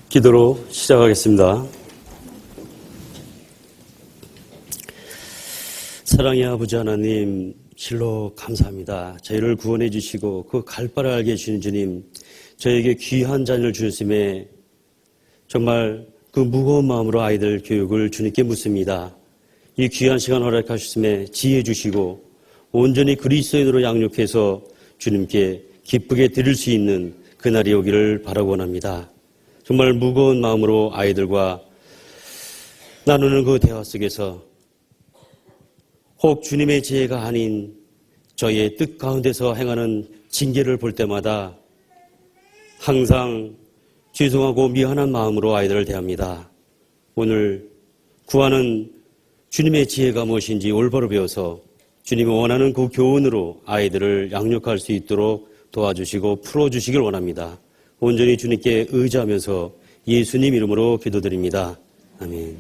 기도로 시작하겠습니다. 사랑의 아버지 하나님, 실로 감사합니다. 저희를 구원해 주시고 그 갈 바를 알게 해주신 주님, 저에게 귀한 자녀를 주셨음에 정말 그 무거운 마음으로 아이들 교육을 주님께 묻습니다. 이 귀한 시간 허락하셨음에 지혜 주시고 온전히 그리스도인으로 양육해서 주님께 기쁘게 드릴 수 있는 그날이 오기를 바라고 원합니다. 정말 무거운 마음으로 아이들과 나누는 그 대화 속에서 혹 주님의 지혜가 아닌 저희의 뜻 가운데서 행하는 징계를 볼 때마다 항상 죄송하고 미안한 마음으로 아이들을 대합니다. 오늘 구하는 주님의 지혜가 무엇인지 올바로 배워서 주님이 원하는 그 교훈으로 아이들을 양육할 수 있도록 도와주시고 풀어주시길 원합니다. 온전히 주님께 의지하면서 예수님 이름으로 기도드립니다. 아멘.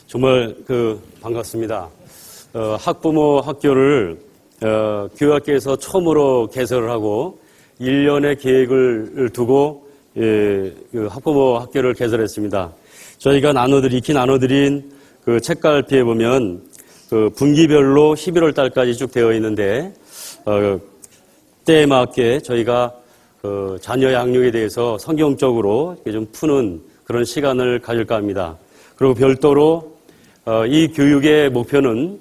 정말 반갑습니다. 학부모 학교를 교육학계에서 처음으로 개설을 하고 1년의 계획을 두고 학부모 학교를 개설했습니다. 저희가 익히 나눠드린 그 책갈피에 보면 그 분기별로 11월 달까지 쭉 되어 있는데 때에 맞게 저희가 자녀 양육에 대해서 성경적으로 좀 푸는 그런 시간을 가질까 합니다. 그리고 별도로 이 교육의 목표는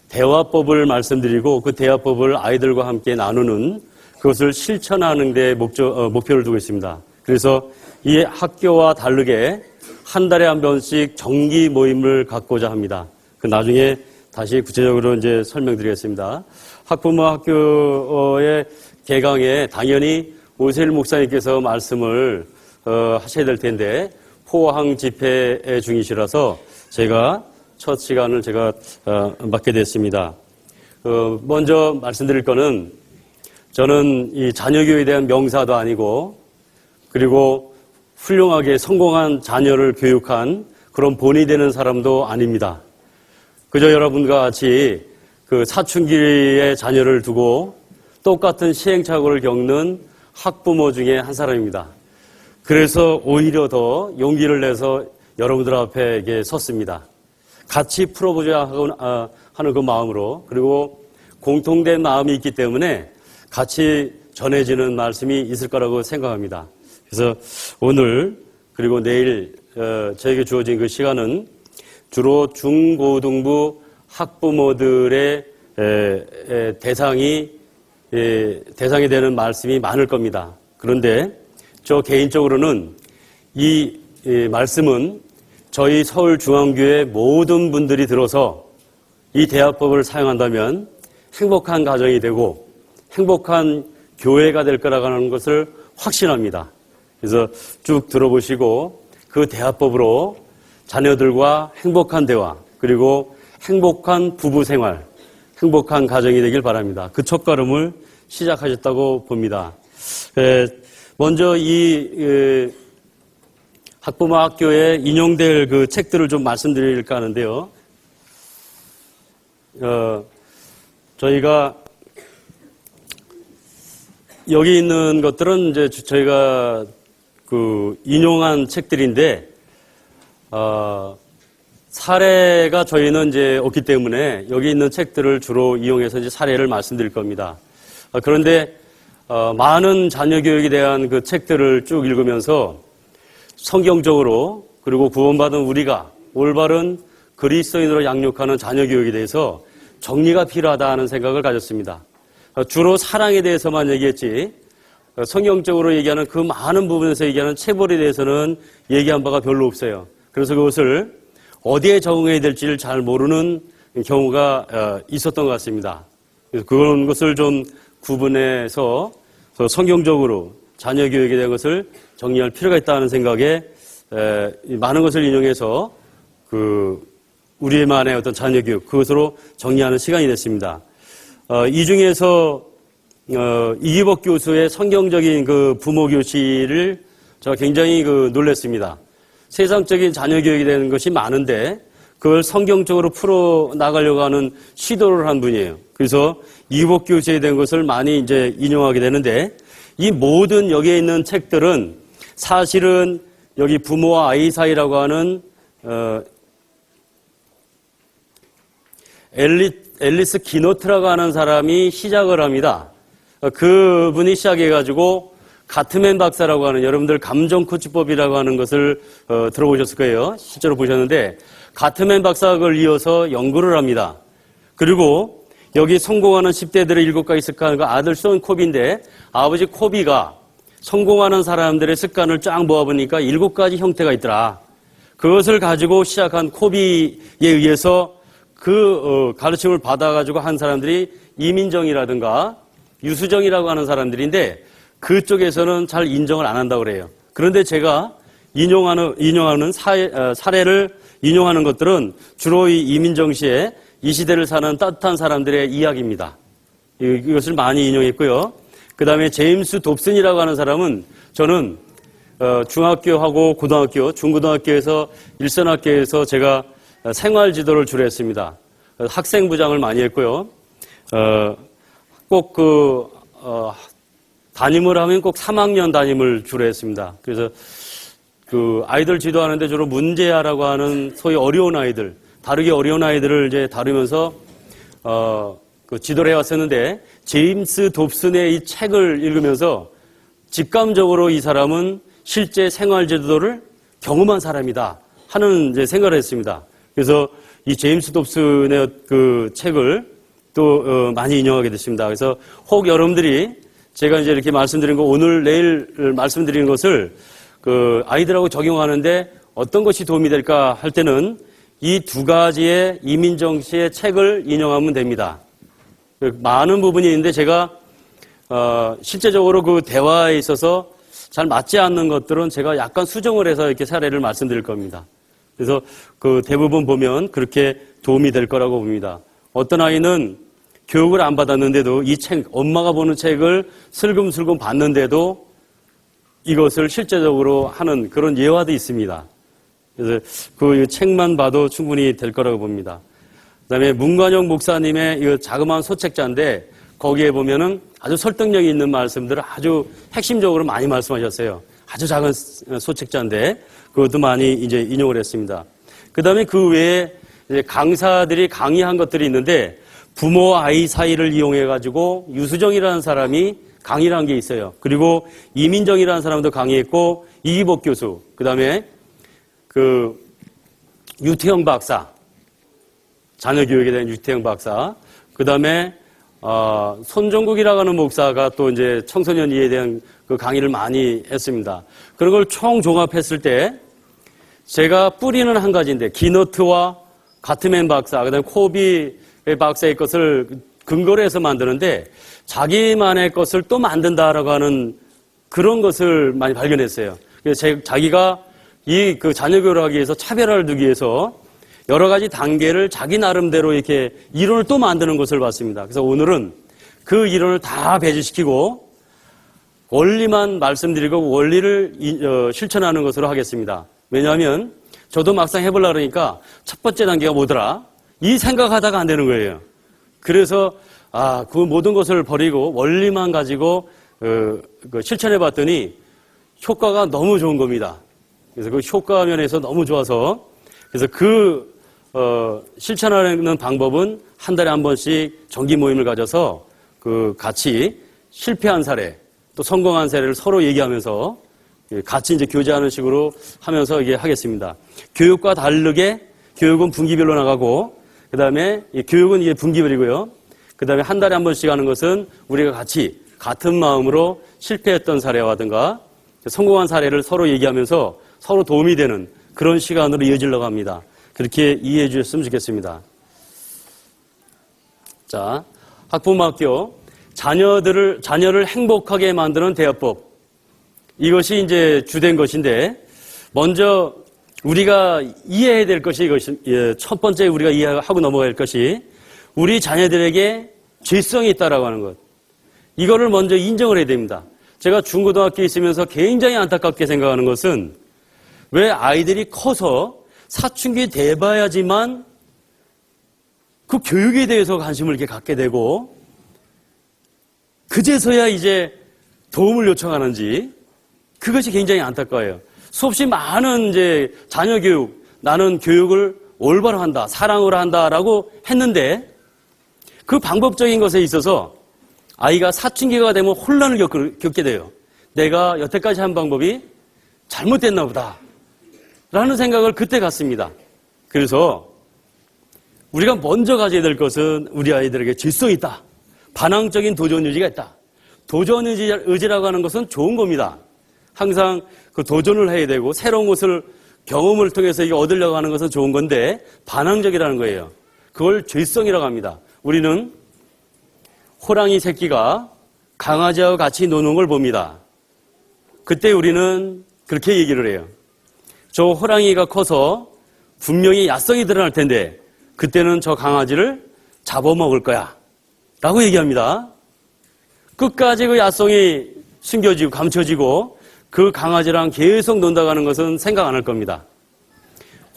대화법을 말씀드리고 그 대화법을 아이들과 함께 나누는 그것을 실천하는 데 목표를 두고 있습니다. 그래서 이 학교와 다르게 한 달에 한 번씩 정기 모임을 갖고자 합니다. 그 나중에 다시 구체적으로 이제 설명드리겠습니다. 학부모 학교의 개강에 당연히 오세일 목사님께서 말씀을 하셔야 될 텐데 포항 집회 중이시라서 제가 첫 시간을 맡게 됐습니다. 먼저 말씀드릴 거는 저는 이 자녀교육에 대한 명사도 아니고 그리고 훌륭하게 성공한 자녀를 교육한 그런 본이 되는 사람도 아닙니다. 그저 여러분과 같이 그 사춘기의 자녀를 두고 똑같은 시행착오를 겪는 학부모 중에 한 사람입니다. 그래서 오히려 더 용기를 내서 여러분들 앞에 섰습니다. 같이 풀어보자 하는 그 마음으로, 그리고 공통된 마음이 있기 때문에 같이 전해지는 말씀이 있을 거라고 생각합니다. 그래서 오늘 그리고 내일 저에게 주어진 그 시간은 주로 중고등부 학부모들의 대상이 되는 말씀이 많을 겁니다. 그런데 저 개인적으로는 이 말씀은 저희 서울중앙교회 모든 분들이 들어서 이 대화법을 사용한다면 행복한 가정이 되고 행복한 교회가 될 거라고 하는 것을 확신합니다. 그래서 쭉 들어보시고 그 대화법으로 자녀들과 행복한 대화, 그리고 행복한 부부 생활, 행복한 가정이 되길 바랍니다. 그 첫걸음을 시작하셨다고 봅니다. 먼저 이 학부모 학교에 인용될 그 책들을 좀 말씀드릴까 하는데요. 저희가 여기 있는 것들은 이제 저희가 인용한 책들인데, 사례가 저희는 이제 없기 때문에 여기 있는 책들을 주로 이용해서 이제 사례를 말씀드릴 겁니다. 그런데, 많은 자녀 교육에 대한 그 책들을 쭉 읽으면서 성경적으로 그리고 구원받은 우리가 올바른 그리스도인으로 양육하는 자녀 교육에 대해서 정리가 필요하다는 생각을 가졌습니다. 주로 사랑에 대해서만 얘기했지 성경적으로 얘기하는 그 많은 부분에서 얘기하는 체벌에 대해서는 얘기한 바가 별로 없어요. 그래서 그것을 어디에 적응해야 될지를 잘 모르는 경우가 있었던 것 같습니다. 그래서 그런 것을 좀 구분해서 성경적으로 자녀 교육에 대한 것을 정리할 필요가 있다는 생각에 많은 것을 인용해서 우리만의 어떤 자녀 교육, 그것으로 정리하는 시간이 됐습니다. 이 중에서 이기복 교수의 성경적인 그 부모 교실을 제가 굉장히 놀랐습니다. 세상적인 자녀 교육이 되는 것이 많은데 그걸 성경적으로 풀어 나가려고 하는 시도를 한 분이에요. 그래서 이복교수에 대한 것을 많이 이제 인용하게 되는데, 이 모든 여기에 있는 책들은 사실은 여기 부모와 아이 사이라고 하는 앨리스 기노트라고 하는 사람이 시작을 합니다. 그분이 시작해가지고 가트맨 박사라고 하는, 여러분들 감정 코치법이라고 하는 것을 들어보셨을 거예요. 실제로 보셨는데, 가트맨 박사가 그걸 이어서 연구를 합니다. 그리고 여기 성공하는 10대들의 7가지 습관, 그 아들 션 코비인데, 아버지 코비가 성공하는 사람들의 습관을 쫙 모아보니까 7가지 형태가 있더라. 그것을 가지고 시작한 코비에 의해서 가르침을 받아가지고 한 사람들이 이민정이라든가 유수정이라고 하는 사람들인데, 그쪽에서는 잘 인정을 안 한다고 그래요. 그런데 제가 인용하는 사례를 인용하는 것들은 주로 이 이민정 씨의 이 시대를 사는 따뜻한 사람들의 이야기입니다. 이것을 많이 인용했고요. 그 다음에 제임스 돕슨이라고 하는 사람은 저는 중학교하고 고등학교, 중고등학교에서 일선학교에서 제가 생활지도를 주로 했습니다. 학생부장을 많이 했고요. 꼭 담임을 하면 꼭 3학년 담임을 주로 했습니다. 그래서 아이들 지도하는데 주로 문제아라고 하는 소위 어려운 아이들, 다르게 어려운 아이들을 이제 다루면서 지도를 해왔었는데, 제임스 돕슨의 이 책을 읽으면서 직감적으로 이 사람은 실제 생활 지도를 경험한 사람이다 하는 이제 생각을 했습니다. 그래서 이 제임스 돕슨의 그 책을 또 많이 인용하게 됐습니다. 그래서 혹 여러분들이 제가 이제 이렇게 말씀드린 거, 오늘 내일 말씀드리는 것을 아이들하고 적용하는데 어떤 것이 도움이 될까 할 때는 이 2가지의 이민정 씨의 책을 인용하면 됩니다. 많은 부분이 있는데 제가 실제적으로 그 대화에 있어서 잘 맞지 않는 것들은 제가 약간 수정을 해서 이렇게 사례를 말씀드릴 겁니다. 그래서 대부분 보면 그렇게 도움이 될 거라고 봅니다. 어떤 아이는 교육을 안 받았는데도 이 책, 엄마가 보는 책을 슬금슬금 봤는데도 이것을 실제적으로 하는 그런 예화도 있습니다. 그래서 그 책만 봐도 충분히 될 거라고 봅니다. 그 다음에 문관영 목사님의 이 자그마한 소책자인데, 거기에 보면은 아주 설득력이 있는 말씀들을 아주 핵심적으로 많이 말씀하셨어요. 아주 작은 소책자인데, 그것도 많이 이제 인용을 했습니다. 그 다음에 그 외에 이제 강사들이 강의한 것들이 있는데, 부모와 아이 사이를 이용해가지고 유수정이라는 사람이 강의를 한 게 있어요. 그리고 이민정이라는 사람도 강의했고, 이기복 교수, 그 다음에 유태영 박사, 자녀 교육에 대한 유태영 박사, 그 다음에 손종국이라고 하는 목사가 또 이제 청소년 이해에 대한 그 강의를 많이 했습니다. 그런 걸 총 종합했을 때 제가 뿌리는 한 가지인데, 기너트와 가트맨 박사, 그 다음에 코비 박사의 것을 근거로 해서 만드는데 자기만의 것을 또 만든다라고 하는 그런 것을 많이 발견했어요. 그래서 자기가 자녀 교육을 하기 위해서 차별화를 두기 위해서 여러 가지 단계를 자기 나름대로 이렇게 이론을 또 만드는 것을 봤습니다. 그래서 오늘은 그 이론을 다 배제시키고 원리만 말씀드리고 원리를 실천하는 것으로 하겠습니다. 왜냐하면 저도 막상 해보려고 그러니까 첫 번째 단계가 뭐더라? 이 생각하다가 안 되는 거예요. 그래서 그 모든 것을 버리고 원리만 가지고 실천해 봤더니 효과가 너무 좋은 겁니다. 그래서 그 효과 면에서 너무 좋아서, 그래서 실천하는 방법은 한 달에 한 번씩 정기 모임을 가져서 같이 실패한 사례, 또 성공한 사례를 서로 얘기하면서 같이 이제 교제하는 식으로 하면서 이게 하겠습니다. 교육과 다르게 교육은 분기별로 나가고, 그 다음에 교육은 이게 분기별이고요. 그 다음에 한 달에 한 번씩 하는 것은 우리가 같이 같은 마음으로 실패했던 사례와든가 성공한 사례를 서로 얘기하면서 서로 도움이 되는 그런 시간으로 이어지려고 합니다. 그렇게 이해해 주셨으면 좋겠습니다. 자, 학부모학교 자녀를 행복하게 만드는 대화법. 이것이 이제 주된 것인데, 먼저 우리가 이해해야 될 것이 첫 번째 우리가 이해하고 넘어갈 것이 우리 자녀들에게 죄성이 있다라고 하는 것. 이거를 먼저 인정을 해야 됩니다. 제가 중고등학교에 있으면서 굉장히 안타깝게 생각하는 것은 왜 아이들이 커서 사춘기 돼봐야지만 그 교육에 대해서 관심을 이렇게 갖게 되고, 그제서야 이제 도움을 요청하는지, 그것이 굉장히 안타까워요. 수없이 많은 이제 자녀 교육, 나는 교육을 올바로 한다, 사랑으로 한다라고 했는데, 그 방법적인 것에 있어서 아이가 사춘기가 되면 혼란을 겪게 돼요. 내가 여태까지 한 방법이 잘못됐나 보다 라는 생각을 그때 갖습니다. 그래서 우리가 먼저 가져야 될 것은 우리 아이들에게 질성이 있다. 반항적인 도전 의지가 있다. 도전 의지라고 하는 것은 좋은 겁니다. 항상 그 도전을 해야 되고 새로운 것을 경험을 통해서 이게 얻으려고 하는 것은 좋은 건데 반항적이라는 거예요. 그걸 죄성이라고 합니다. 우리는 호랑이 새끼가 강아지하고 같이 노는 걸 봅니다. 그때 우리는 그렇게 얘기를 해요. 저 호랑이가 커서 분명히 야성이 드러날 텐데 그때는 저 강아지를 잡아먹을 거야 라고 얘기합니다. 끝까지 그 야성이 숨겨지고 감춰지고 그 강아지랑 계속 논다고 하는 것은 생각 안 할 겁니다.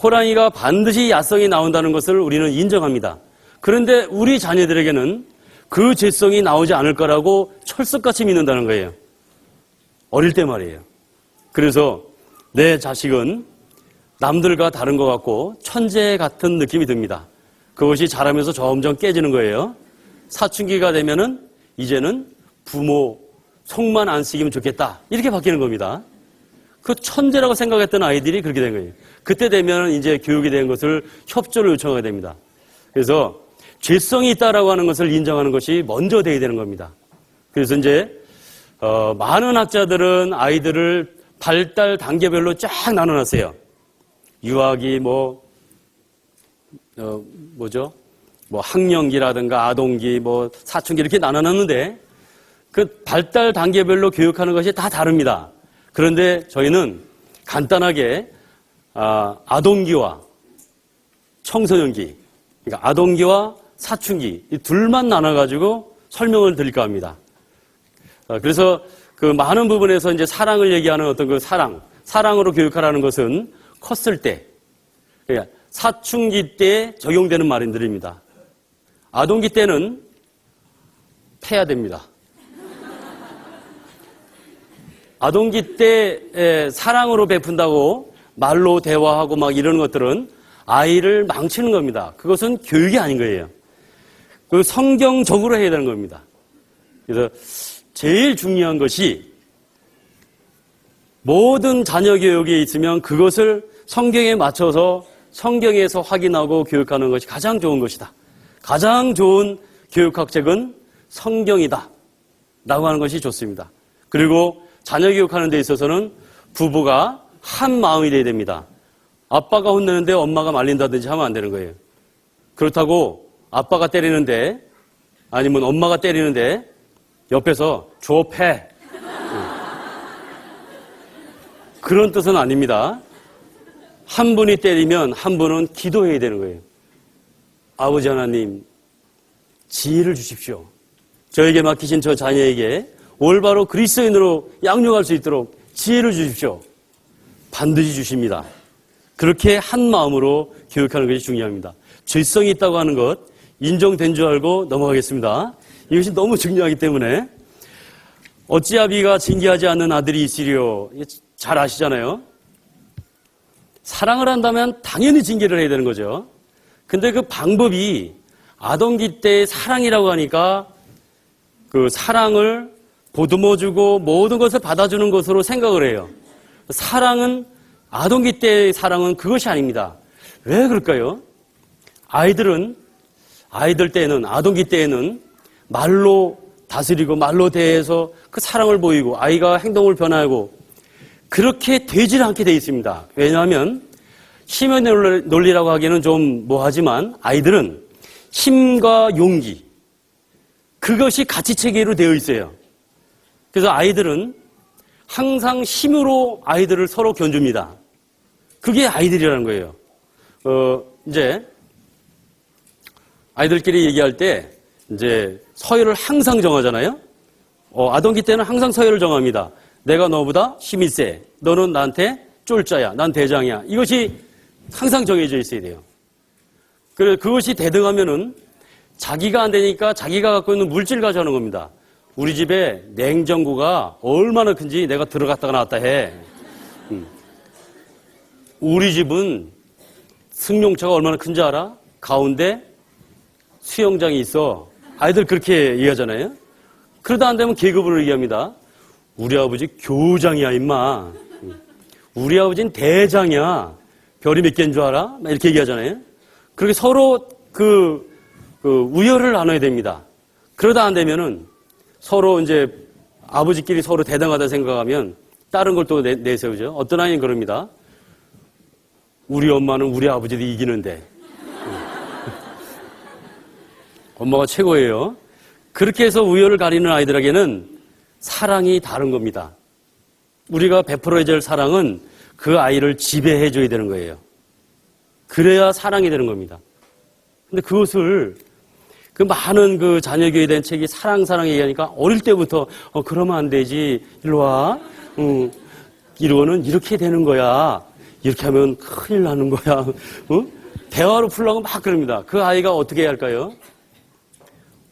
호랑이가 반드시 야성이 나온다는 것을 우리는 인정합니다. 그런데 우리 자녀들에게는 그 죄성이 나오지 않을 거라고 철석같이 믿는다는 거예요. 어릴 때 말이에요. 그래서 내 자식은 남들과 다른 것 같고 천재 같은 느낌이 듭니다. 그것이 자라면서 점점 깨지는 거예요. 사춘기가 되면은 이제는 부모 속만 안 쓰기면 좋겠다. 이렇게 바뀌는 겁니다. 그 천재라고 생각했던 아이들이 그렇게 된 거예요. 그때 되면 이제 교육에 대한 것을 협조를 요청하게 됩니다. 그래서 죄성이 있다라고 하는 것을 인정하는 것이 먼저 돼야 되는 겁니다. 그래서 이제 많은 학자들은 아이들을 발달 단계별로 쫙 나눠놨어요. 유아기 학령기라든가 아동기, 사춘기 이렇게 나눠놨는데 그 발달 단계별로 교육하는 것이 다 다릅니다. 그런데 저희는 간단하게 아동기와 청소년기, 그러니까 아동기와 사춘기 이 둘만 나눠가지고 설명을 드릴까 합니다. 그래서 그 많은 부분에서 이제 사랑을 얘기하는 어떤 그 사랑으로 교육하라는 것은 컸을 때, 그러니까 사춘기 때 적용되는 말들입니다. 아동기 때는 패야 됩니다. 아동기 때 사랑으로 베푼다고 말로 대화하고 막 이런 것들은 아이를 망치는 겁니다. 그것은 교육이 아닌 거예요. 그 성경적으로 해야 되는 겁니다. 그래서 제일 중요한 것이 모든 자녀 교육에 있으면 그것을 성경에 맞춰서 성경에서 확인하고 교육하는 것이 가장 좋은 것이다. 가장 좋은 교육학책은 성경이다. 라고 하는 것이 좋습니다. 그리고 자녀 교육하는 데 있어서는 부부가 한 마음이 돼야 됩니다. 아빠가 혼내는데 엄마가 말린다든지 하면 안 되는 거예요. 그렇다고 아빠가 때리는데 아니면 엄마가 때리는데 옆에서 조패 그런 뜻은 아닙니다. 한 분이 때리면 한 분은 기도해야 되는 거예요. 아버지 하나님 지혜를 주십시오. 저에게 맡기신 저 자녀에게 올바로 그리스도인으로 양육할 수 있도록 지혜를 주십시오. 반드시 주십니다. 그렇게 한 마음으로 교육하는 것이 중요합니다. 죄성이 있다고 하는 것 인정된 줄 알고 넘어가겠습니다. 이것이 너무 중요하기 때문에 어찌 아비가 징계하지 않는 아들이 있으리요. 잘 아시잖아요. 사랑을 한다면 당연히 징계를 해야 되는 거죠. 근데 그 방법이 아동기 때의 사랑이라고 하니까 그 사랑을 보듬어주고 모든 것을 받아주는 것으로 생각을 해요. 사랑은 아동기 때의 사랑은 그것이 아닙니다. 왜 그럴까요? 아이들 때에는 아동기 때에는 말로 다스리고 말로 대해서 그 사랑을 보이고 아이가 행동을 변화하고 그렇게 되질 않게 돼 있습니다. 왜냐하면 힘의 논리라고 하기에는 좀 뭐하지만 아이들은 힘과 용기 그것이 가치체계로 되어 있어요. 그래서 아이들은 항상 힘으로 아이들을 서로 견줍니다. 그게 아이들이라는 거예요. 이제 아이들끼리 얘기할 때 이제 서열을 항상 정하잖아요. 아동기 때는 항상 서열을 정합니다. 내가 너보다 힘이 세. 너는 나한테 쫄자야. 난 대장이야. 이것이 항상 정해져 있어야 돼요. 그것이 대등하면은 자기가 안 되니까 자기가 갖고 있는 물질 가져오는 겁니다. 우리 집에 냉장고가 얼마나 큰지 내가 들어갔다가 나왔다 해. 우리 집은 승용차가 얼마나 큰지 알아? 가운데 수영장이 있어. 아이들 그렇게 얘기하잖아요. 그러다 안 되면 계급으로 얘기합니다. 우리 아버지 교장이야 임마. 우리 아버지는 대장이야. 별이 몇 개인 줄 알아? 이렇게 얘기하잖아요. 그렇게 서로 우열을 나눠야 됩니다. 그러다 안 되면은 서로 이제 아버지끼리 서로 대등하다 생각하면 다른 걸 또 내세우죠. 어떤 아이는 그럽니다. 우리 엄마는 우리 아버지도 이기는데. 엄마가 최고예요. 그렇게 해서 우열을 가리는 아이들에게는 사랑이 다른 겁니다. 우리가 베풀어야 될 사랑은 그 아이를 지배해 줘야 되는 거예요. 그래야 사랑이 되는 겁니다. 근데 그것을 그 많은 그 자녀교회에 대한 책이 사랑 얘기하니까 어릴 때부터 그러면 안 되지. 일로 와. 이거는 이렇게 되는 거야. 이렇게 하면 큰일 나는 거야. 대화로 풀려고 막 그럽니다. 그 아이가 어떻게 해야 할까요?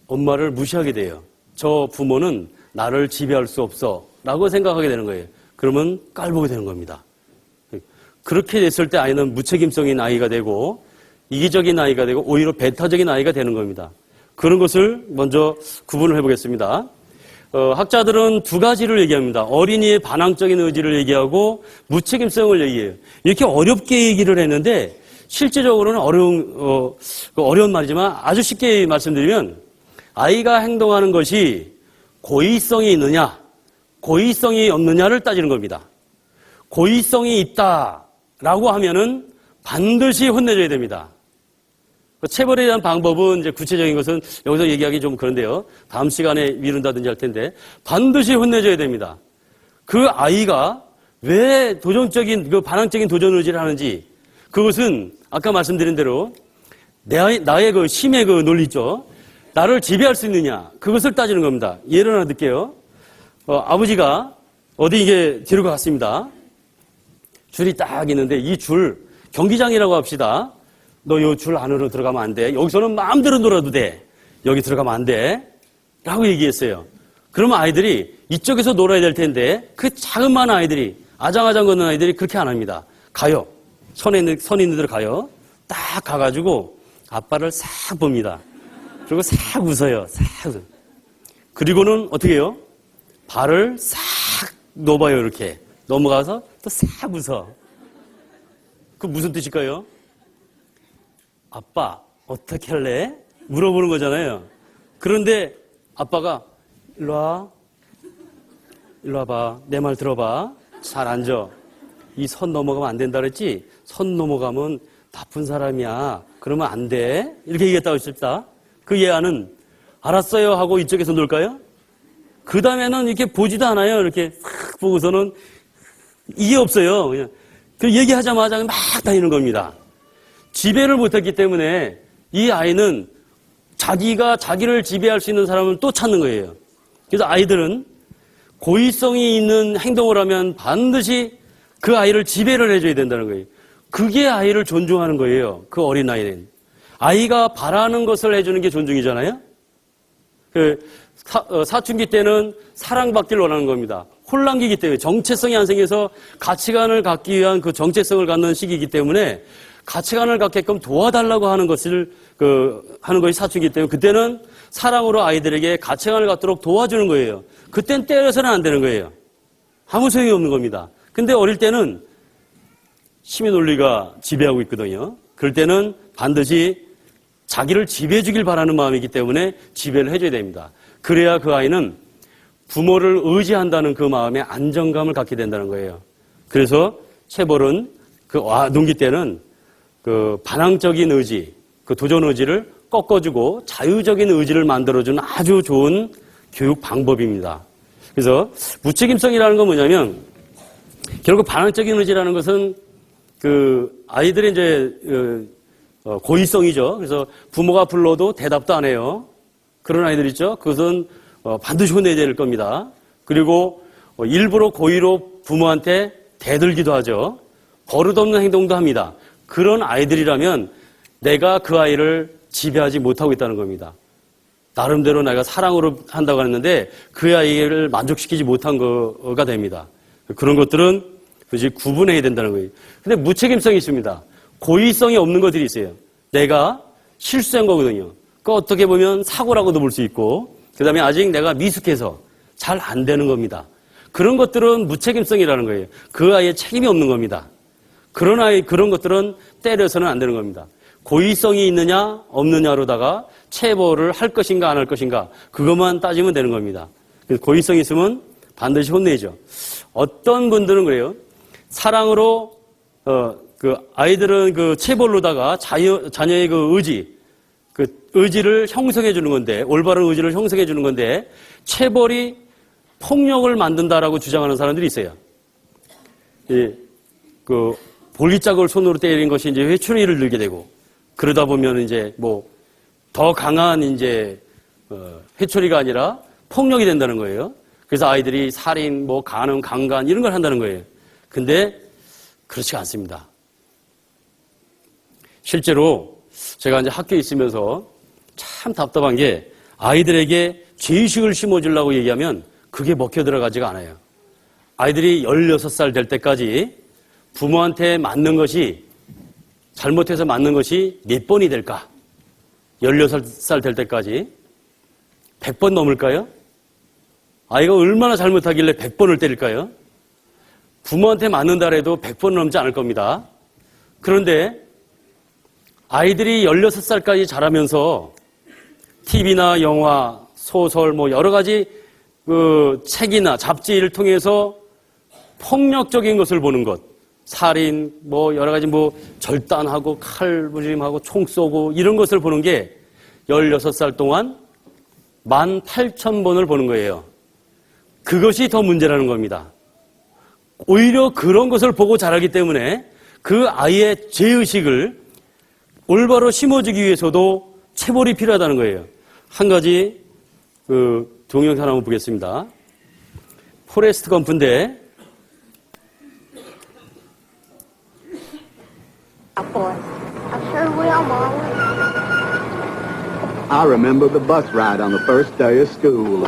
엄마를 무시하게 돼요. 저 부모는 나를 지배할 수 없어 라고 생각하게 되는 거예요. 그러면 깔보게 되는 겁니다. 그렇게 됐을 때 아이는 무책임성인 아이가 되고 이기적인 아이가 되고 오히려 배타적인 아이가 되는 겁니다. 그런 것을 먼저 구분을 해보겠습니다. 학자들은 두 가지를 얘기합니다. 어린이의 반항적인 의지를 얘기하고 무책임성을 얘기해요. 이렇게 어렵게 얘기를 했는데 실제적으로는 어려운 말이지만 아주 쉽게 말씀드리면 아이가 행동하는 것이 고의성이 있느냐 고의성이 없느냐를 따지는 겁니다. 고의성이 있다라고 하면은 반드시 혼내줘야 됩니다. 체벌에 대한 방법은 이제 구체적인 것은 여기서 얘기하기 좀 그런데요. 다음 시간에 미룬다든지 할 텐데 반드시 혼내줘야 됩니다. 그 아이가 왜 도전적인 반항적인 도전 의지를 하는지 그것은 아까 말씀드린 대로 나의 그 힘의 그 논리 있죠. 나를 지배할 수 있느냐 그것을 따지는 겁니다. 예를 하나 들게요. 아버지가 어디 이게 뒤로 갔습니다. 줄이 딱 있는데 이 줄 경기장이라고 합시다. 너 요 줄 안으로 들어가면 안 돼. 여기서는 마음대로 놀아도 돼. 여기 들어가면 안 돼. 라고 얘기했어요. 그러면 아이들이 이쪽에서 놀아야 될 텐데 그 자그마한 아이들이 아장아장 걷는 아이들이 그렇게 안 합니다. 가요. 선인들 가요. 딱 가가지고 아빠를 싹 봅니다. 그리고 싹 웃어요. 싹 웃어요. 그리고는 어떻게 해요? 발을 싹 놓아요. 이렇게 넘어가서 또 싹 웃어. 그 무슨 뜻일까요? 아빠 어떻게 할래? 물어보는 거잖아요. 그런데 아빠가 일로 와봐. 내 말 들어봐. 잘 앉아. 이 선 넘어가면 안 된다 그랬지? 선 넘어가면 나쁜 사람이야. 그러면 안 돼. 이렇게 얘기했다고 싶다. 그 예아는 알았어요 하고 이쪽에서 놀까요? 그 다음에는 이렇게 보지도 않아요. 이렇게 싹 보고서는 이게 없어요. 그냥 그 얘기하자마자 막 다니는 겁니다. 지배를 못했기 때문에 이 아이는 자기가 자기를 지배할 수 있는 사람을 또 찾는 거예요. 그래서 아이들은 고의성이 있는 행동을 하면 반드시 그 아이를 지배를 해줘야 된다는 거예요. 그게 아이를 존중하는 거예요. 그 어린 아이는. 아이가 바라는 것을 해주는 게 존중이잖아요. 사춘기 때는 사랑받기를 원하는 겁니다. 혼란기이기 때문에 정체성이 안 생겨서 가치관을 갖기 위한 그 정체성을 갖는 시기이기 때문에 가치관을 갖게끔 도와달라고 하는 것을 하는 것이 사춘기 때문에 그때는 사랑으로 아이들에게 가치관을 갖도록 도와주는 거예요. 그땐 때려서는 안 되는 거예요. 아무 소용이 없는 겁니다. 근데 어릴 때는 힘의 논리가 지배하고 있거든요. 그럴 때는 반드시 자기를 지배해 주길 바라는 마음이기 때문에 지배를 해줘야 됩니다. 그래야 그 아이는 부모를 의지한다는 그 마음에 안정감을 갖게 된다는 거예요. 그래서 체벌은 농기 때는 그 반항적인 의지, 그 도전 의지를 꺾어주고 자유적인 의지를 만들어주는 아주 좋은 교육 방법입니다. 그래서 무책임성이라는 건 뭐냐면 결국 반항적인 의지라는 것은 그 아이들의 이제 고의성이죠. 그래서 부모가 불러도 대답도 안 해요. 그런 아이들 있죠. 그것은 반드시 혼내야 될 겁니다. 그리고 일부러 고의로 부모한테 대들기도 하죠. 버릇없는 행동도 합니다. 그런 아이들이라면 내가 그 아이를 지배하지 못하고 있다는 겁니다. 나름대로 내가 사랑으로 한다고 했는데 그 아이를 만족시키지 못한 거가 됩니다. 그런 것들은 굳이 구분해야 된다는 거예요. 근데 무책임성이 있습니다. 고의성이 없는 것들이 있어요. 내가 실수한 거거든요. 그 어떻게 보면 사고라고도 볼 수 있고, 그 다음에 아직 내가 미숙해서 잘 안 되는 겁니다. 그런 것들은 무책임성이라는 거예요. 그 아이의 책임이 없는 겁니다. 그런 것들은 때려서는 안 되는 겁니다. 고의성이 있느냐 없느냐로다가 체벌을 할 것인가 안 할 것인가 그것만 따지면 되는 겁니다. 고의성이 있으면 반드시 혼내죠. 어떤 분들은 그래요. 사랑으로 그 아이들은 그 체벌로다가 자녀의 그 의지를 형성해 주는 건데, 올바른 의지를 형성해 주는 건데 체벌이 폭력을 만든다라고 주장하는 사람들이 있어요. 그 볼기짝을 손으로 때리는 것이 이제 회초리를 들게 되고, 그러다 보면 이제 뭐 더 강한 이제 회초리가 아니라 폭력이 된다는 거예요. 그래서 아이들이 살인, 뭐 간음, 강간 이런 걸 한다는 거예요. 근데 그렇지가 않습니다. 실제로 제가 이제 학교에 있으면서 참 답답한 게, 아이들에게 죄의식을 심어주려고 얘기하면 그게 먹혀 들어가지가 않아요. 아이들이 16살 될 때까지 부모한테 맞는 것이, 잘못해서 맞는 것이 몇 번이 될까? 16살 될 때까지 100번 넘을까요? 아이가 얼마나 잘못하길래 100번을 때릴까요? 부모한테 맞는다 해도 100번 넘지 않을 겁니다. 그런데 아이들이 16살까지 자라면서 TV나 영화, 소설, 뭐 여러 가지 그 책이나 잡지를 통해서 폭력적인 것을 보는 것, 살인, 뭐 여러 가지 뭐 절단하고 칼부림하고 총 쏘고 이런 것을 보는 게 16살 동안 18,000번을 보는 거예요. 그것이 더 문제라는 겁니다. 오히려 그런 것을 보고 자라기 때문에 그 아이의 죄의식을 올바로 심어주기 위해서도 체벌이 필요하다는 거예요. 한 가지 그 동영상 한번 보겠습니다. 포레스트 검프인데, I sure will, Mom. I remember the bus ride on the first day of school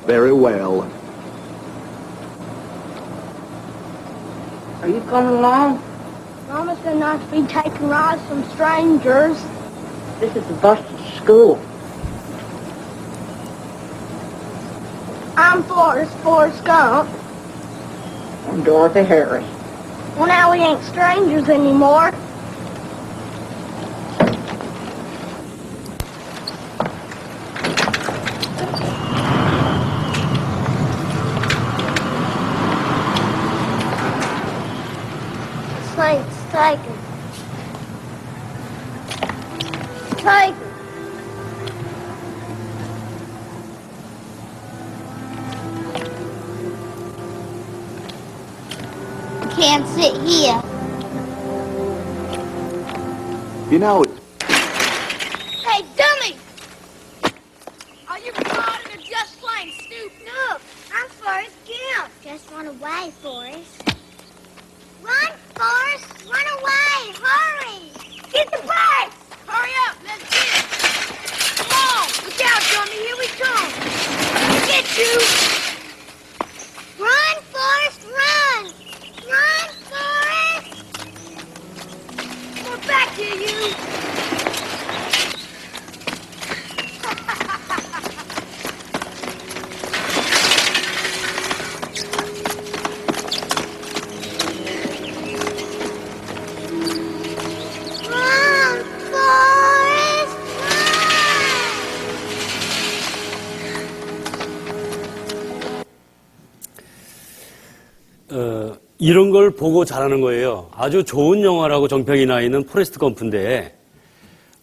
very well. Are you coming along? Mama said not to be taking rides from strangers. This is the bus to school. I'm Forrest Gump. I'm Dorothy Harris. Well, now we ain't strangers anymore. Saint's taken. Taken. Can't sit here. You know, Hey, dummy! Are you retarded or just plain stupid? No, I'm Forrest Gump. Just run away, Forrest. Run, Forrest! Run away! Hurry! Get the bus! Hurry up! Let's get it! Come on! Look out, dummy! Here we come! Get you! Run, Forrest! Run! Run, Forrest! We're back here, you! Run, Forrest, run! 이런 걸 보고 자라는 거예요. 아주 좋은 영화라고 정평이 나 있는 포레스트 검프인데,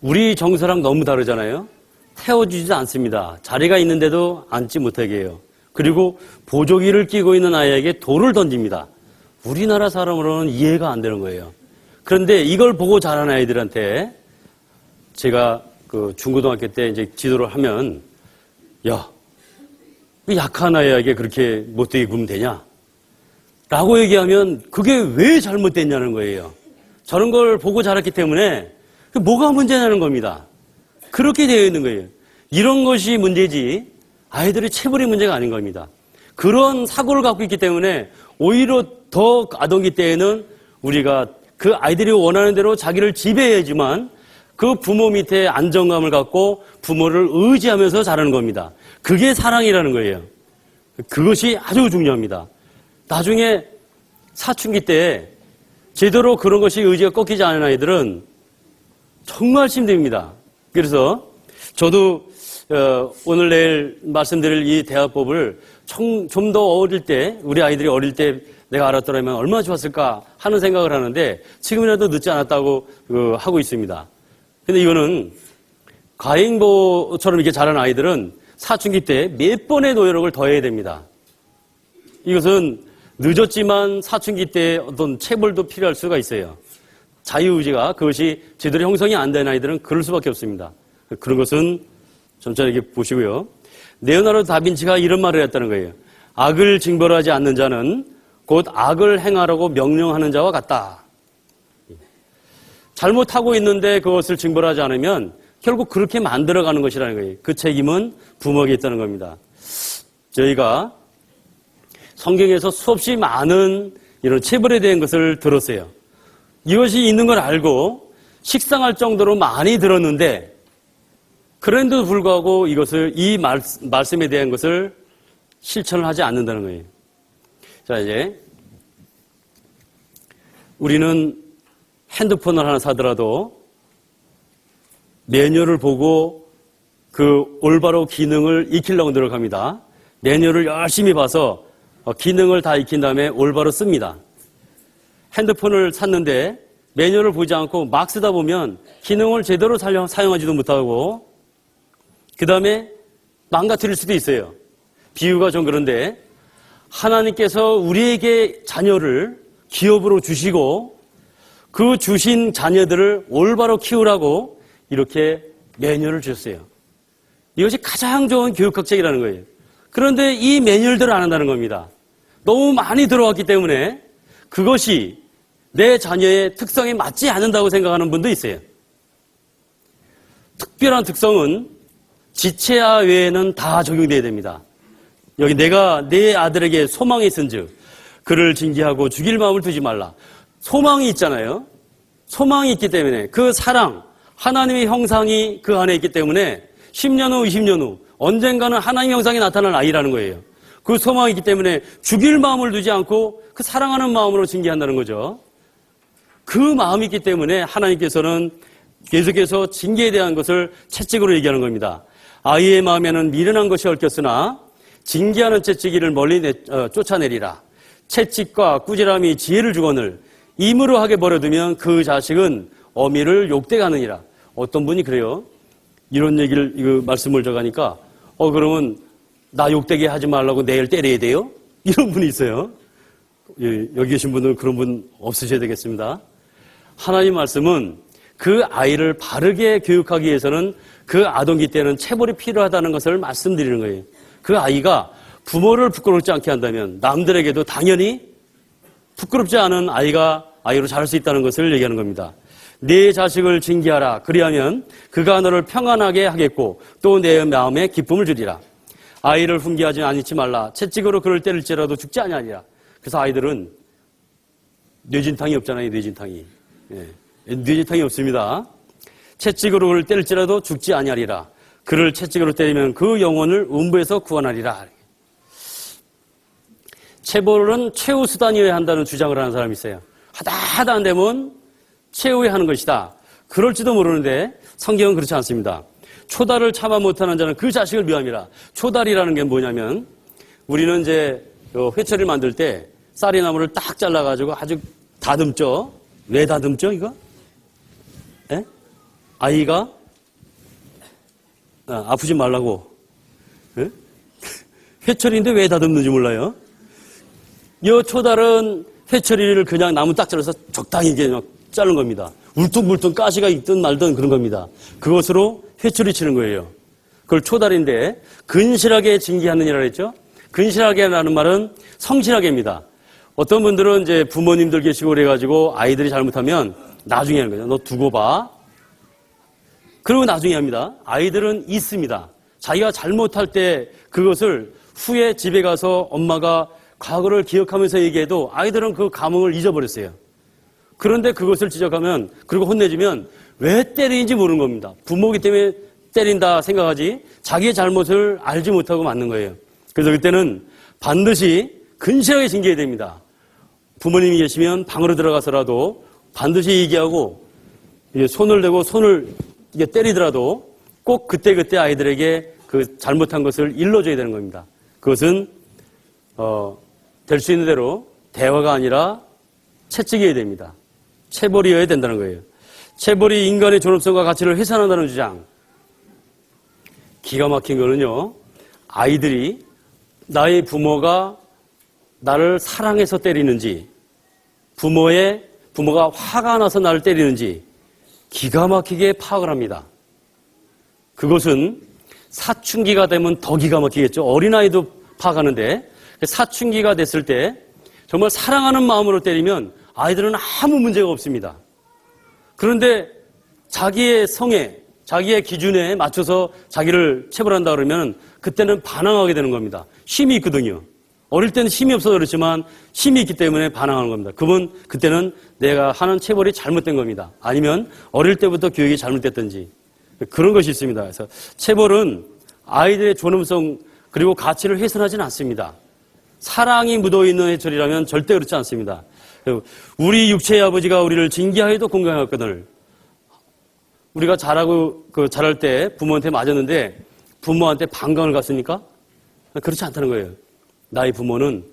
우리 정서랑 너무 다르잖아요. 태워주지 않습니다. 자리가 있는데도 앉지 못하게 해요. 그리고 보조기를 끼고 있는 아이에게 돌을 던집니다. 우리나라 사람으로는 이해가 안 되는 거예요. 그런데 이걸 보고 자란 아이들한테 제가 그 중고등학교 때 이제 지도를 하면, 야, 그 약한 아이에게 그렇게 못되게 굴면 되냐? 라고 얘기하면 그게 왜 잘못됐냐는 거예요. 저런 걸 보고 자랐기 때문에 뭐가 문제냐는 겁니다. 그렇게 되어 있는 거예요. 이런 것이 문제지 아이들의 체벌이 문제가 아닌 겁니다. 그런 사고를 갖고 있기 때문에 오히려 더 아동기 때에는 우리가 그 아이들이 원하는 대로 자기를 지배해야지만 그 부모 밑에 안정감을 갖고 부모를 의지하면서 자라는 겁니다. 그게 사랑이라는 거예요. 그것이 아주 중요합니다. 나중에 사춘기 때 제대로 그런 것이 의지가 꺾이지 않은 아이들은 정말 힘듭니다. 그래서 저도 오늘 내일 말씀드릴 이 대화법을 좀 더 어릴 때, 우리 아이들이 어릴 때 내가 알았더라면 얼마나 좋았을까 하는 생각을 하는데 지금이라도 늦지 않았다고 하고 있습니다. 근데 이거는 가행보처럼 이렇게 자란 아이들은 사춘기 때 몇 번의 노력을 더해야 됩니다. 이것은 늦었지만 사춘기 때 어떤 체벌도 필요할 수가 있어요. 자유의지가 그것이 제대로 형성이 안 된 아이들은 그럴 수밖에 없습니다. 그런 것은 점차 이렇게 보시고요. 레오나르도 다빈치가 이런 말을 했다는 거예요. 악을 징벌하지 않는 자는 곧 악을 행하라고 명령하는 자와 같다. 잘못하고 있는데 그것을 징벌하지 않으면 결국 그렇게 만들어가는 것이라는 거예요. 그 책임은 부모에게 있다는 겁니다. 저희가 성경에서 수없이 많은 이런 체벌에 대한 것을 들었어요. 이것이 있는 걸 알고 식상할 정도로 많이 들었는데 그런데도 불구하고 이것을 이 말씀에 대한 것을 실천을 하지 않는다는 거예요. 자, 이제 우리는 핸드폰을 하나 사더라도 매뉴얼을 보고 그 올바로 기능을 익히려고 노력합니다. 매뉴얼을 열심히 봐서 기능을 다 익힌 다음에 올바로 씁니다. 핸드폰을 샀는데 매뉴얼을 보지 않고 막 쓰다 보면 기능을 제대로 사용하지도 못하고 그 다음에 망가뜨릴 수도 있어요. 비유가 좀 그런데 하나님께서 우리에게 자녀를 기업으로 주시고 그 주신 자녀들을 올바로 키우라고 이렇게 매뉴얼을 주셨어요. 이것이 가장 좋은 교육학책이라는 거예요. 그런데 이 매뉴얼들을 안 한다는 겁니다. 너무 많이 들어왔기 때문에 그것이 내 자녀의 특성에 맞지 않는다고 생각하는 분도 있어요. 특별한 특성은 지체아 외에는 다 적용돼야 됩니다. 여기 내가 내 아들에게 소망이 있은즉 그를 징계하고 죽일 마음을 두지 말라. 소망이 있잖아요. 소망이 있기 때문에 그 사랑, 하나님의 형상이 그 안에 있기 때문에 10년 후, 20년 후 언젠가는 하나님의 형상이 나타날 아이라는 거예요. 그 소망이 있기 때문에 죽일 마음을 두지 않고 그 사랑하는 마음으로 징계한다는 거죠. 그 마음이 있기 때문에 하나님께서는 계속해서 징계에 대한 것을 채찍으로 얘기하는 겁니다. 아이의 마음에는 미련한 것이 얽혔으나 징계하는 채찍이를 멀리 쫓아내리라. 채찍과 꾸지람이 지혜를 주거늘 임으로 하게 버려두면 그 자식은 어미를 욕되게 하느니라. 어떤 분이 그래요. 이런 얘기를, 이거 말씀을 적으니까, 그러면 나 욕되게 하지 말라고 내일 때려야 돼요? 이런 분이 있어요. 예, 여기 계신 분들은 그런 분 없으셔야 되겠습니다. 하나님 말씀은 그 아이를 바르게 교육하기 위해서는 그 아동기 때는 체벌이 필요하다는 것을 말씀드리는 거예요. 그 아이가 부모를 부끄럽지 않게 한다면 남들에게도 당연히 부끄럽지 않은 아이로 자랄 수 있다는 것을 얘기하는 겁니다. 내 자식을 징계하라. 그리하면 그가 너를 평안하게 하겠고 또 내 마음에 기쁨을 주리라. 아이를 훈계하지 않지 말라. 채찍으로 그를 때릴지라도 죽지 아니하리라. 그래서 아이들은 뇌진탕이 없잖아요. 뇌진탕이. 예. 뇌진탕이 없습니다. 채찍으로 그를 때릴지라도 죽지 아니하리라. 그를 채찍으로 때리면 그 영혼을 음부에서 구원하리라. 체벌은 최후 수단이어야 한다는 주장을 하는 사람이 있어요. 하다 안 되면 최후에 하는 것이다. 그럴지도 모르는데 성경은 그렇지 않습니다. 초달을 참아 못하는 자는 그 자식을 미워함이라. 초달이라는 게 뭐냐면 우리는 이제 회초리를 만들 때 쌀이나무를 딱 잘라가지고 아주 다듬죠. 왜 다듬죠 이거? 에? 아이가 아프지 말라고. 에? 회초리인데 왜 다듬는지 몰라요. 이 초달은 회초리를 그냥 나무 딱 잘라서 적당히 이게 막 자른 겁니다. 울퉁불퉁 가시가 있든 말든 그런 겁니다. 그것으로 회초리 치는 거예요. 그걸 초달인데 근실하게 징계하느니라 그랬죠. 근실하게라는 말은 성실하게입니다. 어떤 분들은 이제 부모님들 계시고 그래가지고 아이들이 잘못하면 나중에 하는 거죠. 너 두고 봐. 그리고 나중에 합니다. 아이들은 있습니다. 자기가 잘못할 때 그것을 후에 집에 가서 엄마가 과거를 기억하면서 얘기해도 아이들은 그 감흥을 잊어버렸어요. 그런데 그것을 지적하면, 그리고 혼내주면 왜 때리는지 모르는 겁니다. 부모이기 때문에 때린다 생각하지 자기의 잘못을 알지 못하고 맞는 거예요. 그래서 그때는 반드시 근실하게 징계해야 됩니다. 부모님이 계시면 방으로 들어가서라도 반드시 얘기하고 손을 대고 손을 때리더라도 꼭 그때그때 아이들에게 그 잘못한 것을 일러줘야 되는 겁니다. 그것은 될 수 있는 대로 대화가 아니라 채찍이어야 됩니다. 체벌이어야 된다는 거예요. 체벌이 인간의 존엄성과 가치를 훼손한다는 주장. 기가 막힌 거는요, 아이들이 나의 부모가 나를 사랑해서 때리는지, 부모가 화가 나서 나를 때리는지 기가 막히게 파악을 합니다. 그것은 사춘기가 되면 더 기가 막히겠죠. 어린아이도 파악하는데, 사춘기가 됐을 때 정말 사랑하는 마음으로 때리면 아이들은 아무 문제가 없습니다. 그런데 자기의 성에, 자기의 기준에 맞춰서 자기를 체벌한다 그러면 그때는 반항하게 되는 겁니다. 힘이 있거든요. 어릴 때는 힘이 없어서 그렇지만 힘이 있기 때문에 반항하는 겁니다. 그때는 내가 하는 체벌이 잘못된 겁니다. 아니면 어릴 때부터 교육이 잘못됐든지 그런 것이 있습니다. 그래서 체벌은 아이들의 존엄성 그리고 가치를 훼손하지는 않습니다. 사랑이 묻어있는 해철이라면 절대 그렇지 않습니다. 우리 육체의 아버지가 우리를 징계하여도 공경하였거늘. 우리가 자랄 때 부모한테 맞았는데 부모한테 반강을 갔습니까? 그렇지 않다는 거예요. 나의 부모는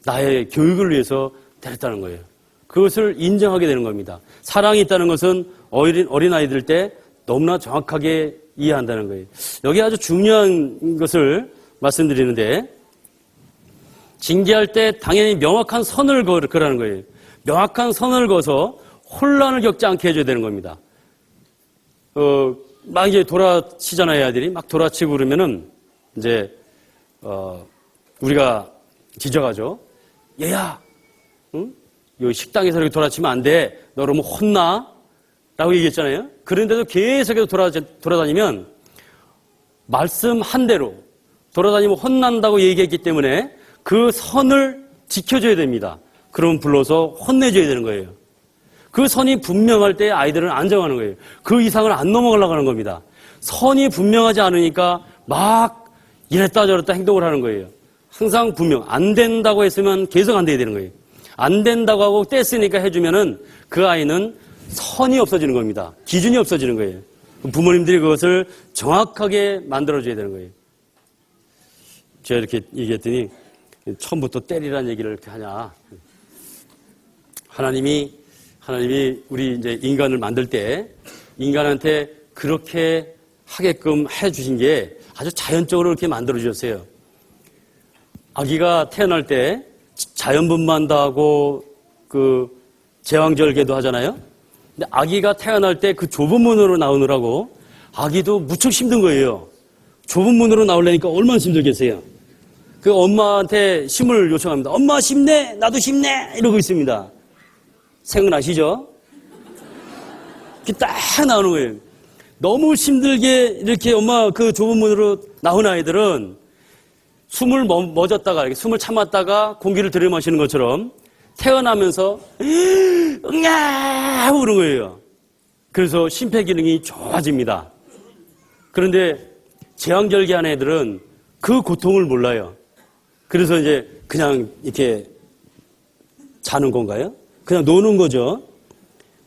나의 교육을 위해서 데렸다는 거예요. 그것을 인정하게 되는 겁니다. 사랑이 있다는 것은 어린아이들 때 너무나 정확하게 이해한다는 거예요. 여기 아주 중요한 것을 말씀드리는데, 징계할 때 당연히 명확한 선을 그라는 거예요. 명확한 선을 그어서 혼란을 겪지 않게 해줘야 되는 겁니다. 막 이제 돌아치잖아요, 아이들이. 막 돌아치고 그러면은, 이제, 우리가 지적하죠. 얘야, 응? 여기 식당에서 이렇게 돌아치면 안 돼. 너 그러면 혼나? 라고 얘기했잖아요. 그런데도 계속해서 돌아다니면, 말씀한 대로 돌아다니면 혼난다고 얘기했기 때문에 그 선을 지켜줘야 됩니다. 그럼 불러서 혼내줘야 되는 거예요. 그 선이 분명할 때 아이들은 안정하는 거예요. 그 이상을 안 넘어가려고 하는 겁니다. 선이 분명하지 않으니까 막 이랬다 저랬다 행동을 하는 거예요. 항상 안 된다고 했으면 계속 안 돼야 되는 거예요. 안 된다고 하고 뗐으니까 해주면은 그 아이는 선이 없어지는 겁니다. 기준이 없어지는 거예요. 부모님들이 그것을 정확하게 만들어줘야 되는 거예요. 제가 이렇게 얘기했더니 처음부터 때리라는 얘기를 이렇게 하냐. 하나님이 우리 이제 인간을 만들 때 인간한테 그렇게 하게끔 해주신 게 아주 자연적으로 이렇게 만들어주셨어요. 아기가 태어날 때 자연분만도 그 제왕절개도 하잖아요. 근데 아기가 태어날 때 그 좁은 문으로 나오느라고 아기도 무척 힘든 거예요. 좁은 문으로 나오려니까 얼마나 힘들겠어요. 그 엄마한테 힘을 요청합니다. 엄마 힘내, 나도 힘내 이러고 있습니다. 생각나시죠? 이렇게 딱 나오는 거예요. 너무 힘들게 이렇게 엄마 그 좁은 문으로 나온 아이들은 숨을 멎었다가 이렇게 숨을 참았다가 공기를 들이마시는 것처럼 태어나면서 응야 하고 그런 거예요. 그래서 심폐기능이 좋아집니다. 그런데 제왕절개한 애들은 그 고통을 몰라요. 그래서 이제 그냥 이렇게 자는 건가요? 그냥 노는 거죠.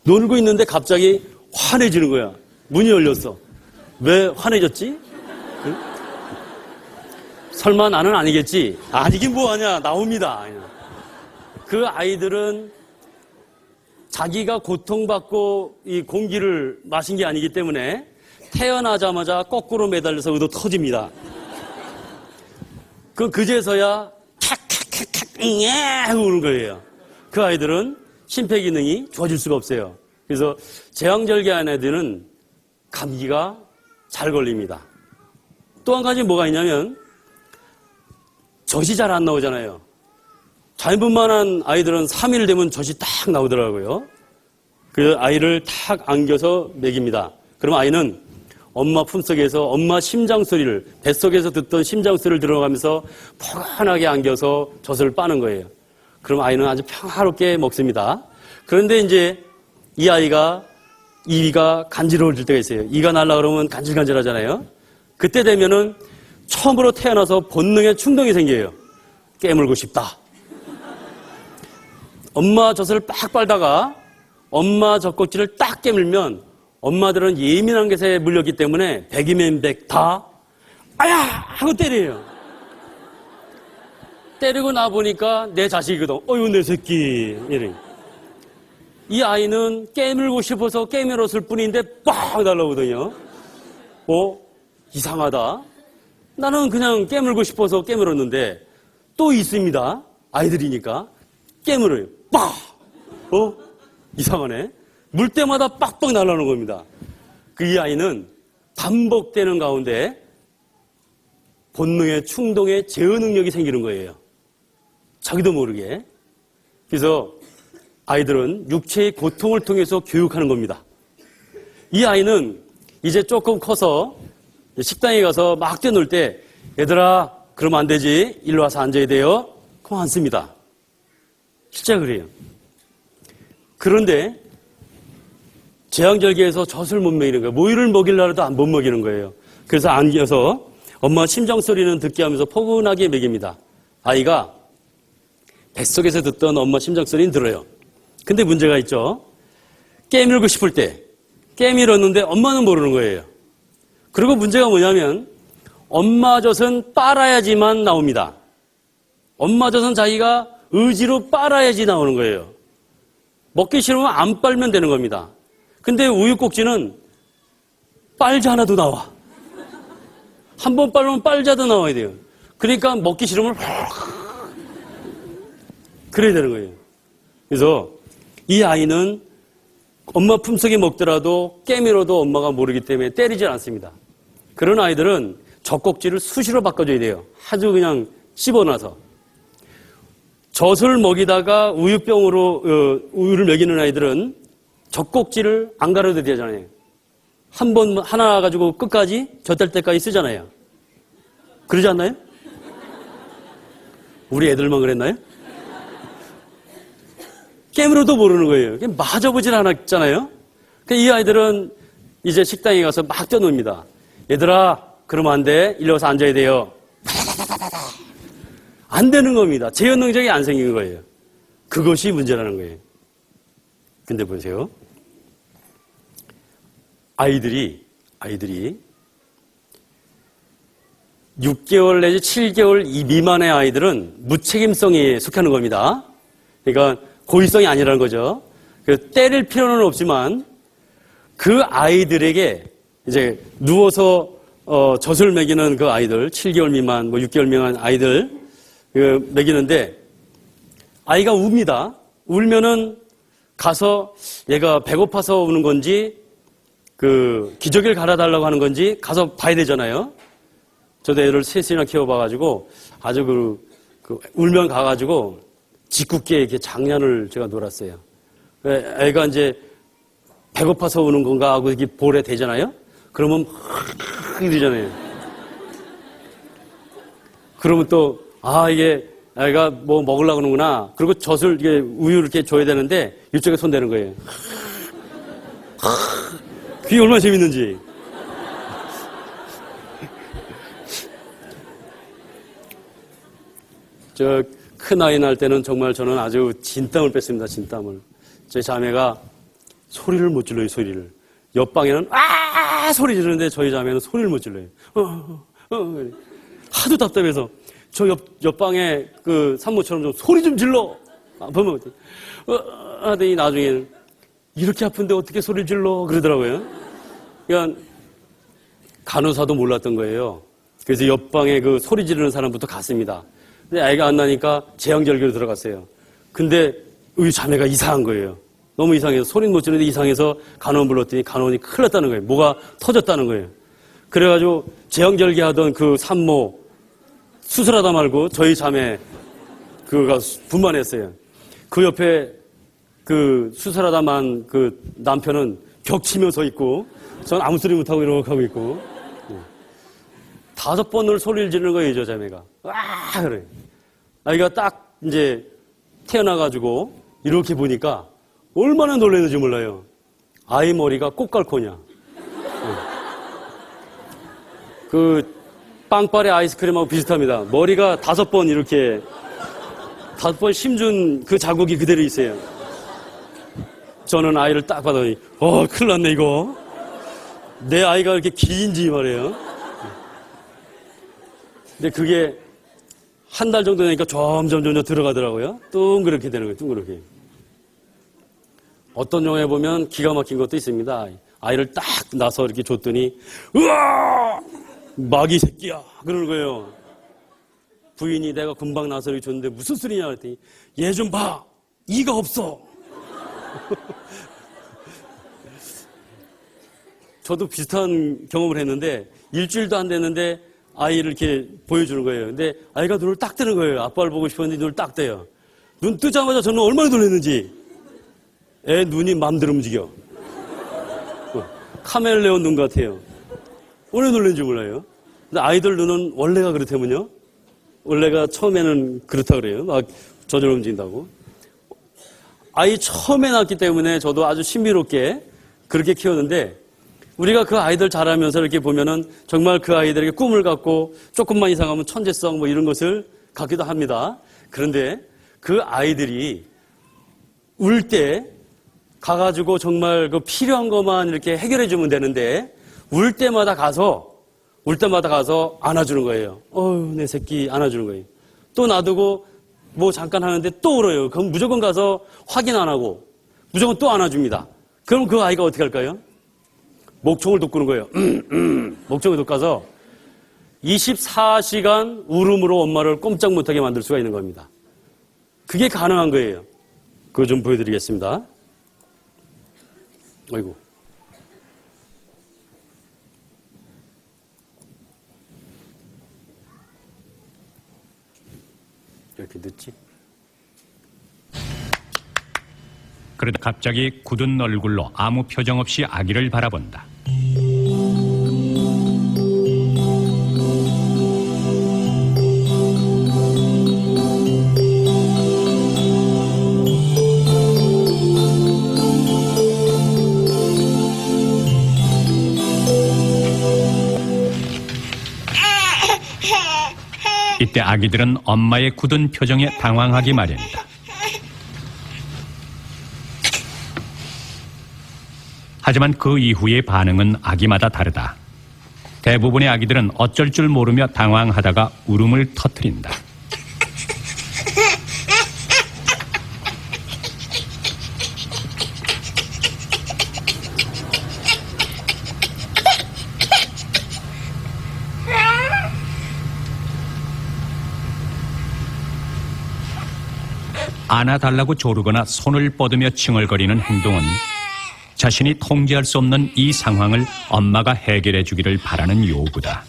놀고 있는데 갑자기 환해지는 거야. 문이 열렸어. 왜 환해졌지? 응? 설마 나는 아니겠지? 아니긴 뭐하냐. 나옵니다. 그 아이들은 자기가 고통받고 이 공기를 마신 게 아니기 때문에 태어나자마자 거꾸로 매달려서 의도 터집니다. 그제서야 캬캬캬캬 하고 우는 거예요. 그 아이들은 심폐기능이 좋아질 수가 없어요. 그래서 제왕절개한 애들은 감기가 잘 걸립니다. 또 한 가지 뭐가 있냐면 젖이 잘 안 나오잖아요. 자연분만한 아이들은 3일 되면 젖이 딱 나오더라고요. 그 아이를 탁 안겨서 먹입니다. 그럼 아이는 엄마 품속에서 엄마 심장 소리를, 뱃속에서 듣던 심장 소리를 들어가면서 포근하게 안겨서 젖을 빠는 거예요. 그럼 아이는 아주 평화롭게 먹습니다. 그런데 이제 이 아이가 이가 간지러워질 때가 있어요. 이가 날라 그러면 간질간질하잖아요. 그때 되면은 처음으로 태어나서 본능의 충동이 생겨요. 깨물고 싶다. 엄마 젖을 빡 빨다가 엄마 젖꼭지를 딱 깨물면 엄마들은 예민한 것에 물렸기 때문에 백이면 백 다 아야! 하고 때려요. 때리고 나보니까 내 자식이거든. 어휴 내 새끼. 이래. 이 아이는 깨물고 싶어서 깨물었을 뿐인데 빡 날라오거든요. 이상하다. 나는 그냥 깨물고 싶어서 깨물었는데 또 있습니다. 아이들이니까 깨물어요. 빡! 이상하네. 물 때마다 빡빡 날아오는 겁니다. 이 아이는 반복되는 가운데 본능의 충동에 제어 능력이 생기는 거예요. 자기도 모르게. 그래서 아이들은 육체의 고통을 통해서 교육하는 겁니다. 이 아이는 이제 조금 커서 식당에 가서 막 뛰어놀 때 얘들아 그러면 안 되지. 일로 와서 앉아야 돼요. 그럼 앉습니다. 진짜 그래요. 그런데 제왕절개에서 젖을 못 먹이는 거예요. 모유를 먹이려도 못 먹이는 거예요. 그래서 안겨서 엄마 심장 소리는 듣게 하면서 포근하게 먹입니다. 아이가 뱃속에서 듣던 엄마 심장 소리는 들어요. 근데 문제가 있죠. 깨물고 싶을 때 깨물었는데 엄마는 모르는 거예요. 그리고 문제가 뭐냐면 엄마 젖은 빨아야지만 나옵니다. 엄마 젖은 자기가 의지로 빨아야지 나오는 거예요. 먹기 싫으면 안 빨면 되는 겁니다. 근데 우유 꼭지는 빨자 하나도 나와. 한 번 빨면 빨자도 나와야 돼요. 그러니까 먹기 싫으면 그래야 되는 거예요. 그래서 이 아이는 엄마 품속에 먹더라도 깨밀어도 엄마가 모르기 때문에 때리지 않습니다. 그런 아이들은 젖꼭지를 수시로 바꿔줘야 돼요. 아주 그냥 씹어놔서. 젖을 먹이다가 우유병으로 우유를 먹이는 아이들은 젖꼭지를 안 가려도 되잖아요. 한 번 하나 가지고 끝까지 젖될 때까지 쓰잖아요. 그러지 않나요? 우리 애들만 그랬나요? 깨물어도 모르는 거예요. 맞아보질 않았잖아요. 이 아이들은 이제 식당에 가서 막 뛰어놉니다. 얘들아, 그러면 안 돼. 일로 와서 앉아야 돼요. 안 되는 겁니다. 제어 능력이 안 생긴 거예요. 그것이 문제라는 거예요. 근데 보세요. 아이들이 6개월 내지 7개월 미만의 아이들은 무책임성에 속하는 겁니다. 그러니까 고의성이 아니라는 거죠. 때릴 필요는 없지만 그 아이들에게 이제 누워서 젖을 먹이는 그 아이들, 7개월 미만, 6개월 미만 아이들 먹이는데 아이가 웁니다. 울면은 가서 얘가 배고파서 우는 건지 기저귀를 갈아달라고 하는 건지 가서 봐야 되잖아요. 저도 애를 셋이나 키워봐가지고 아주 울면 가가지고 짓궂게 이렇게 장난을 제가 놀았어요. 애가 이제 배고파서 우는 건가 하고 이렇게 볼에 대잖아요. 그러면 이러잖아요. 그러면 또 이게 애가 뭐 먹으려고 하는구나. 그리고 젖을 이게 우유를 이렇게 줘야 되는데 이쪽에 손 대는 거예요. 그게 얼마나 재밌는지. 큰 아이 날 때는 정말 저는 아주 진땀을 뺐습니다. 진땀을. 제 자매가 소리를 못 질러요. 소리를. 옆방에는 소리 지르는데 저희 자매는 소리를 못 질러요. 하도 답답해서 저 옆방에 산모처럼 좀 소리 좀 질러. 보면 하더니 나중에는 이렇게 아픈데 어떻게 소리를 질러 그러더라고요. 그러니까 간호사도 몰랐던 거예요. 그래서 옆방에 소리 지르는 사람부터 갔습니다. 근데 아이가 안 나니까 제왕절개로 들어갔어요. 근데 우리 자매가 이상한 거예요. 너무 이상해서 소리는 못 지르는데 이상해서 간호원 불렀더니 간호원이 큰일 났다는 거예요. 뭐가 터졌다는 거예요. 그래가지고 제왕절개 하던 그 산모 수술하다 말고 저희 자매 그가 분만했어요. 그 옆에 그 수술하다만 그 남편은 벽 치며 서 있고 전 아무 소리 못하고 이러고 하고 있고 5번을 소리를 지르는 거예요, 저 자매가. 와! 그래. 아이가 딱 이제 태어나가지고 이렇게 보니까 얼마나 놀랐는지 몰라요. 아이 머리가 꽃갈코냐. 그 빵빠레 아이스크림하고 비슷합니다. 머리가 5번 이렇게 5번 심준 그 자국이 그대로 있어요. 저는 아이를 딱 봐더니 큰일 났네 이거. 내 아이가 이렇게 긴지 말이에요. 근데 그게 한 달 정도 되니까 점점 들어가더라고요. 둥그렇게 되는 거예요. 둥그렇게. 어떤 영화에 보면 기가 막힌 것도 있습니다. 아이를 딱 나서 이렇게 줬더니 으아! 마귀 새끼야 그러는 거예요. 부인이 내가 금방 나서 이렇게 줬는데 무슨 소리냐 그랬더니 얘 좀 봐. 이가 없어. 저도 비슷한 경험을 했는데 일주일도 안 됐는데 아이를 이렇게 보여주는 거예요. 근데 아이가 눈을 딱 뜨는 거예요. 아빠를 보고 싶었는데 눈을 딱 떠요. 눈 뜨자마자 저는 얼마나 놀랐는지. 애 눈이 맘대로 움직여. 카멜레온 눈 같아요. 오래 놀랐는지 몰라요. 근데 아이들 눈은 원래가 그렇다면요. 원래가 처음에는 그렇다 그래요. 막 저절로 움직인다고. 아이 처음에 낳았기 때문에 저도 아주 신비롭게 그렇게 키웠는데 우리가 그 아이들 자라면서 이렇게 보면은 정말 그 아이들에게 꿈을 갖고 조금만 이상하면 천재성 뭐 이런 것을 갖기도 합니다. 그런데 그 아이들이 울 때 가가지고 정말 그 필요한 것만 이렇게 해결해 주면 되는데 울 때마다 가서 안아주는 거예요. 내 새끼 안아주는 거예요. 또 놔두고 뭐 잠깐 하는데 또 울어요. 그럼 무조건 가서 확인 안 하고 무조건 또 안아줍니다. 그럼 그 아이가 어떻게 할까요? 목청을 돋구는 거예요. 목청을 돋가서 24시간 울음으로 엄마를 꼼짝 못하게 만들 수가 있는 겁니다. 그게 가능한 거예요. 그거 좀 보여드리겠습니다. 아이고. 이렇게 늦지? 그러다 갑자기 굳은 얼굴로 아무 표정 없이 아기를 바라본다. 이때 아기들은 엄마의 굳은 표정에 당황하기 마련이다. 하지만 그 이후의 반응은 아기마다 다르다. 대부분의 아기들은 어쩔 줄 모르며 당황하다가 울음을 터뜨린다. 안아달라고 조르거나 손을 뻗으며 칭얼거리는 행동은 자신이 통제할 수 없는 이 상황을 엄마가 해결해 주기를 바라는 요구다.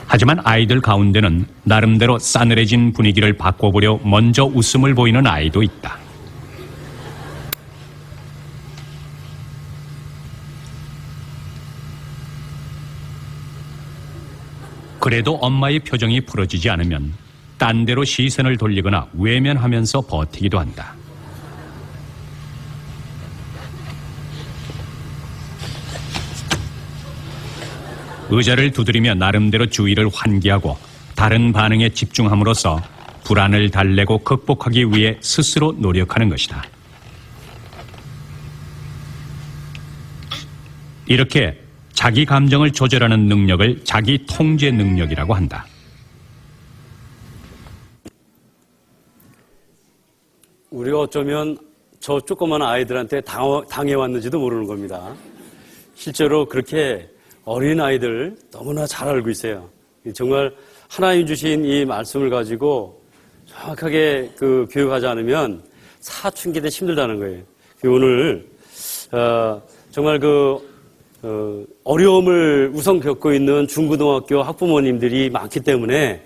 하지만 아이들 가운데는 나름대로 싸늘해진 분위기를 바꿔보려 먼저 웃음을 보이는 아이도 있다. 그래도 엄마의 표정이 풀어지지 않으면 딴 데로 시선을 돌리거나 외면하면서 버티기도 한다. 의자를 두드리며 나름대로 주의를 환기하고 다른 반응에 집중함으로써 불안을 달래고 극복하기 위해 스스로 노력하는 것이다. 이렇게 자기 감정을 조절하는 능력을 자기 통제 능력이라고 한다. 우리가 어쩌면 저 조그만 아이들한테 당해왔는지도 모르는 겁니다. 실제로 그렇게 어린 아이들 너무나 잘 알고 있어요. 정말 하나님 주신 이 말씀을 가지고 정확하게 그 교육하지 않으면 사춘기 때 힘들다는 거예요. 오늘 정말 어려움을 우선 겪고 있는 중고등학교 학부모님들이 많기 때문에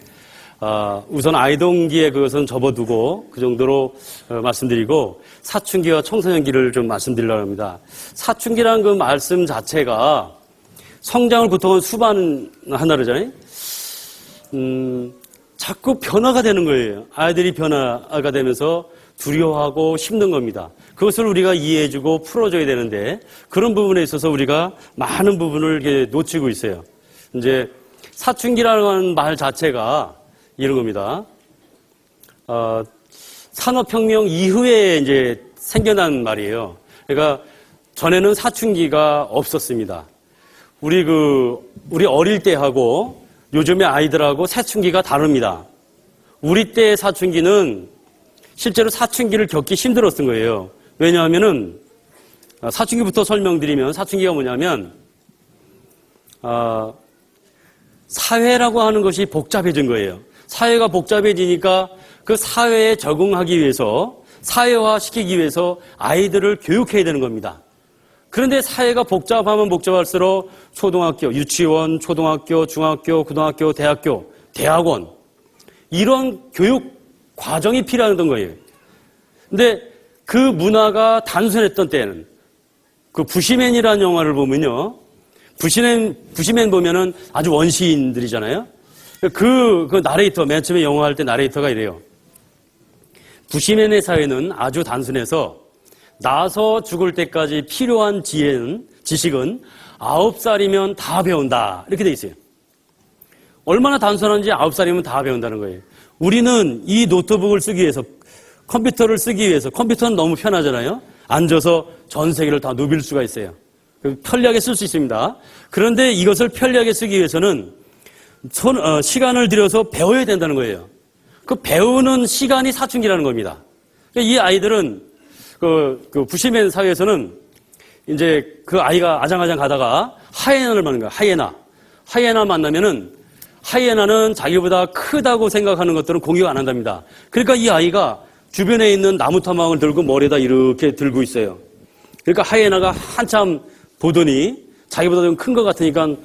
우선 아이동기에 그것은 접어두고 그 정도로 말씀드리고 사춘기와 청소년기를 좀 말씀드리려고 합니다. 사춘기라는 그 말씀 자체가 성장을 구성한 수반 하나잖아요. 자꾸 변화가 되는 거예요. 아이들이 변화가 되면서 두려워하고 힘든 겁니다. 그것을 우리가 이해해주고 풀어줘야 되는데 그런 부분에 있어서 우리가 많은 부분을 이렇게 놓치고 있어요. 이제 사춘기라는 말 자체가 이런 겁니다. 산업혁명 이후에 이제 생겨난 말이에요. 그러니까 전에는 사춘기가 없었습니다. 우리 어릴 때하고 요즘의 아이들하고 사춘기가 다릅니다. 우리 때의 사춘기는 실제로 사춘기를 겪기 힘들었던 거예요. 왜냐하면은 사춘기부터 설명드리면 사춘기가 뭐냐면 사회라고 하는 것이 복잡해진 거예요. 사회가 복잡해지니까 그 사회에 적응하기 위해서 사회화시키기 위해서 아이들을 교육해야 되는 겁니다. 그런데 사회가 복잡하면 복잡할수록 초등학교, 유치원, 초등학교, 중학교, 고등학교, 대학교, 대학원 이런 교육 과정이 필요하던 거예요. 근데 그 문화가 단순했던 때는 그 부시맨이라는 영화를 보면요. 부시맨 보면은 아주 원시인들이잖아요. 그 나레이터, 맨 처음에 영화 할 때 나레이터가 이래요. 부시맨의 사회는 아주 단순해서 나서 죽을 때까지 필요한 지식은 9살이면 다 배운다. 이렇게 돼 있어요. 얼마나 단순한지 9살이면 다 배운다는 거예요. 우리는 이 노트북을 쓰기 위해서, 컴퓨터를 쓰기 위해서, 컴퓨터는 너무 편하잖아요. 앉아서 전 세계를 다 누빌 수가 있어요. 편리하게 쓸 수 있습니다. 그런데 이것을 편리하게 쓰기 위해서는 시간을 들여서 배워야 된다는 거예요. 그 배우는 시간이 사춘기라는 겁니다. 이 아이들은 그 부시맨 사회에서는 이제 그 아이가 아장아장 가다가 하이에나를 만나는 거예요. 하이에나 만나면은 하이에나는 자기보다 크다고 생각하는 것들은 공격 안 한답니다. 그러니까 이 아이가 주변에 있는 나무 토막을 들고 머리에다 이렇게 들고 있어요. 그러니까 하이에나가 한참 보더니 자기보다 좀 큰 것 같으니까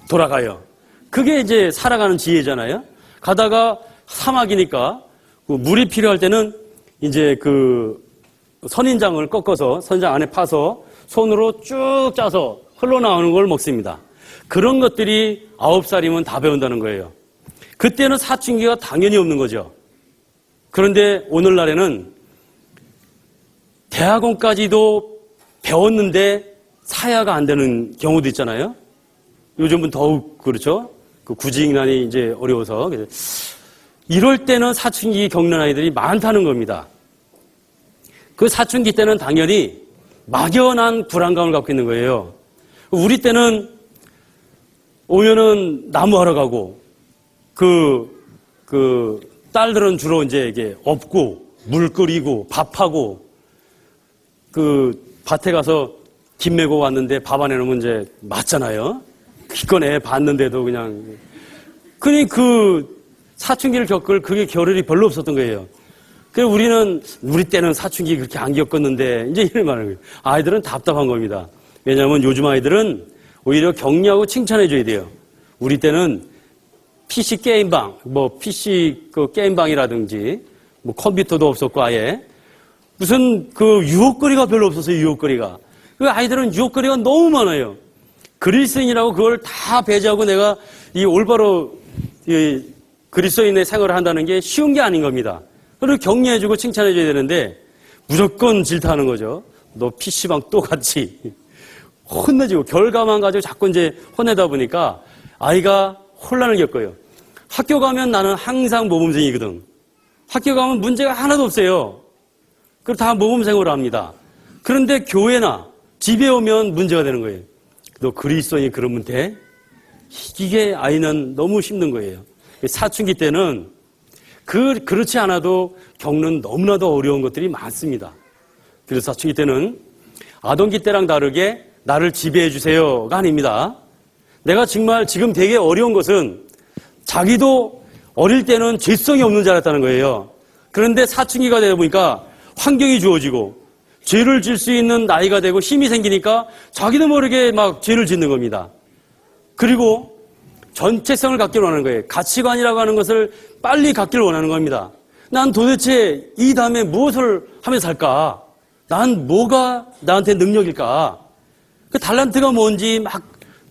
돌아가요. 그게 이제 살아가는 지혜잖아요. 가다가 사막이니까 물이 필요할 때는 이제 그 선인장을 꺾어서 선인장 안에 파서 손으로 쭉 짜서 흘러나오는 걸 먹습니다. 그런 것들이 9살이면 다 배운다는 거예요. 그때는 사춘기가 당연히 없는 거죠. 그런데 오늘날에는 대학원까지도 배웠는데 사야가 안 되는 경우도 있잖아요. 요즘은 더욱 그렇죠. 그 구직난이 이제 어려워서. 이럴 때는 사춘기 겪는 아이들이 많다는 겁니다. 그 사춘기 때는 당연히 막연한 불안감을 갖고 있는 거예요. 우리 때는 오면은 나무하러 가고, 딸들은 주로 이제 이게 업고, 물 끓이고, 밥하고, 밭에 가서 김 메고 왔는데 밥 안 해놓으면 이제 맞잖아요. 기껏 봤는데도 그냥. 그니 사춘기를 겪을 그게 겨를이 별로 없었던 거예요. 그래서 우리 때는 사춘기 그렇게 안 겪었는데, 이제 이런 말을 해요. 아이들은 답답한 겁니다. 왜냐하면 요즘 아이들은 오히려 격려하고 칭찬해줘야 돼요. 우리 때는 PC 게임방, PC 게임방이라든지, 컴퓨터도 없었고 아예. 무슨 유혹거리가 별로 없었어요, 유혹거리가. 그 아이들은 유혹거리가 너무 많아요. 그리스인이라고 그걸 다 배제하고 내가 이 올바로 그리스도인의 생활을 한다는 게 쉬운 게 아닌 겁니다. 그리고 격려해주고 칭찬해줘야 되는데 무조건 질타하는 거죠. 너 PC방 또 갔지. 혼내주고 결과만 가지고 자꾸 이제 혼내다 보니까 아이가 혼란을 겪어요. 학교 가면 나는 항상 모범생이거든. 학교 가면 문제가 하나도 없어요. 그걸 다 모범생으로 합니다. 그런데 교회나 집에 오면 문제가 되는 거예요. 너 그리스도인이 그러면 돼? 이게 아이는 너무 힘든 거예요. 사춘기 때는 그렇지 않아도 겪는 너무나도 어려운 것들이 많습니다. 그래서 사춘기 때는 아동기 때랑 다르게 나를 지배해 주세요가 아닙니다. 내가 정말 지금 되게 어려운 것은 자기도 어릴 때는 죄성이 없는 줄 알았다는 거예요. 그런데 사춘기가 되다 보니까 환경이 주어지고 죄를 질 수 있는 나이가 되고 힘이 생기니까 자기도 모르게 막 죄를 짓는 겁니다. 그리고 전체성을 갖기를 원하는 거예요. 가치관이라고 하는 것을 빨리 갖기를 원하는 겁니다. 난 도대체 이 다음에 무엇을 하며 살까? 난 뭐가 나한테 능력일까? 그 달란트가 뭔지 막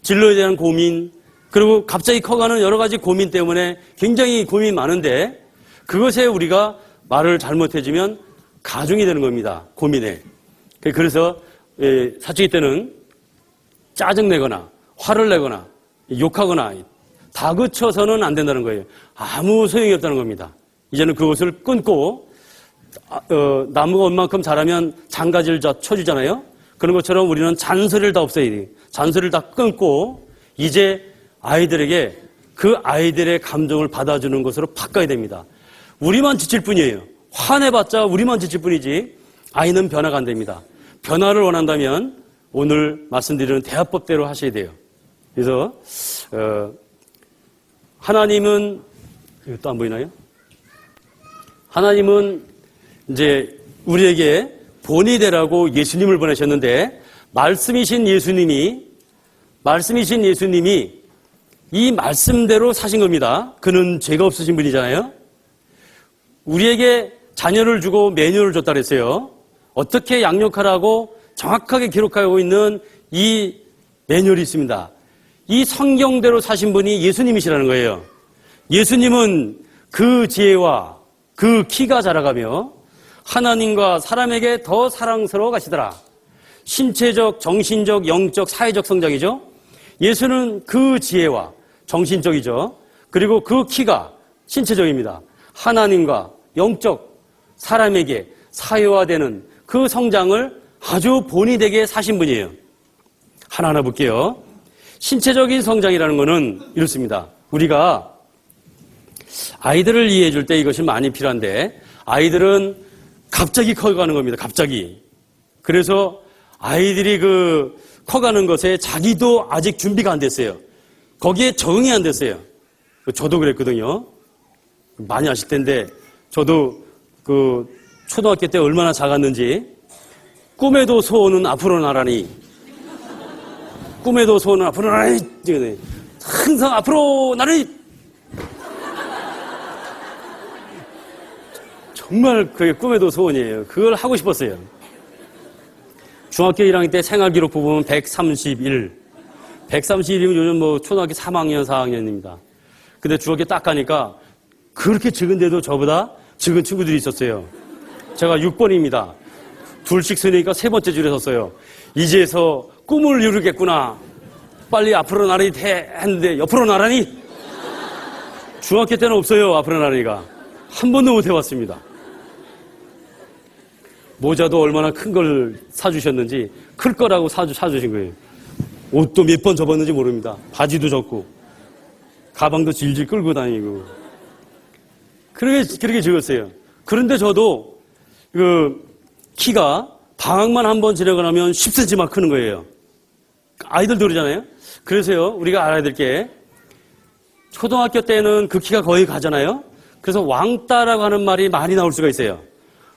진로에 대한 고민, 그리고 갑자기 커가는 여러 가지 고민 때문에 굉장히 고민이 많은데 그것에 우리가 말을 잘못해주면 가중이 되는 겁니다. 고민에. 그래서 사춘기 때는 짜증내거나 화를 내거나 욕하거나 다그쳐서는 안 된다는 거예요. 아무 소용이 없다는 겁니다. 이제는 그것을 끊고 나무가 얼만큼 자라면 장가지를 쳐주잖아요. 그런 것처럼 우리는 잔소리를 다 없애야 돼요. 잔소리를 다 끊고 이제 아이들에게 그 아이들의 감정을 받아주는 것으로 바꿔야 됩니다. 우리만 지칠 뿐이에요. 화내봤자 우리만 지칠 뿐이지 아이는 변화가 안 됩니다. 변화를 원한다면 오늘 말씀드리는 대화법대로 하셔야 돼요. 그래서 하나님은 이것도 안 보이나요? 하나님은 이제 우리에게 본이 되라고 예수님을 보내셨는데 말씀이신 예수님이 이 말씀대로 사신 겁니다. 그는 죄가 없으신 분이잖아요. 우리에게 자녀를 주고 매뉴얼을 줬다 그랬어요. 어떻게 양육하라고 정확하게 기록하고 있는 이 매뉴얼이 있습니다. 이 성경대로 사신 분이 예수님이시라는 거예요. 예수님은 그 지혜와 그 키가 자라가며 하나님과 사람에게 더 사랑스러워 가시더라. 신체적, 정신적, 영적, 사회적 성장이죠. 예수는 그 지혜와 정신적이죠. 그리고 그 키가 신체적입니다. 하나님과 영적, 사람에게 사회화되는 그 성장을 아주 본이 되게 사신 분이에요. 하나하나 볼게요. 신체적인 성장이라는 것은 이렇습니다. 우리가 아이들을 이해해 줄 때 이것이 많이 필요한데 아이들은 갑자기 커가는 겁니다. 갑자기. 그래서 아이들이 커가는 것에 자기도 아직 준비가 안 됐어요. 거기에 적응이 안 됐어요. 저도 그랬거든요. 많이 아실 텐데 저도 초등학교 때 얼마나 작았는지 꿈에도 소원은 앞으로 나라니 꿈에도 소원은 앞으로 나라니 항상 앞으로 나라니 정말 그게 꿈에도 소원이에요. 그걸 하고 싶었어요. 중학교 1학년 때 생활기록 보면 131. 131이면 요즘 초등학교 3학년, 4학년입니다. 근데 중학교 딱 가니까 그렇게 적은데도 저보다 적은 친구들이 있었어요. 제가 6번입니다. 둘씩 서니까 세 번째 줄에 섰어요. 이제서 꿈을 이루겠구나. 빨리 앞으로 나란히 돼 했는데 옆으로 나란히? 중학교 때는 없어요. 앞으로 나란히가. 한 번도 못 해봤습니다. 모자도 얼마나 큰 걸 사주셨는지 클 거라고 사주신 거예요. 옷도 몇 번 접었는지 모릅니다. 바지도 접고 가방도 질질 끌고 다니고 그렇게 적었어요. 그런데 저도 키가 방학만 한번 지나고 나면 10cm만 크는 거예요. 아이들도 그러잖아요. 그래서요 우리가 알아야 될 게 초등학교 때는 그 키가 거의 가잖아요. 그래서 왕따라고 하는 말이 많이 나올 수가 있어요.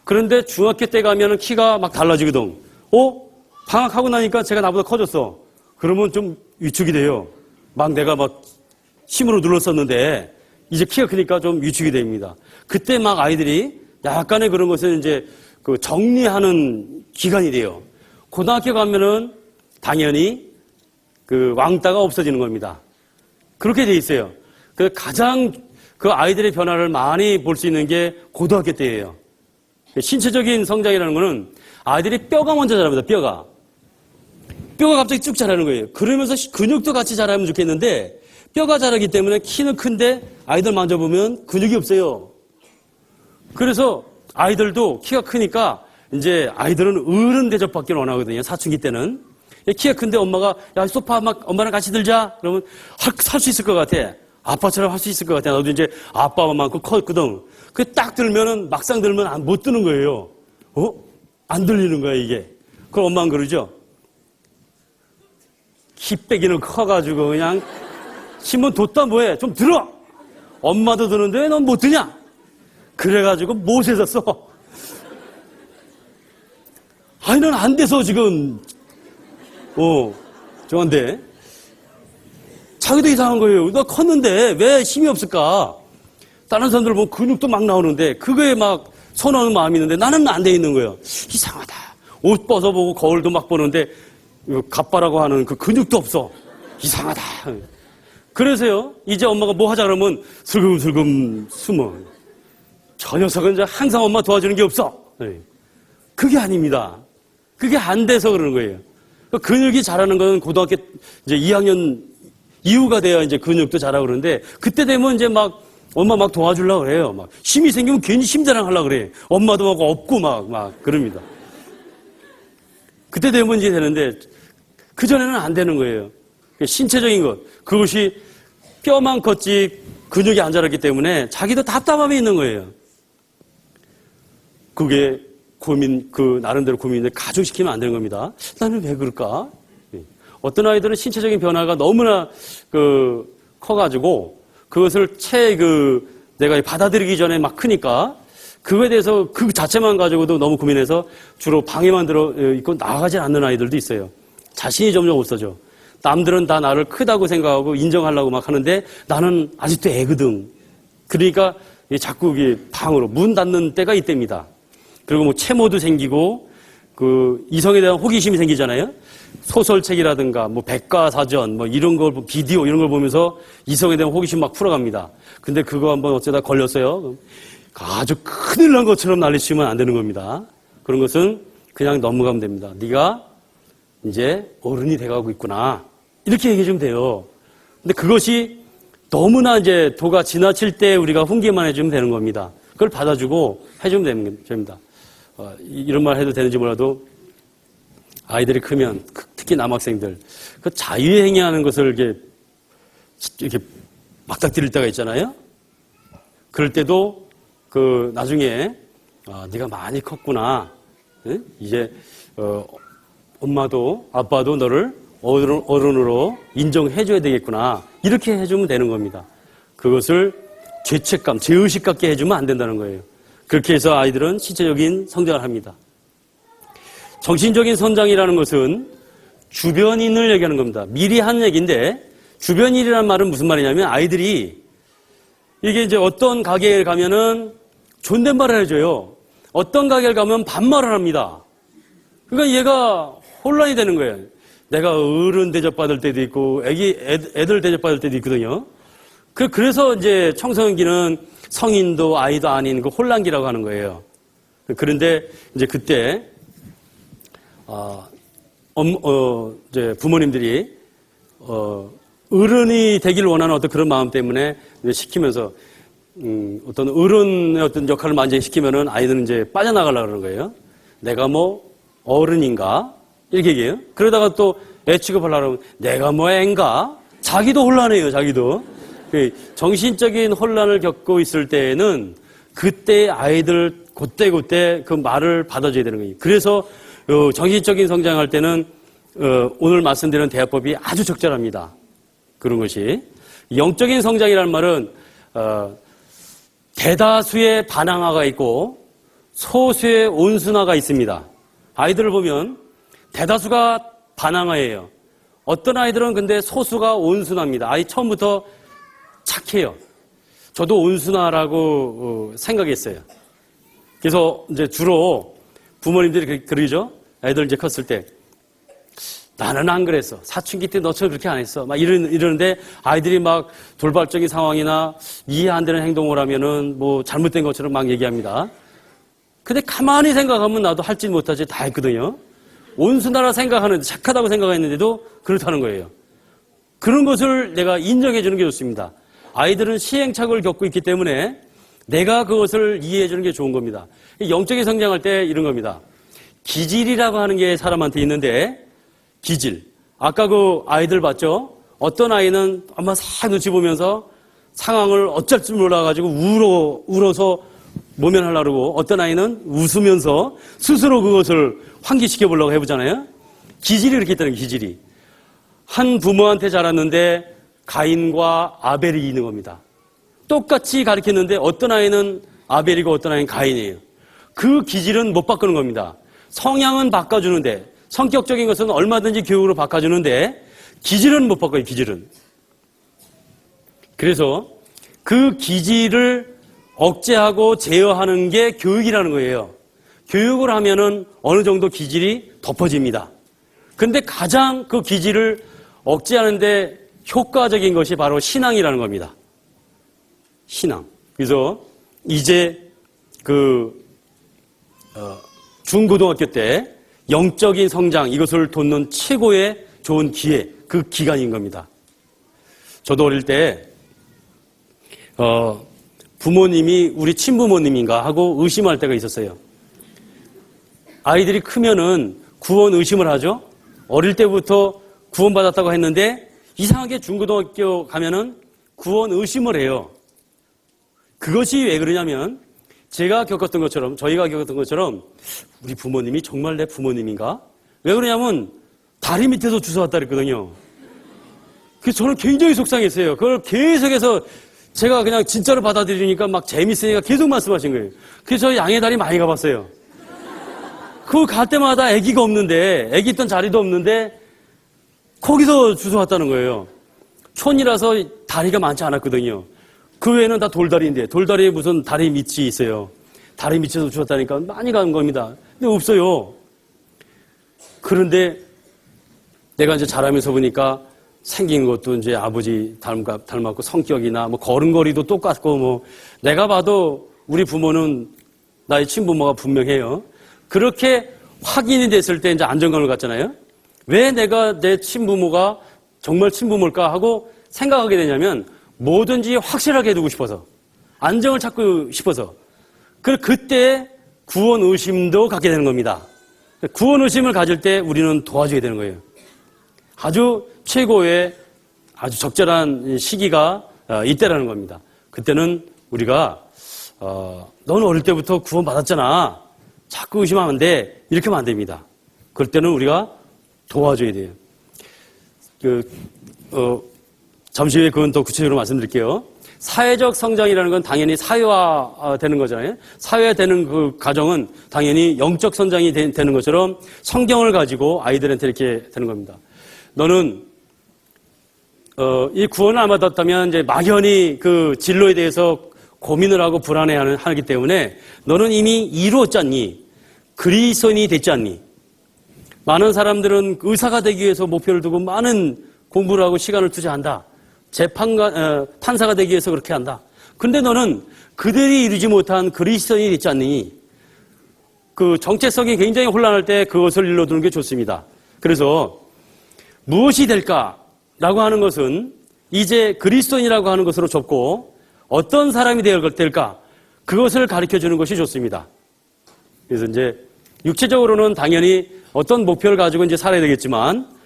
그런데 중학교 때 가면은 키가 막 달라지거든. 방학하고 나니까 제가 나보다 커졌어. 그러면 좀 위축이 돼요. 내가 힘으로 눌렀었는데 이제 키가 크니까 좀 위축이 됩니다. 그때 막 아이들이 약간의 그런 것을 이제 정리하는 기간이 돼요. 고등학교 가면은 당연히 왕따가 없어지는 겁니다. 그렇게 돼 있어요. 가장 아이들의 변화를 많이 볼 수 있는 게 고등학교 때예요. 신체적인 성장이라는 거는 아이들이 뼈가 먼저 자랍니다. 뼈가 갑자기 쭉 자라는 거예요. 그러면서 근육도 같이 자라면 좋겠는데 뼈가 자라기 때문에 키는 큰데 아이들 만져보면 근육이 없어요. 그래서 아이들도 키가 크니까 이제 아이들은 어른 대접받기 원하거든요. 사춘기 때는. 키가 큰데 엄마가 야 소파 엄마랑 같이 들자. 그러면 살 수 있을 것 같아. 아빠처럼 할 수 있을 것 같아. 나도 이제 아빠만큼 컸거든. 딱 들면은 막상 들면 못 드는 거예요. 안 들리는 거야 이게. 그럼 엄마는 그러죠. 키 빼기는 커가지고 그냥 신문 뒀다 뭐해. 좀 들어. 엄마도 드는데 넌 못 드냐. 그래가지고 못해서 써. 아니, 난 안 돼서 지금, 저한테. 자기도 이상한 거예요. 나 컸는데 왜 힘이 없을까? 다른 사람들 보면 근육도 막 나오는데 그거에 막 선호하는 마음이 있는데 나는 안 돼 있는 거예요. 이상하다. 옷 벗어보고 거울도 막 보는데 갑바라고 하는 그 근육도 없어. 이상하다. 그래서요, 이제 엄마가 뭐 하자 그러면 슬금슬금 숨어. 저 녀석은 이제 항상 엄마 도와주는 게 없어. 그게 아닙니다. 그게 안 돼서 그러는 거예요. 근육이 자라는 건 고등학교 이제 2학년 이후가 돼야 이제 근육도 자라고 그러는데 그때 되면 이제 막 엄마 막 도와주려고 그래요. 막 힘이 생기면 괜히 힘자랑 하려고 그래. 엄마도 막 없고 막 그럽니다. 그때 되면 이제 되는데 그전에는 안 되는 거예요. 신체적인 것. 그것이 뼈만 컸지 근육이 안 자랐기 때문에 자기도 답답함이 있는 거예요. 그게 나름대로 고민인데 가중시키면 안 되는 겁니다. 나는 왜 그럴까? 어떤 아이들은 신체적인 변화가 너무나 커가지고 그것을 내가 받아들이기 전에 막 크니까 그거에 대해서 그 자체만 가지고도 너무 고민해서 주로 방에만 들어 있고 나가지 않는 아이들도 있어요. 자신이 점점 없어져. 남들은 다 나를 크다고 생각하고 인정하려고 막 하는데 나는 아직도 애거든. 그러니까 자꾸 방으로 문 닫는 때가 이때입니다. 그리고 뭐 채모도 생기고 이성에 대한 호기심이 생기잖아요. 소설책이라든가 뭐 백과사전 뭐 이런 걸 비디오 이런 걸 보면서 이성에 대한 호기심 막 풀어갑니다. 근데 그거 한번 어쩌다 걸렸어요. 아주 큰일 난 것처럼 난리치면 안 되는 겁니다. 그런 것은 그냥 넘어가면 됩니다. 네가 이제 어른이 돼가고 있구나. 이렇게 얘기해 주면 돼요. 근데 그것이 너무나 이제 도가 지나칠 때 우리가 훈계만 해주면 되는 겁니다. 그걸 받아주고 해주면 됩니다. 이런 말 해도 되는지 몰라도 아이들이 크면 특히 남학생들 그 자유행위하는 것을 이렇게 막닥뜨릴 때가 있잖아요. 그럴 때도 나중에 네가 많이 컸구나. 응? 이제 엄마도 아빠도 너를 어른으로 인정해줘야 되겠구나. 이렇게 해주면 되는 겁니다. 그것을 죄책감, 죄의식 갖게 해주면 안 된다는 거예요. 그렇게 해서 아이들은 신체적인 성장을 합니다. 정신적인 성장이라는 것은 주변인을 얘기하는 겁니다. 미리 한 얘기인데 주변인이라는 말은 무슨 말이냐면 아이들이 이게 이제 어떤 가게에 가면은 존댓말을 해줘요. 어떤 가게를 가면 반말을 합니다. 그러니까 얘가 혼란이 되는 거예요. 내가 어른 대접받을 때도 있고 애들 대접받을 때도 있거든요. 그래서 이제 청소년기는 성인도 아이도 아닌 그 혼란기라고 하는 거예요. 그런데 이제 그때 이제 부모님들이 어른이 되기를 원하는 어떤 그런 마음 때문에 시키면서 어떤 어른의 어떤 역할을 만족시키면은 아이들은 이제 빠져나가려고 그러는 거예요. 내가 뭐 어른인가? 이렇게 얘기해요. 그러다가 또 애 취급하려고 하면 내가 뭐 애인가? 자기도 혼란해요, 자기도. 정신적인 혼란을 겪고 있을 때에는 그때 아이들 그때 그 말을 받아줘야 되는 거예요. 그래서 정신적인 성장할 때는 오늘 말씀드리는 대화법이 아주 적절합니다. 그런 것이. 영적인 성장이라는 말은 대다수의 반항아가 있고 소수의 온순화가 있습니다. 아이들을 보면 대다수가 반항아예요. 어떤 아이들은 근데 소수가 온순합니다. 아이 처음부터 착해요. 저도 온순하라고 생각했어요. 그래서 이제 주로 부모님들이 그러죠. 애들 이제 컸을 때 나는 안 그랬어. 사춘기 때 너처럼 그렇게 안 했어. 막 이러는데 아이들이 막 돌발적인 상황이나 이해 안 되는 행동을 하면은 뭐 잘못된 것처럼 막 얘기합니다. 근데 가만히 생각하면 나도 할지 못하지 다 했거든요. 온순하라 생각하는데 착하다고 생각했는데도 그렇다는 거예요. 그런 것을 내가 인정해 주는 게 좋습니다. 아이들은 시행착오를 겪고 있기 때문에 내가 그것을 이해해 주는 게 좋은 겁니다. 영적인 성장할 때 이런 겁니다. 기질이라고 하는 게 사람한테 있는데 기질. 아까 그 아이들 봤죠? 어떤 아이는 엄마 싹 눈치 보면서 상황을 어쩔 줄 몰라가지고 울어서 모면하려고 그러고 어떤 아이는 웃으면서 스스로 그것을 환기시켜 보려고 해보잖아요. 기질이 그렇게 있다는 거예요, 기질이. 한 부모한테 자랐는데 가인과 아벨이 있는 겁니다. 똑같이 가르쳤는데 어떤 아이는 아벨이고 어떤 아이는 가인이에요. 그 기질은 못 바꾸는 겁니다. 성향은 바꿔주는데, 성격적인 것은 얼마든지 교육으로 바꿔주는데 기질은 못 바꿔요. 기질은. 그래서 그 기질을 억제하고 제어하는 게 교육이라는 거예요. 교육을 하면은 어느 정도 기질이 덮어집니다. 근데 가장 그 기질을 억제하는데 효과적인 것이 바로 신앙이라는 겁니다. 신앙. 그래서 이제 중고등학교 때 영적인 성장, 이것을 돕는 최고의 좋은 기회, 그 기간인 겁니다. 저도 어릴 때, 부모님이 우리 친부모님인가 하고 의심할 때가 있었어요. 아이들이 크면은 구원 의심을 하죠? 어릴 때부터 구원받았다고 했는데 이상하게 중고등학교 가면은 구원 의심을 해요. 그것이 왜 그러냐면 저희가 겪었던 것처럼 우리 부모님이 정말 내 부모님인가? 왜 그러냐면 다리 밑에서 주워왔다 그랬거든요. 그래서 저는 굉장히 속상했어요. 그걸 계속해서 제가 그냥 진짜로 받아들이니까 막 재밌으니까 계속 말씀하신 거예요. 그래서 저 양의 다리 많이 가봤어요. 그거 갈 때마다 아기가 없는데, 아기 있던 자리도 없는데 거기서 주워왔다는 거예요. 촌이라서 다리가 많지 않았거든요. 그 외에는 다 돌다리인데 돌다리에 무슨 다리 밑이 있어요. 다리 밑에서 주웠다니까 많이 간 겁니다. 근데 없어요. 그런데 내가 이제 자라면서 보니까 생긴 것도 이제 아버지 닮았고 성격이나 뭐 걸음걸이도 똑같고 뭐 내가 봐도 우리 부모는 나의 친부모가 분명해요. 그렇게 확인이 됐을 때 이제 안정감을 갖잖아요. 왜 내가 내 친부모가 정말 친부모일까 하고 생각하게 되냐면 뭐든지 확실하게 해두고 싶어서, 안정을 찾고 싶어서. 그때 구원 의심도 갖게 되는 겁니다. 구원 의심을 가질 때 우리는 도와줘야 되는 거예요. 아주 최고의 아주 적절한 시기가 이때라는 겁니다. 그때는 우리가 너는 어릴 때부터 구원 받았잖아. 자꾸 의심하면 안 돼. 이렇게 하면 안 됩니다. 그럴 때는 우리가 도와줘야 돼요. 잠시 후에 그건 또 구체적으로 말씀드릴게요. 사회적 성장이라는 건 당연히 사회화되는 거잖아요. 사회화되는 그 과정은 당연히 영적 성장이 되는 것처럼 성경을 가지고 아이들한테 이렇게 되는 겁니다. 너는 이 구원을 안 받았다면 이제 막연히 그 진로에 대해서 고민을 하고 불안해하기 때문에 너는 이미 이루었잖니? 그리스도인이 됐지 않니? 많은 사람들은 의사가 되기 위해서 목표를 두고 많은 공부를 하고 시간을 투자한다. 판사가 되기 위해서 그렇게 한다. 근데 너는 그들이 이루지 못한 그리스도인이 됐지 않니? 그 정체성이 굉장히 혼란할 때 그것을 일러두는 게 좋습니다. 그래서 무엇이 될까라고 하는 것은 이제 그리스도인이라고 하는 것으로 접고 어떤 사람이 될까? 그것을 가르쳐 주는 것이 좋습니다. 그래서 이제 육체적으로는 당연히 어떤 목표를 가지고 이제 살아야 되겠지만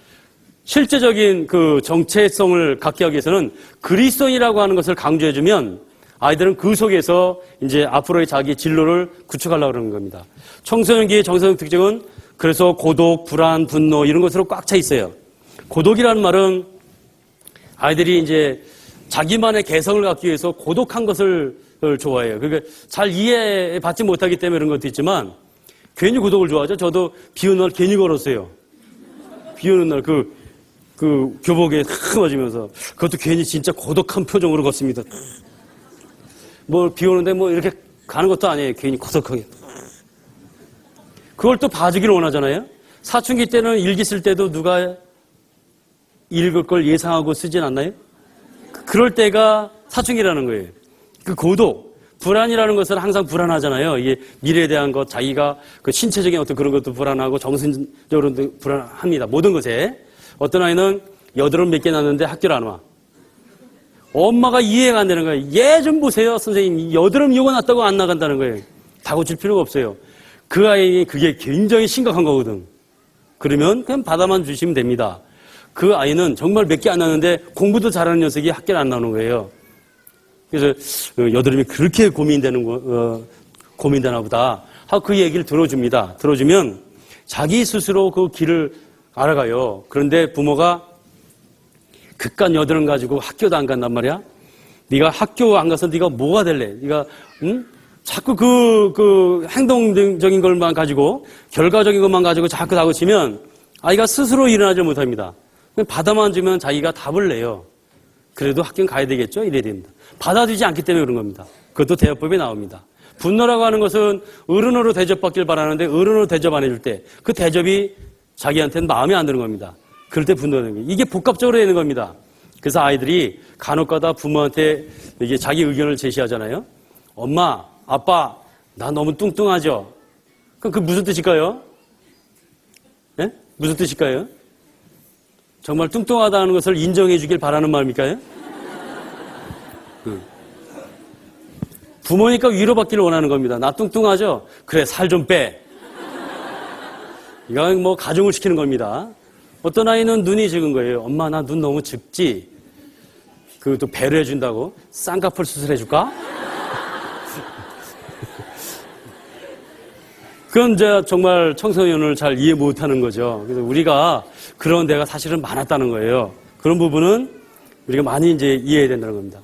실제적인 그 정체성을 갖게 하기 위해서는 그리스도인이라고 하는 것을 강조해주면 아이들은 그 속에서 이제 앞으로의 자기 진로를 구축하려고 그러는 겁니다. 청소년기의 정서적 특징은 그래서 고독, 불안, 분노 이런 것으로 꽉 차 있어요. 고독이라는 말은 아이들이 이제 자기만의 개성을 갖기 위해서 고독한 것을 좋아해요. 그러니까 잘 이해받지 못하기 때문에 그런 것도 있지만 괜히 고독을 좋아하죠. 저도 비 오는 날 괜히 걸었어요. 비 오는 날 그 교복에 탁 맞으면서 그것도 괜히 진짜 고독한 표정으로 걷습니다. 뭐 비 오는데 뭐 이렇게 가는 것도 아니에요. 괜히 고독하게. 그걸 또 봐주기를 원하잖아요. 사춘기 때는 일기 쓸 때도 누가 읽을 걸 예상하고 쓰진 않나요? 그럴 때가 사춘기라는 거예요. 그 고독, 불안이라는 것은 항상 불안하잖아요. 이게 미래에 대한 것, 자기가 그 신체적인 어떤 그런 것도 불안하고 정신적으로도 불안합니다. 모든 것에. 어떤 아이는 여드름 몇 개 났는데 학교를 안 와. 엄마가 이해가 안 되는 거예요. 얘 좀 보세요, 선생님. 여드름 이거 났다고 안 나간다는 거예요. 다 고칠 필요가 없어요. 그 아이에게 그게 굉장히 심각한 거거든. 그러면 그냥 받아만 주시면 됩니다. 그 아이는 정말 몇 개 안 나는데 공부도 잘하는 녀석이 학교를 안 나오는 거예요. 그래서 여드름이 그렇게 고민되나 보다 하고 그 얘기를 들어줍니다. 들어주면 자기 스스로 그 길을 알아가요. 그런데 부모가 그깟 여드름 가지고 학교도 안 간단 말이야. 네가 학교 안 가서 네가 뭐가 될래? 네가 자꾸 그 행동적인 것만 가지고, 결과적인 것만 가지고 자꾸 다그치면 아이가 스스로 일어나지 못합니다. 받아만 주면 자기가 답을 내요. 그래도 학교는 가야 되겠죠? 이래야 됩니다. 받아주지 않기 때문에 그런 겁니다. 그것도 대화법에 나옵니다. 분노라고 하는 것은 어른으로 대접받길 바라는데 어른으로 대접 안 해줄 때 그 대접이 자기한테는 마음에 안 드는 겁니다. 그럴 때 분노하는 거예요. 이게 복합적으로 되는 겁니다. 그래서 아이들이 간혹가다 부모한테 이게 자기 의견을 제시하잖아요. 엄마, 아빠, 나 너무 뚱뚱하죠? 그럼 그 무슨 뜻일까요? 예? 무슨 뜻일까요? 정말 뚱뚱하다는 것을 인정해 주길 바라는 마음일까요? 부모니까 위로받기를 원하는 겁니다. 나 뚱뚱하죠? 그래, 살 좀 빼. 이건 뭐 가중을 시키는 겁니다. 어떤 아이는 눈이 적은 거예요. 엄마, 나 눈 너무 적지? 그것도 배려 해준다고? 쌍꺼풀 수술해줄까? 그건 이제 정말 청소년을 잘 이해 못하는 거죠. 그래서 우리가 그런 데가 사실은 많았다는 거예요. 그런 부분은 우리가 많이 이제 이해해야 된다는 겁니다.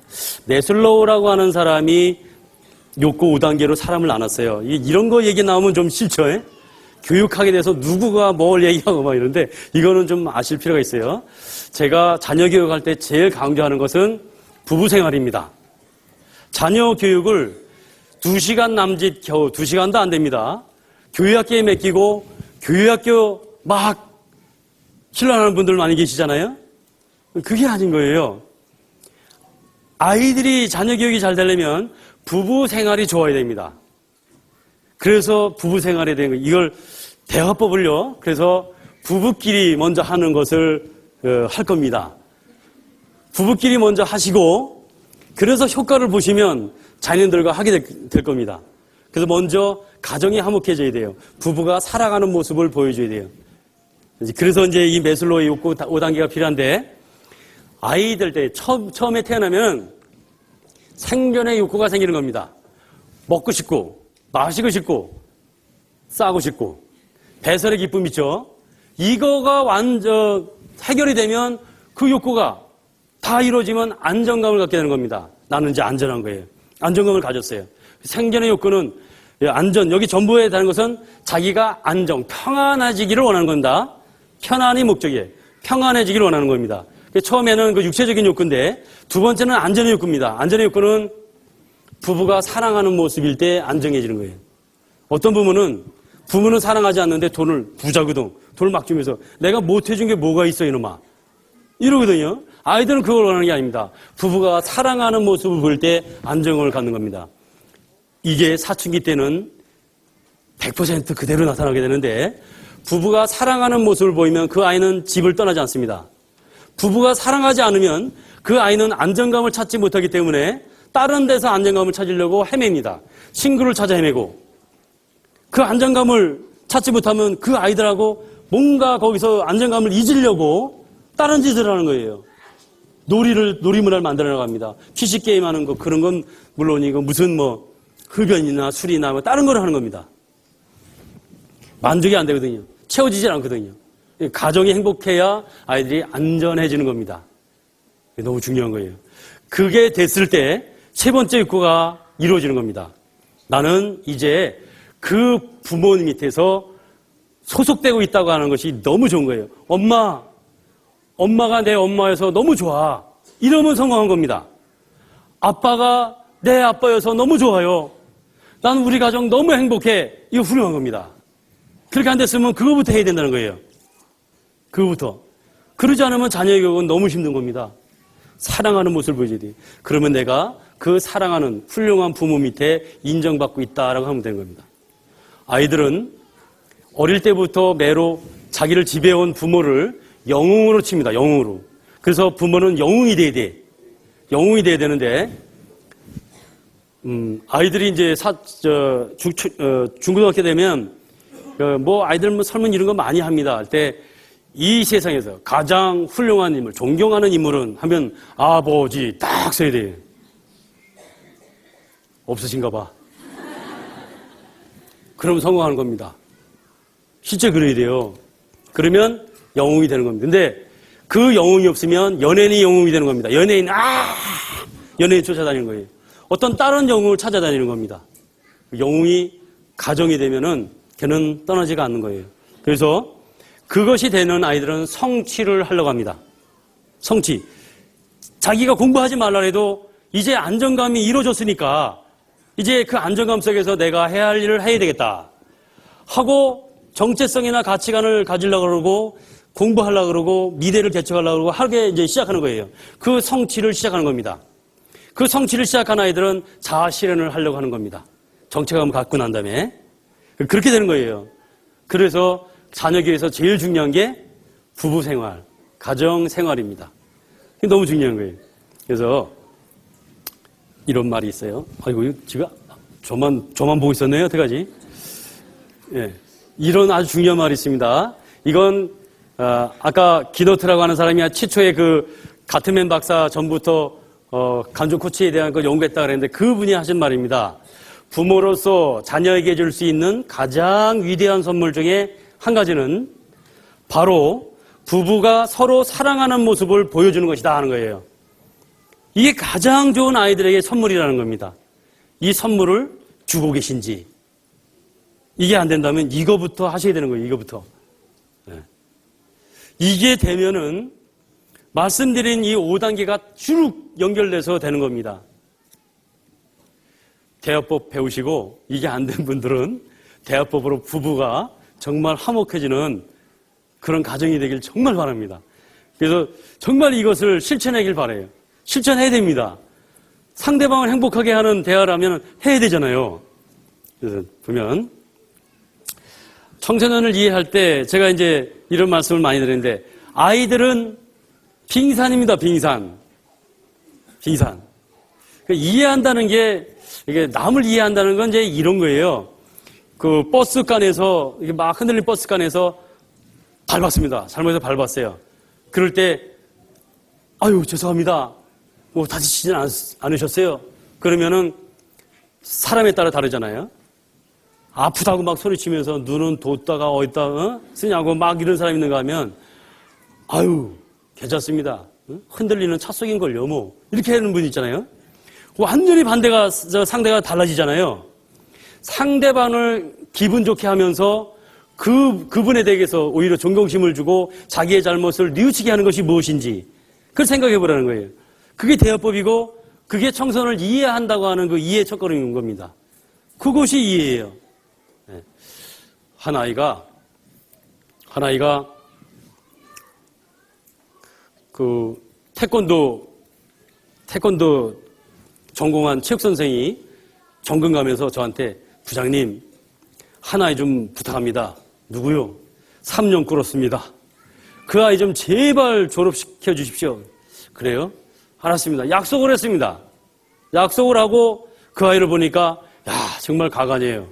매슬로우라고 하는 사람이 욕구 5단계로 사람을 나눴어요. 이런 거 얘기 나오면 좀 싫죠? 예? 교육하게 돼서 누구가 뭘 얘기하고 막 이런데 이거는 좀 아실 필요가 있어요. 제가 자녀 교육할 때 제일 강조하는 것은 부부 생활입니다. 자녀 교육을 2시간 남짓 겨우 2시간도 안 됩니다. 교육학교에 맡기고 교육학교 막 신랑하는 분들 많이 계시잖아요. 그게 아닌 거예요. 아이들이 자녀 교육이 잘 되려면 부부 생활이 좋아야 됩니다. 그래서 부부 생활에 대한 거, 이걸 대화법을요. 그래서 부부끼리 먼저 하는 것을 할 겁니다. 부부끼리 먼저 하시고 그래서 효과를 보시면 자녀들과 하게 될 겁니다. 그래서 먼저 가정이 화목해져야 돼요. 부부가 살아가는 모습을 보여줘야 돼요. 그래서 이제 이 매슬로우의 욕구 5단계가 필요한데 아이들 때 처음에 태어나면 생존의 욕구가 생기는 겁니다. 먹고 싶고 마시고 싶고 싸고 싶고 배설의 기쁨 있죠. 이거가 완전 해결이 되면 그 욕구가 다 이루어지면 안정감을 갖게 되는 겁니다. 나는 이제 안전한 거예요. 안정감을 가졌어요. 생존의 욕구는 안전, 여기 전부에 다른 것은 자기가 안정, 평안해지기를 원하는 겁니다. 편안이 목적이에요. 평안해지기를 원하는 겁니다. 처음에는 그 육체적인 욕구인데 두 번째는 안전의 욕구입니다. 안전의 욕구는 부부가 사랑하는 모습일 때 안정해지는 거예요. 어떤 부모는 사랑하지 않는데 돈을 부자거든. 돈을 막 주면서 내가 못 해준 게 뭐가 있어 이놈아. 이러거든요. 아이들은 그걸 원하는 게 아닙니다. 부부가 사랑하는 모습을 볼 때 안정을 갖는 겁니다. 이게 사춘기 때는 100% 그대로 나타나게 되는데 부부가 사랑하는 모습을 보이면 그 아이는 집을 떠나지 않습니다. 부부가 사랑하지 않으면 그 아이는 안정감을 찾지 못하기 때문에 다른 데서 안정감을 찾으려고 헤맵니다. 친구를 찾아 헤매고 그 안정감을 찾지 못하면 그 아이들하고 뭔가 거기서 안정감을 잊으려고 다른 짓을 하는 거예요. 놀이문화를 만들어 나갑니다. 피식 게임 하는 거 그런 건 물론이고 무슨 뭐 흡연이나 술이나 뭐 다른 걸 하는 겁니다. 만족이 안 되거든요. 채워지질 않거든요. 가정이 행복해야 아이들이 안전해지는 겁니다. 너무 중요한 거예요. 그게 됐을 때 세 번째 욕구가 이루어지는 겁니다. 나는 이제 그 부모님 밑에서 소속되고 있다고 하는 것이 너무 좋은 거예요. 엄마가 내 엄마여서 너무 좋아. 이러면 성공한 겁니다. 아빠가 내 아빠여서 너무 좋아요. 난 우리 가정 너무 행복해. 이거 훌륭한 겁니다. 그렇게 안 됐으면 그거부터 해야 된다는 거예요. 그거부터. 그러지 않으면 자녀의 교육은 너무 힘든 겁니다. 사랑하는 모습을 보여줘야 돼요. 그러면 내가 그 사랑하는 훌륭한 부모 밑에 인정받고 있다라고 하면 되는 겁니다. 아이들은 어릴 때부터 매로 자기를 지배해온 부모를 영웅으로 칩니다. 영웅으로. 그래서 부모는 영웅이 돼야 돼. 영웅이 돼야 되는데 아이들이 이제 중고등학교 되면 뭐 아이들 뭐 설문 이런 거 많이 합니다. 할 때 이 세상에서 가장 훌륭한 인물, 존경하는 인물은 하면 아버지 딱 써야 돼요. 없으신가 봐. 그럼 성공하는 겁니다. 실제 그래야 돼요. 그러면 영웅이 되는 겁니다. 근데 그 영웅이 없으면 연예인이 영웅이 되는 겁니다. 연예인 쫓아다니는 거예요. 어떤 다른 영웅을 찾아다니는 겁니다. 영웅이 가정이 되면은 걔는 떠나지가 않는 거예요. 그래서 그것이 되는 아이들은 성취를 하려고 합니다. 성취. 자기가 공부하지 말라 해도 이제 안정감이 이루어졌으니까 이제 그 안정감 속에서 내가 해야 할 일을 해야 되겠다 하고 정체성이나 가치관을 가지려고 그러고 공부하려고 그러고 미래를 개척하려고 그러고 하게 이제 시작하는 거예요. 그 성취를 시작하는 겁니다. 그 성취를 시작한 아이들은 자아 실현을 하려고 하는 겁니다. 정체감을 갖고 난 다음에 그렇게 되는 거예요. 그래서 자녀교회에서 제일 중요한 게 부부 생활, 가정 생활입니다. 이게 너무 중요한 거예요. 그래서 이런 말이 있어요. 아이고, 지금 저만 보고 있었네요. 어떡하지? 예. 이런 아주 중요한 말이 있습니다. 이건, 아까 기너트라고 하는 사람이 최초의 그 가트맨 박사 전부터, 감정 코치에 대한 걸 연구했다 그랬는데 그분이 하신 말입니다. 부모로서 자녀에게 줄 수 있는 가장 위대한 선물 중에 한 가지는 바로 부부가 서로 사랑하는 모습을 보여주는 것이다 하는 거예요. 이게 가장 좋은 아이들에게 선물이라는 겁니다. 이 선물을 주고 계신지. 이게 안 된다면 이거부터 하셔야 되는 거예요. 이거부터. 네. 이게 되면은 말씀드린 이 5단계가 쭉 연결돼서 되는 겁니다. 대화법 배우시고 이게 안 된 분들은 대화법으로 부부가 정말 화목해지는 그런 가정이 되길 정말 바랍니다. 그래서 정말 이것을 실천하길 바라요. 실천해야 됩니다. 상대방을 행복하게 하는 대화라면 해야 되잖아요. 그래서 보면 청소년을 이해할 때 제가 이제 이런 말씀을 많이 드리는데 아이들은 빙산입니다. 빙산. 이해한다는 게 이게 남을 이해한다는 건 이제 이런 거예요. 그 버스간에서 이게 막 흔들린 버스간에서 밟았습니다. 잘못해서 밟았어요. 그럴 때 아유 죄송합니다. 뭐 다치지는 않으셨어요? 그러면은 사람에 따라 다르잖아요. 아프다고 막 소리치면서 눈은 뒀다가 어디다 쓰냐고 막 이런 사람 있는가 하면 아유 괜찮습니다. 흔들리는 차 속인걸요 뭐 이렇게 하는 분 있잖아요. 완전히 반대가 상대가 달라지잖아요. 상대방을 기분 좋게 하면서 그분에 대해서 오히려 존경심을 주고 자기의 잘못을 뉘우치게 하는 것이 무엇인지 그걸 생각해 보라는 거예요. 그게 대화법이고 그게 청소년을 이해한다고 하는 그 이해 첫걸음인 겁니다. 그것이 이해예요. 네. 한 아이가 그 태권도 전공한 체육선생이 정근 가면서 저한테 부장님 한 아이 좀 부탁합니다. 누구요? 3년 꿇었습니다. 그 아이 좀 제발 졸업시켜 주십시오. 그래요? 알았습니다. 약속을 했습니다. 약속을 하고 그 아이를 보니까 야 정말 가관이에요.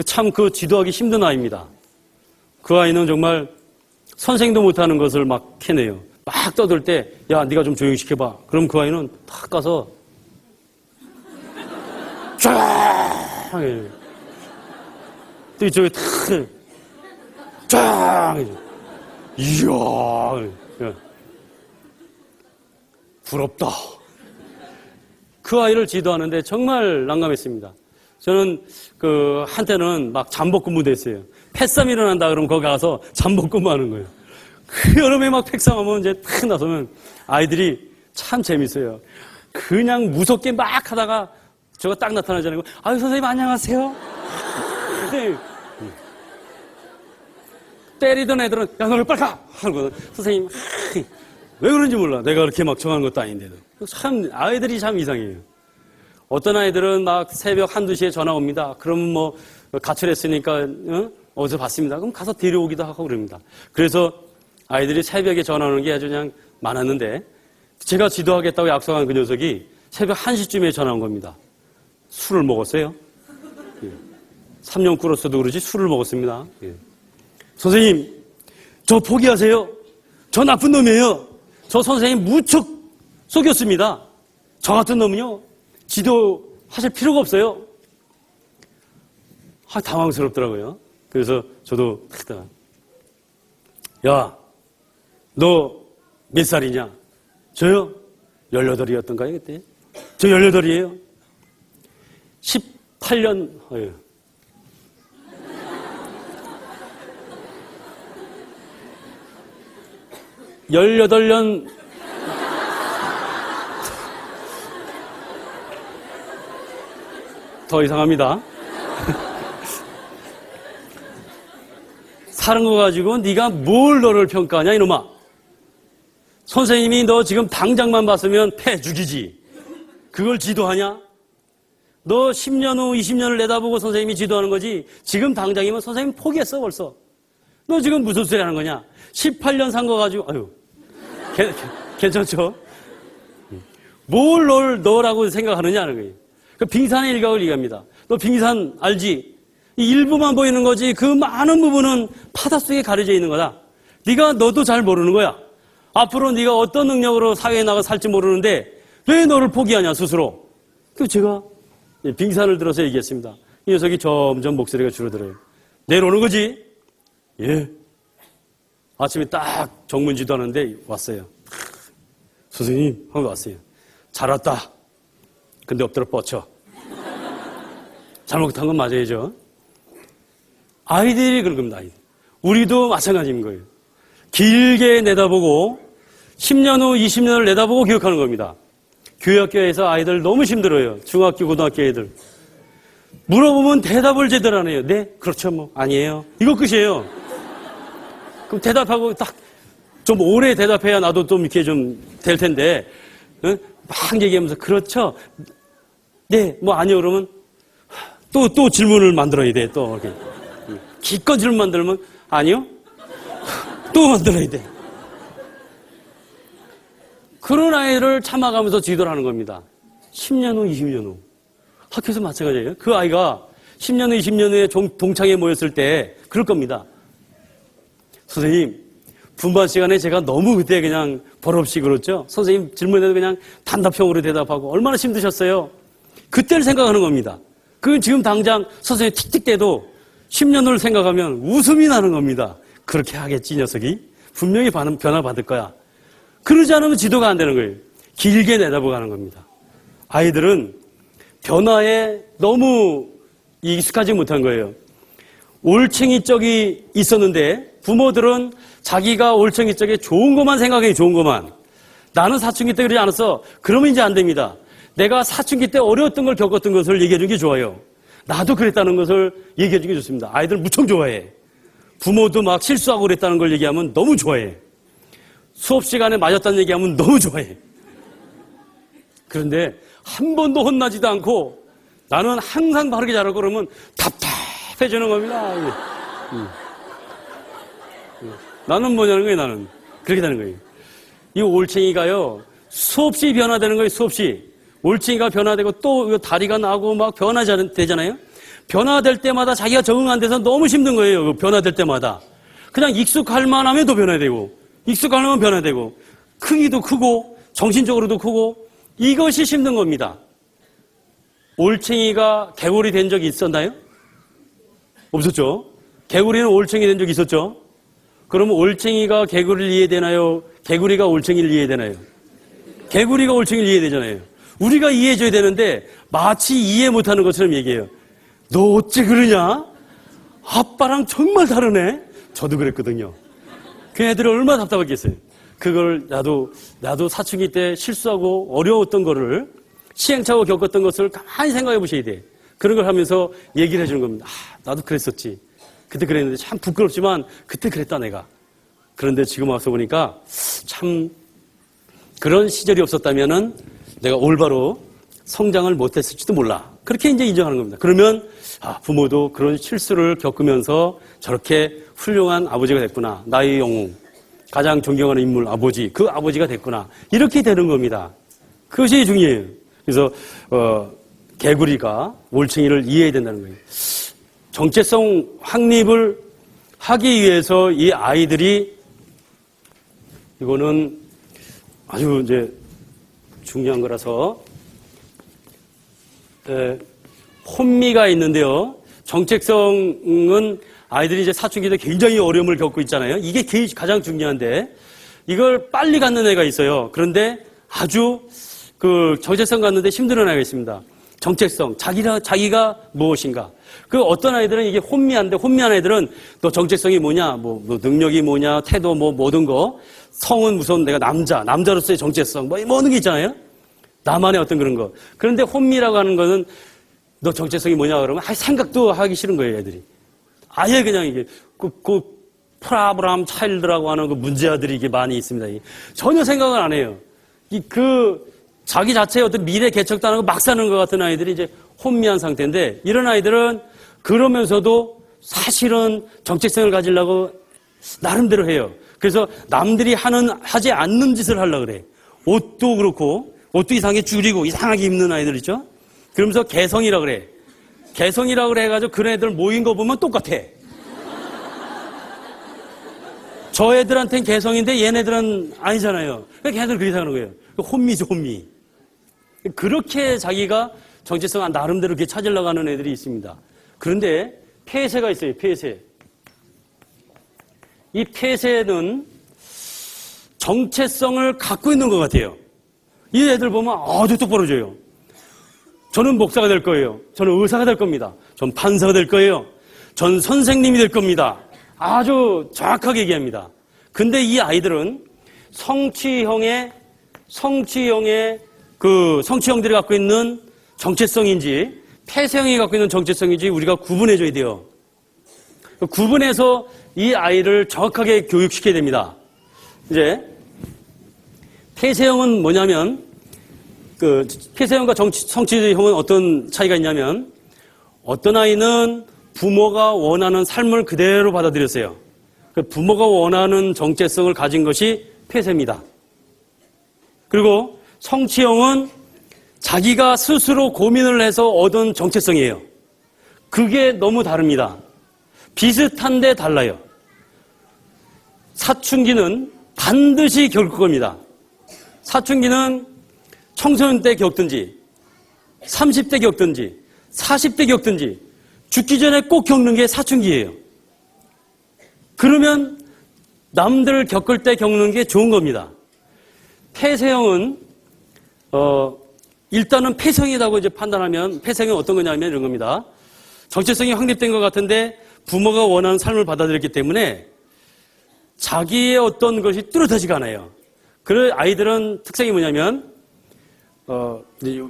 참 그 지도하기 힘든 아이입니다. 그 아이는 정말 선생도 못하는 것을 막 해내요. 막 떠들 때 야 네가 좀 조용히 시켜봐. 그럼 그 아이는 탁 가서 쫙 또 이쪽에 쫙 이야 부럽다. 그 아이를 지도하는데 정말 난감했습니다. 저는 그 한때는 막 잠복 근무도 했어요. 패싸움 일어난다 그러면 거기 가서 잠복 근무하는 거예요. 그 여름에 막 패싸움하면 이제 탁 나서면 아이들이 참 재밌어요. 그냥 무섭게 막 하다가 저가 딱 나타나잖아요. 아유 선생님 안녕하세요. 선생님 때리던 애들은 야 너를 빨리 가 하거든. 선생님 왜 그런지 몰라. 내가 그렇게 막 정하는 것도 아닌데도. 참 아이들이 참 이상해요. 어떤 아이들은 막 새벽 1-2시에 전화 옵니다. 그러면 뭐 가출했으니까 어디서 봤습니다. 그럼 가서 데려오기도 하고 그럽니다. 그래서 아이들이 새벽에 전화 오는 게 아주 그냥 많았는데 제가 지도하겠다고 약속한 그 녀석이 새벽 1시쯤에 전화 온 겁니다. 술을 먹었어요. 3년 꿇었어도 그러지 술을 먹었습니다. 선생님 저 포기하세요. 저 나쁜 놈이에요. 저 선생님 무척 속였습니다. 저 같은 놈은요 지도하실 필요가 없어요. 당황스럽더라고요. 그래서 저도 야 너 몇 살이냐? 저요? 18이었던가요 그때? 저 18이에요. 8년, 18년, 더 이상합니다. 사는 거 가지고 네가 뭘 너를 평가하냐 이놈아. 선생님이 너 지금 당장만 봤으면 패 죽이지. 그걸 지도하냐? 너 10년 후 20년을 내다보고 선생님이 지도하는 거지. 지금 당장이면 선생님 포기했어 벌써. 너 지금 무슨 소리 하는 거냐? 18년 산 거 가지고 괜찮죠? 뭘 너라고 생각하느냐는 거예요. 그 빙산의 일각을 얘기합니다. 너 빙산 알지? 이 일부만 보이는 거지 그 많은 부분은 바다 속에 가려져 있는 거다. 너도 잘 모르는 거야. 앞으로 네가 어떤 능력으로 사회에 나가 살지 모르는데 왜 너를 포기하냐 스스로. 그 제가 빙산을 들어서 얘기했습니다. 이 녀석이 점점 목소리가 줄어들어요. 내려오는 거지? 예. 아침에 딱 정문지도 하는데 왔어요. 선생님 하고 왔어요. 잘 왔다. 근데 엎드려 뻗쳐. 잘못한 건 맞아야죠. 아이들이 그런 겁니다. 아이들. 우리도 마찬가지인 거예요. 길게 내다보고 10년 후 20년을 내다보고 기억하는 겁니다. 교육학교에서 아이들 너무 힘들어요. 중학교, 고등학교 애들. 물어보면 대답을 제대로 안 해요. 네, 그렇죠, 뭐 아니에요. 이거 끝이에요. 그럼 대답하고 딱 좀 오래 대답해야 나도 좀 이렇게 좀 될 텐데, 응? 막 얘기하면서 그렇죠. 네, 뭐 아니요 그러면 또 질문을 만들어야 돼. 또 이렇게 기껏 질문 만들면 아니요. 또 만들어야 돼. 그런 아이를 참아가면서 지도를 하는 겁니다. 10년 후, 20년 후. 학교에서 마찬가지예요. 그 아이가 10년 후, 20년 후에 동창회 모였을 때 그럴 겁니다. 선생님, 분반 시간에 제가 너무 그때 그냥 버릇없이 그렇죠. 선생님 질문에도 그냥 단답형으로 대답하고 얼마나 힘드셨어요. 그때를 생각하는 겁니다. 그 지금 당장 선생님 틱틱 대도 10년 후를 생각하면 웃음이 나는 겁니다. 그렇게 하겠지, 이 녀석이. 분명히 변화 받을 거야. 그러지 않으면 지도가 안 되는 거예요. 길게 내다보고 가는 겁니다. 아이들은 변화에 너무 익숙하지 못한 거예요. 올챙이 쪽이 있었는데 부모들은 자기가 올챙이 쪽에 좋은 것만 생각해, 좋은 것만. 나는 사춘기 때 그러지 않았어. 그러면 이제 안 됩니다. 내가 사춘기 때 어려웠던 걸 겪었던 것을 얘기해 주는 게 좋아요. 나도 그랬다는 것을 얘기해 주는 게 좋습니다. 아이들 무척 좋아해. 부모도 막 실수하고 그랬다는 걸 얘기하면 너무 좋아해. 수업 시간에 맞았다는 얘기하면 너무 좋아해. 그런데 한 번도 혼나지도 않고 나는 항상 바르게 자라고 그러면 답답해지는 겁니다. 나는 뭐냐는 거예요, 나는. 그렇게 되는 거예요. 이 올챙이가요, 수없이 변화되는 거예요, 수없이. 올챙이가 변화되고 또 다리가 나고 막 변화되잖아요? 변화될 때마다 자기가 적응 안 돼서 너무 힘든 거예요, 변화될 때마다. 그냥 익숙할 만하면 또 변화되고, 익숙하면 변화되고, 크기도 크고, 정신적으로도 크고, 이것이 힘든 겁니다. 올챙이가 개구리 된 적이 있었나요? 없었죠? 개구리는 올챙이 된 적이 있었죠? 그러면 올챙이가 개구리를 이해되나요? 개구리가 올챙이를 이해되나요? 개구리가 올챙이를 이해되잖아요. 우리가 이해해줘야 되는데 마치 이해 못하는 것처럼 얘기해요. 너 어찌 그러냐? 아빠랑 정말 다르네? 저도 그랬거든요. 그 애들이 얼마나 답답했겠어요. 그걸 나도 사춘기 때 실수하고 어려웠던 거를 시행착오 겪었던 것을 가만히 생각해 보셔야 돼. 그런 걸 하면서 얘기를 해주는 겁니다. 나도 그랬었지. 그때 그랬는데 참 부끄럽지만 그때 그랬다 내가. 그런데 지금 와서 보니까 참 그런 시절이 없었다면은 내가 올바로 성장을 못했을지도 몰라. 그렇게 이제 인정하는 겁니다. 그러면 부모도 그런 실수를 겪으면서 저렇게 훌륭한 아버지가 됐구나. 나의 영웅, 가장 존경하는 인물 아버지, 그 아버지가 됐구나. 이렇게 되는 겁니다. 그것이 중요해요. 그래서 개구리가 올챙이를 이해해야 된다는 거예요. 정체성 확립을 하기 위해서 이 아이들이 이거는 아주 이제 중요한 거라서 혼미가 있는데요. 정체성은 아이들이 이제 사춘기 때 굉장히 어려움을 겪고 있잖아요. 이게 가장 중요한데 이걸 빨리 갖는 애가 있어요. 그런데 아주 정체성 갖는데 힘든 애가 있습니다. 정체성, 자기가 무엇인가. 그 어떤 아이들은 이게 혼미한데, 혼미한 아이들은 너 정체성이 뭐냐, 뭐 능력이 뭐냐, 태도 뭐 모든 거, 성은 무슨 내가 남자로서의 정체성, 뭐 모든 게 있잖아요. 나만의 어떤 그런 거. 그런데 혼미라고 하는 거는 너 정체성이 뭐냐 그러면 생각도 하기 싫은 거예요, 애들이. 아예 그냥 이게 그 프라브람 차일드라고 하는 그 문제아들이 이게 많이 있습니다. 이게 전혀 생각을 안 해요. 자기 자체의 어떤 미래 개척도 안 하고 막 사는 것 같은 아이들이 이제 혼미한 상태인데, 이런 아이들은 그러면서도 사실은 정체성을 가지려고 나름대로 해요. 그래서 남들이 하지 않는 짓을 하려고 그래. 옷도 그렇고, 옷도 이상하게 줄이고 이상하게 입는 아이들 있죠? 그러면서 개성이라고 그래. 개성이라고 그래 해가지고 그런 애들 모인 거 보면 똑같아. 저 애들한테는 개성인데 얘네들은 아니잖아요. 그러니까 걔네들 그렇게 생각하는 거예요. 혼미죠, 혼미. 그렇게 자기가 정체성 나름대로 이렇게 찾으려고 하는 애들이 있습니다. 그런데 폐쇄가 있어요, 폐쇄. 이 폐쇄는 정체성을 갖고 있는 것 같아요. 이 애들 보면 아주 똑부러져요. 저는 목사가 될 거예요. 저는 의사가 될 겁니다. 전 판사가 될 거예요. 전 선생님이 될 겁니다. 아주 정확하게 얘기합니다. 근데 이 아이들은 성취형들이 갖고 있는 정체성인지 폐쇄형이 갖고 있는 정체성인지 우리가 구분해줘야 돼요. 구분해서 이 아이를 정확하게 교육시켜야 됩니다. 이제 폐쇄형은 뭐냐면, 폐쇄형과 성취형은 어떤 차이가 있냐면, 어떤 아이는 부모가 원하는 삶을 그대로 받아들였어요. 부모가 원하는 정체성을 가진 것이 폐쇄입니다. 그리고 성취형은 자기가 스스로 고민을 해서 얻은 정체성이에요. 그게 너무 다릅니다. 비슷한데 달라요. 사춘기는 반드시 겪을 겁니다. 사춘기는 청소년 때 겪든지 30대 겪든지 40대 겪든지 죽기 전에 꼭 겪는 게 사춘기예요. 그러면 남들 겪을 때 겪는 게 좋은 겁니다. 폐쇄형은 일단은 폐쇄형이라고 이제 판단하면, 폐쇄형은 어떤 거냐면 이런 겁니다. 정체성이 확립된 것 같은데 부모가 원하는 삶을 받아들였기 때문에 자기의 어떤 것이 뚜렷하지가 않아요. 그 아이들은 특성이 뭐냐면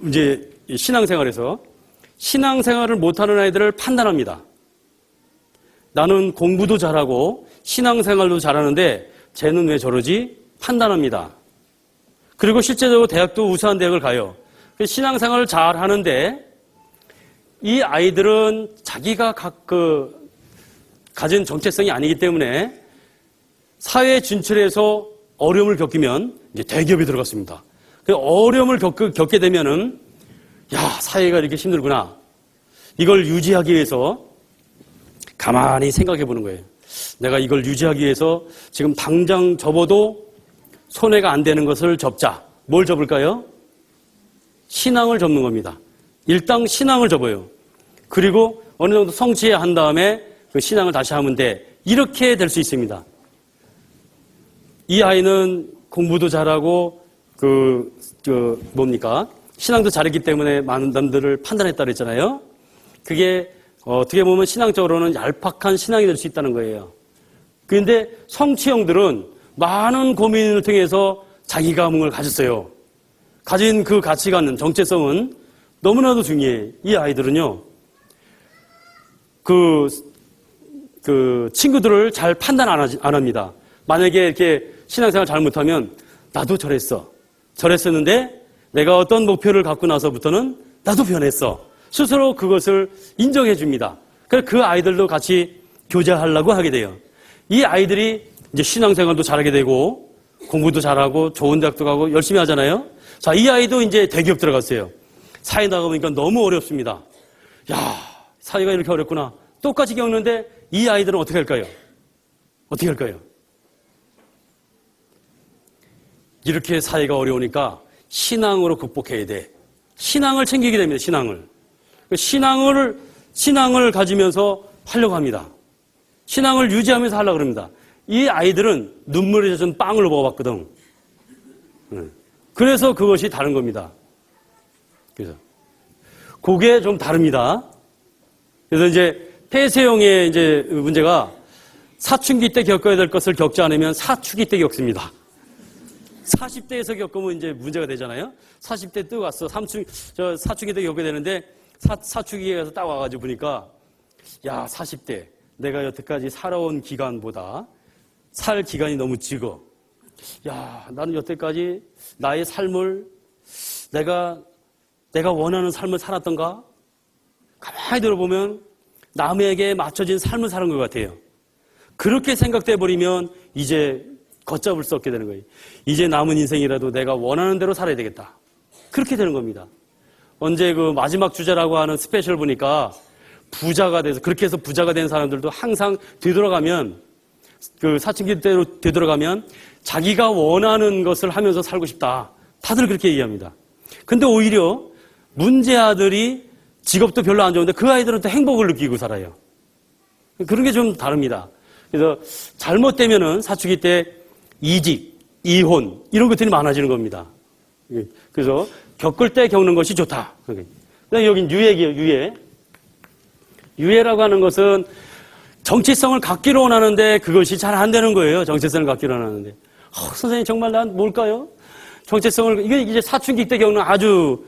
이제 신앙생활에서 신앙생활을 못하는 아이들을 판단합니다. 나는 공부도 잘하고 신앙생활도 잘하는데 쟤는 왜 저러지? 판단합니다. 그리고 실제적으로 대학도 우수한 대학을 가요. 신앙생활을 잘하는데 이 아이들은 자기가 가진 정체성이 아니기 때문에 사회에 진출해서 어려움을 겪으면 이제 대기업에 들어갔습니다. 그 어려움을 겪게 되면은 사회가 이렇게 힘들구나. 이걸 유지하기 위해서 가만히 생각해 보는 거예요. 내가 이걸 유지하기 위해서 지금 당장 접어도 손해가 안 되는 것을 접자. 뭘 접을까요? 신앙을 접는 겁니다. 일단 신앙을 접어요. 그리고 어느 정도 성취한 다음에 그 신앙을 다시 하면 돼. 이렇게 될 수 있습니다. 이 아이는 공부도 잘하고 신앙도 잘했기 때문에 많은 남들을 판단했다 그랬잖아요. 그게 어떻게 보면 신앙적으로는 얄팍한 신앙이 될 수 있다는 거예요. 그런데 성취형들은 많은 고민을 통해서 자기 감흥을 가졌어요. 가진 그 가치관은, 정체성은 너무나도 중요해. 이 아이들은요, 친구들을 잘 판단 안 합니다. 만약에 이렇게 신앙생활 잘못하면 나도 저랬었는데 내가 어떤 목표를 갖고 나서부터는 나도 변했어. 스스로 그것을 인정해 줍니다. 그래서 그 아이들도 같이 교제하려고 하게 돼요. 이 아이들이 이제 신앙생활도 잘하게 되고 공부도 잘하고 좋은 대학도 가고 열심히 하잖아요. 자, 이 아이도 이제 대기업 들어갔어요. 사회 나가보니까 너무 어렵습니다. 사회가 이렇게 어렵구나. 똑같이 겪는데 이 아이들은 어떻게 할까요? 이렇게 사회가 어려우니까 신앙으로 극복해야 돼. 신앙을 챙기게 됩니다. 신앙을 가지면서 하려고 합니다. 신앙을 유지하면서 하려고 합니다. 이 아이들은 눈물에 젖은 빵을 먹어봤거든. 그래서 그것이 다른 겁니다. 그게 좀 다릅니다. 그래서 이제 폐쇄형의 이제 문제가 사춘기 때 겪어야 될 것을 겪지 않으면 사축이 때 겪습니다. 40대에서 겪으면 이제 문제가 되잖아요. 40대 또 왔어. 사춘기 때 겪어야 되는데 사축기에 가서 딱 와가지고 보니까 야, 40대 내가 여태까지 살아온 기간보다 살 기간이 너무 적어. 야, 나는 여태까지 나의 삶을 내가 원하는 삶을 살았던가? 가만히 들어보면 남에게 맞춰진 삶을 사는 것 같아요. 그렇게 생각돼 버리면 이제 걷잡을 수 없게 되는 거예요. 이제 남은 인생이라도 내가 원하는 대로 살아야 되겠다. 그렇게 되는 겁니다. 언제 그 마지막 주자라고 하는 스페셜 보니까 부자가 돼서 그렇게 해서 부자가 된 사람들도 항상 되돌아가면 그 사춘기 때로 되돌아가면 자기가 원하는 것을 하면서 살고 싶다. 다들 그렇게 얘기합니다. 근데 오히려 문제 아들이 직업도 별로 안 좋은데 그 아이들은 또 행복을 느끼고 살아요. 그런 게 좀 다릅니다. 그래서 잘못되면은 사춘기 때 이직, 이혼 이런 것들이 많아지는 겁니다. 그래서 겪을 때 겪는 것이 좋다. 그다음에 여긴 유예예요. 유예라고 하는 것은 정체성을 갖기로 원하는데 그것이 잘 안 되는 거예요. 정체성을 갖기로 원하는데. 선생님 정말 난 뭘까요? 정체성을 이게 이제 사춘기 때 겪는 아주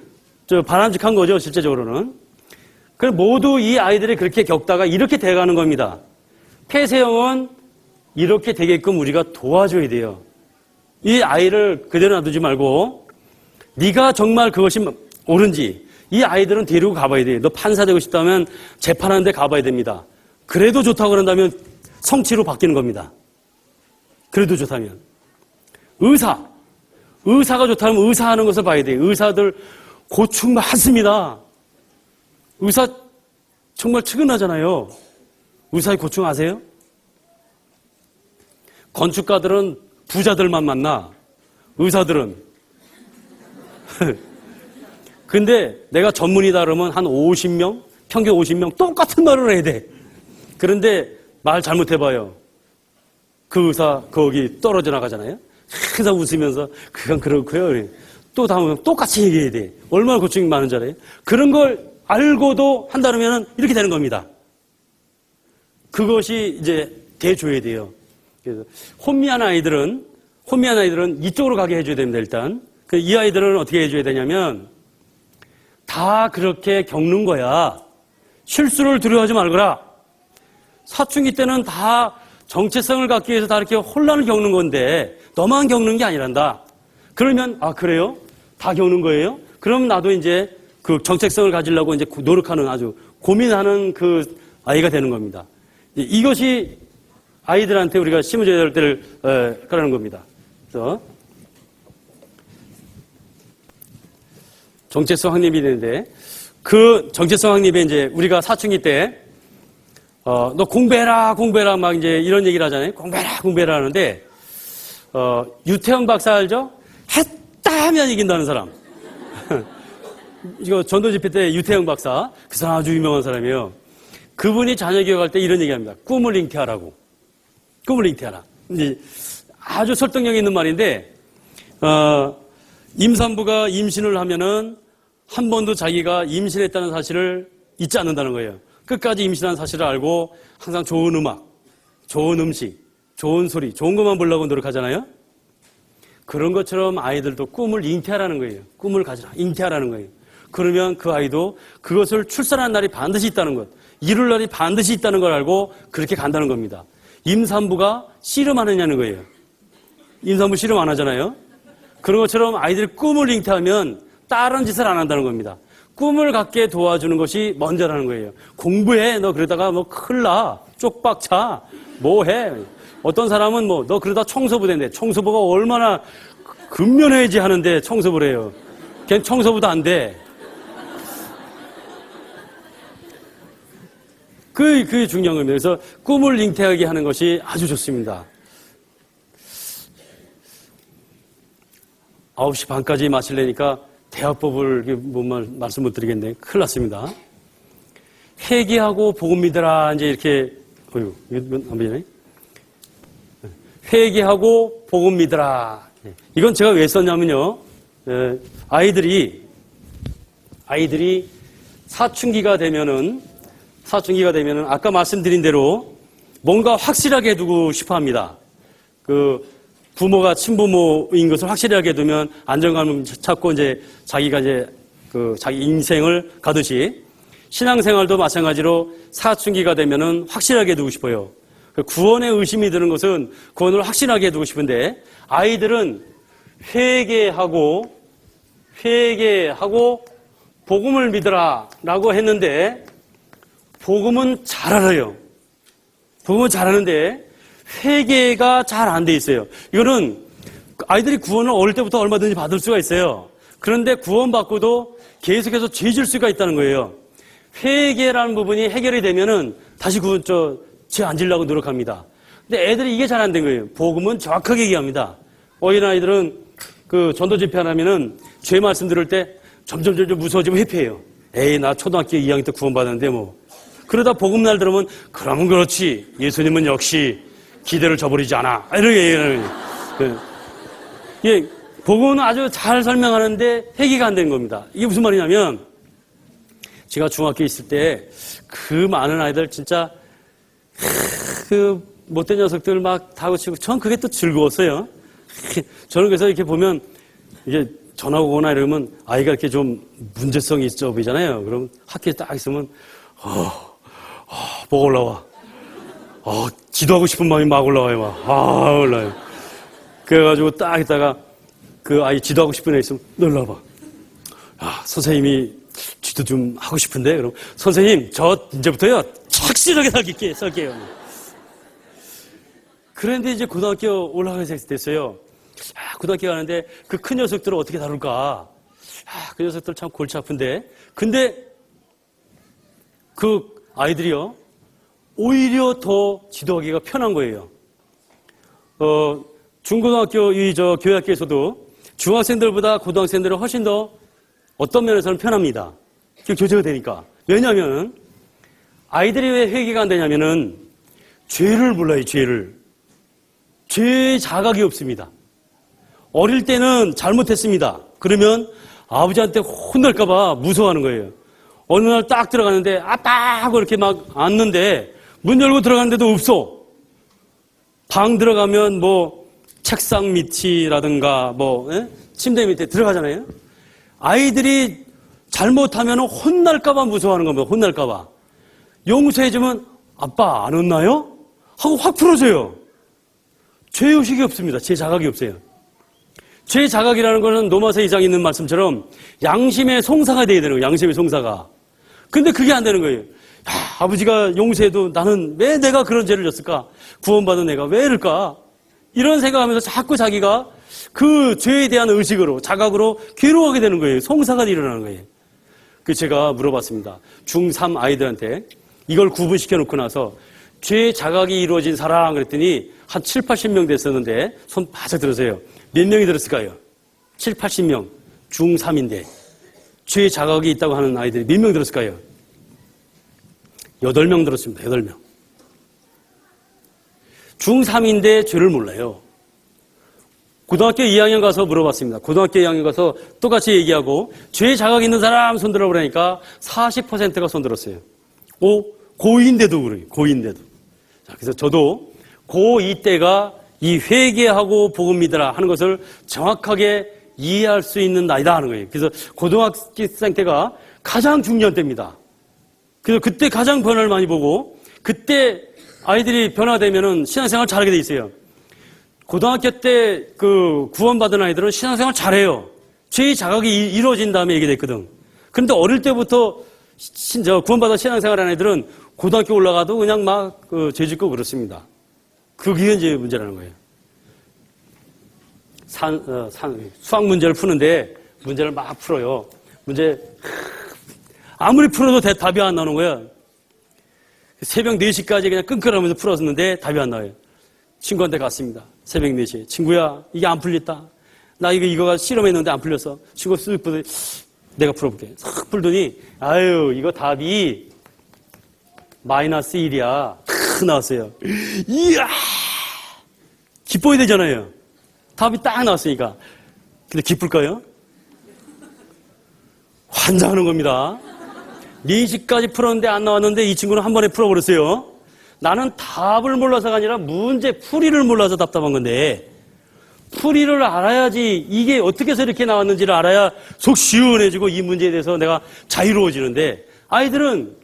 바람직한 거죠. 실제적으로는. 그럼 모두 이 아이들이 그렇게 겪다가 이렇게 돼가는 겁니다. 폐쇄형은 이렇게 되게끔 우리가 도와줘야 돼요. 이 아이를 그대로 놔두지 말고 네가 정말 그것이 옳은지 이 아이들은 데리고 가봐야 돼요. 너 판사 되고 싶다면 재판하는 데 가봐야 됩니다. 그래도 좋다고 그런다면 성취로 바뀌는 겁니다. 그래도 좋다면. 의사가 좋다면 의사하는 것을 봐야 돼요. 의사들 고충 많습니다. 의사 정말 측은하잖아요. 의사의 고충 아세요? 건축가들은 부자들만 만나. 의사들은. 근데 내가 전문이다 그러면 한 50명? 평균 50명 똑같은 말을 해야 돼. 그런데 말 잘못해봐요. 그 의사 거기 떨어져 나가잖아요. 항상 웃으면서 그건 그렇고요. 또 다음은 똑같이 얘기해야 돼. 얼마나 고충이 많은 줄 알아요? 그런 걸 알고도 한다면 이렇게 되는 겁니다. 그것이 이제 돼줘야 돼요. 그래서 혼미한 아이들은 이쪽으로 가게 해줘야 됩니다. 일단 이 아이들은 어떻게 해줘야 되냐면 다 그렇게 겪는 거야. 실수를 두려워하지 말거라. 사춘기 때는 다 정체성을 갖기 위해서 다 이렇게 혼란을 겪는 건데 너만 겪는 게 아니란다. 그러면 그래요? 다 겪는 거예요? 그럼 나도 이제 그 정체성을 가지려고 이제 노력하는 아주 고민하는 그 아이가 되는 겁니다. 이것이 아이들한테 우리가 심어줘야 될 때를 그러는 겁니다. 그래서 정체성 확립이 되는데 그 정체성 확립에 이제 우리가 사춘기 때 너 공부해라 막 이제 이런 얘기를 하잖아요. 공부해라 하는데 유태영 박사 알죠? 했다 하면 이긴다는 사람. 이거 전도 집회 때 유태영 박사 그 사람 아주 유명한 사람이에요. 그분이 자녀 교육할 때 이런 얘기합니다. 꿈을 잉태하라고. 꿈을 잉태하라. 이제 아주 설득력 있는 말인데 임산부가 임신을 하면은 한 번도 자기가 임신했다는 사실을 잊지 않는다는 거예요. 끝까지 임신한 사실을 알고 항상 좋은 음악, 좋은 음식, 좋은 소리, 좋은 것만 보려고 노력하잖아요. 그런 것처럼 아이들도 꿈을 잉태하라는 거예요. 꿈을 가지라, 잉태하라는 거예요. 그러면 그 아이도 그것을 출산한 날이 반드시 있다는 것, 이룰 날이 반드시 있다는 걸 알고 그렇게 간다는 겁니다. 임산부가 씨름하느냐는 거예요. 임산부 씨름 안 하잖아요. 그런 것처럼 아이들이 꿈을 잉태하면 다른 짓을 안 한다는 겁니다. 꿈을 갖게 도와주는 것이 먼저라는 거예요. 공부해. 너 그러다가 뭐 큰일 나. 쪽박차. 뭐 해. 어떤 사람은 너 그러다 청소부 된대. 청소부가 얼마나 근면해야지 하는데 청소부를 해요. 걔는 청소부도 안 돼. 그게 중요한 겁니다. 그래서 꿈을 잉태하게 하는 것이 아주 좋습니다. 9시 반까지 마치려니까 대화법을 말씀 못 드리겠네. 큰일 났습니다. 회개하고 복음 믿으라. 이제 이렇게, 안 보이네? 회개하고 복음 믿으라. 이건 제가 왜 썼냐면요. 아이들이 사춘기가 되면은 아까 말씀드린 대로 뭔가 확실하게 해두고 싶어 합니다. 그 부모가 친부모인 것을 확실하게 해두면 안정감을 찾고 이제 자기가 이제 그 자기 인생을 가듯이 신앙생활도 마찬가지로 사춘기가 되면은 확실하게 해두고 싶어요. 구원에 의심이 드는 것은 구원을 확실하게 해두고 싶은데 아이들은 회개하고 복음을 믿으라라고 했는데 복음은 잘 알아요. 복음은 잘하는데 회개가 잘 안 돼 있어요. 이거는 아이들이 구원을 어릴 때부터 얼마든지 받을 수가 있어요. 그런데 구원받고도 계속해서 죄질 수가 있다는 거예요. 회개라는 부분이 해결이 되면은 다시 죄 안 지려고 노력합니다. 근데 애들이 이게 잘 안 된 거예요. 복음은 정확하게 얘기합니다. 어린아이들은 그 전도 집회하면은 죄 말씀 들을 때 점점 무서워지면 회피해요. 에이, 나 초등학교 2학년 때 구원받았는데 뭐. 그러다 복음날 들으면 그러면 그렇지. 예수님은 역시 기대를 저버리지 않아. 이렇게 얘기하는 거예요. 예, 복음은 아주 잘 설명하는데 회개가 안 되는 겁니다. 이게 무슨 말이냐면 제가 중학교에 있을 때 그 많은 아이들 진짜 그 못된 녀석들 막 다고 치고 전 그게 또 즐거웠어요. 저는 그래서 이렇게 보면 이게 전화 오거나 이러면 아이가 이렇게 좀 문제성이 있어 보이잖아요. 그럼 학교에 딱 있으면 뭐가 올라와. 기도하고 싶은 마음이 막 올라와요. 올라와요. 그래가지고 딱 있다가 그 아이 기도하고 싶은 애 있으면 너 일로 와봐. 선생님이 기도 좀 하고 싶은데 그럼 선생님 저 이제부터요 착실하게 살게요. 그런데 이제 고등학교 올라가게 됐어요. 고등학교 가는데 그 큰 녀석들을 어떻게 다룰까? 그 녀석들 참 골치 아픈데. 근데 그 아이들이요 오히려 더 지도하기가 편한 거예요. 중고등학교 교회학교에서도 중학생들보다 고등학생들은 훨씬 더 어떤 면에서는 편합니다. 교제가 되니까. 왜냐하면 아이들이 왜 회개가 안 되냐면은 죄를 몰라요. 죄의 자각이 없습니다. 어릴 때는 잘못했습니다. 그러면 아버지한테 혼날까봐 무서워하는 거예요. 어느 날 딱 들어가는데 아빠 하고 이렇게 막 앉는데 문 열고 들어가는데도 없어. 방 들어가면 뭐 책상 밑이라든가 침대 밑에 들어가잖아요. 아이들이 잘못하면 혼날까봐 무서워하는 겁니다. 혼날까봐. 용서해주면 아빠 안 혼나요? 하고 확 풀어줘요. 죄의식이 없습니다. 죄 자각이 없어요. 죄 자각이라는 것은 노마세 2장에 있는 말씀처럼 양심의 송사가 돼야 되는 거예요. 양심의 송사가. 근데 그게 안 되는 거예요. 아버지가 용서해도 나는 왜 내가 그런 죄를 졌을까? 구원받은 내가 왜 이럴까? 이런 생각하면서 자꾸 자기가 그 죄에 대한 의식으로 자각으로 괴로워하게 되는 거예요. 송사가 일어나는 거예요. 그 제가 물어봤습니다. 중3 아이들한테 이걸 구분시켜 놓고 나서 죄 자각이 이루어진 사람 그랬더니 한 7, 80명 됐었는데 손 바짝 들으세요. 몇 명이 들었을까요? 7, 80명. 중3인데 죄 자각이 있다고 하는 아이들이 몇 명 들었을까요? 8명 들었습니다. 8명. 중3인데 죄를 몰라요. 고등학교 2학년 가서 물어봤습니다. 고등학교 2학년 가서 똑같이 얘기하고 죄 자각 있는 사람 손들어 보라니까 40%가 손들었어요. 고2인데도 그래요. 고2인데도. 자, 그래서 저도 고2 때가 이 회개하고 복음 믿으라 하는 것을 정확하게 이해할 수 있는 나이다 하는 거예요. 그래서 고등학생 때가 가장 중요한 때입니다. 그래서 그때 가장 변화를 많이 보고 그때 아이들이 변화되면은 신앙생활 잘하게 돼 있어요. 고등학교 때 그 구원받은 아이들은 신앙생활 잘해요. 죄의 자각이 이루어진 다음에 얘기 됐거든. 그런데 어릴 때부터 구원받아 신앙생활 하는 애들은 고등학교 올라가도 그냥 막 죄 짓고 그렇습니다. 그게 이제 문제라는 거예요. 수학 문제를 푸는데 문제를 막 풀어요. 아무리 풀어도 답이 안 나오는 거예요. 새벽 4시까지 그냥 끙끙하면서 풀었는데 답이 안 나와요. 친구한테 갔습니다. 새벽 4시에. 친구야, 이게 안 풀렸다. 나 이거가 실험했는데 안 풀렸어. 친구가 쓱 보더니 내가 풀어볼게. 싹 풀더니 아유, 이거 답이 -1이야. 탁 나왔어요. 이야! 기뻐야 되잖아요. 답이 딱 나왔으니까. 근데 기쁠까요? 환장하는 겁니다. 4시까지 풀었는데 안 나왔는데 이 친구는 한 번에 풀어버렸어요. 나는 답을 몰라서가 아니라 문제 풀이를 몰라서 답답한 건데 풀이를 알아야지 이게 어떻게 해서 이렇게 나왔는지를 알아야 속 시원해지고 이 문제에 대해서 내가 자유로워지는데 아이들은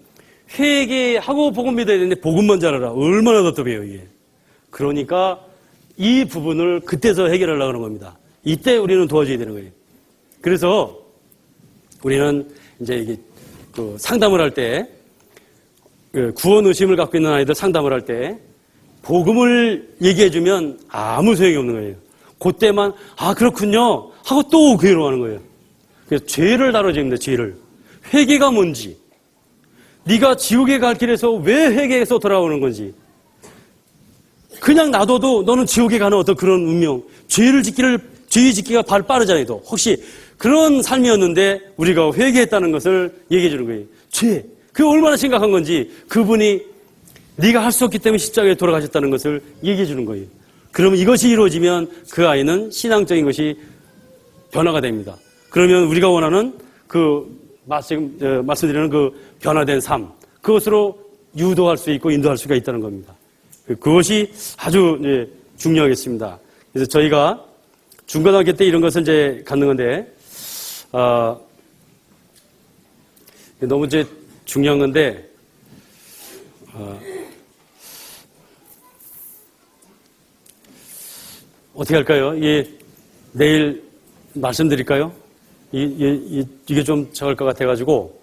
회개하고 복음 믿어야 되는데 복음만 잘 알아. 얼마나 답답해요 이게. 그러니까 이 부분을 그때서 해결하려고 하는 겁니다. 이때 우리는 도와줘야 되는 거예요. 그래서 우리는 이제 이게 그 상담을 할 때 구원 의심을 갖고 있는 아이들 상담을 할 때 복음을 얘기해주면 아무 소용이 없는 거예요. 그때만 그렇군요 하고 또 그 위로 가는 거예요. 그래서 죄를 다뤄줘야 됩니다. 죄를. 회개가 뭔지, 네가 지옥에 갈 길에서 왜 회개해서 돌아오는 건지, 그냥 놔둬도 너는 지옥에 가는 어떤 그런 운명, 죄 짓기가 빠르잖아요. 또 혹시 그런 삶이었는데 우리가 회개했다는 것을 얘기해 주는 거예요. 죄, 그게 얼마나 심각한 건지 그분이 네가 할 수 없기 때문에 십자가에 돌아가셨다는 것을 얘기해 주는 거예요. 그러면 이것이 이루어지면 그 아이는 신앙적인 것이 변화가 됩니다. 그러면 우리가 원하는 말씀드리는 그 변화된 삶, 그것으로 유도할 수 있고 인도할 수가 있다는 겁니다. 그것이 아주 중요하겠습니다. 그래서 저희가 중고등학교 때 이런 것을 이제 갖는 건데, 너무 이제 중요한 건데, 어떻게 할까요? 내일 말씀드릴까요? 이게 좀 적을 것 같아가지고,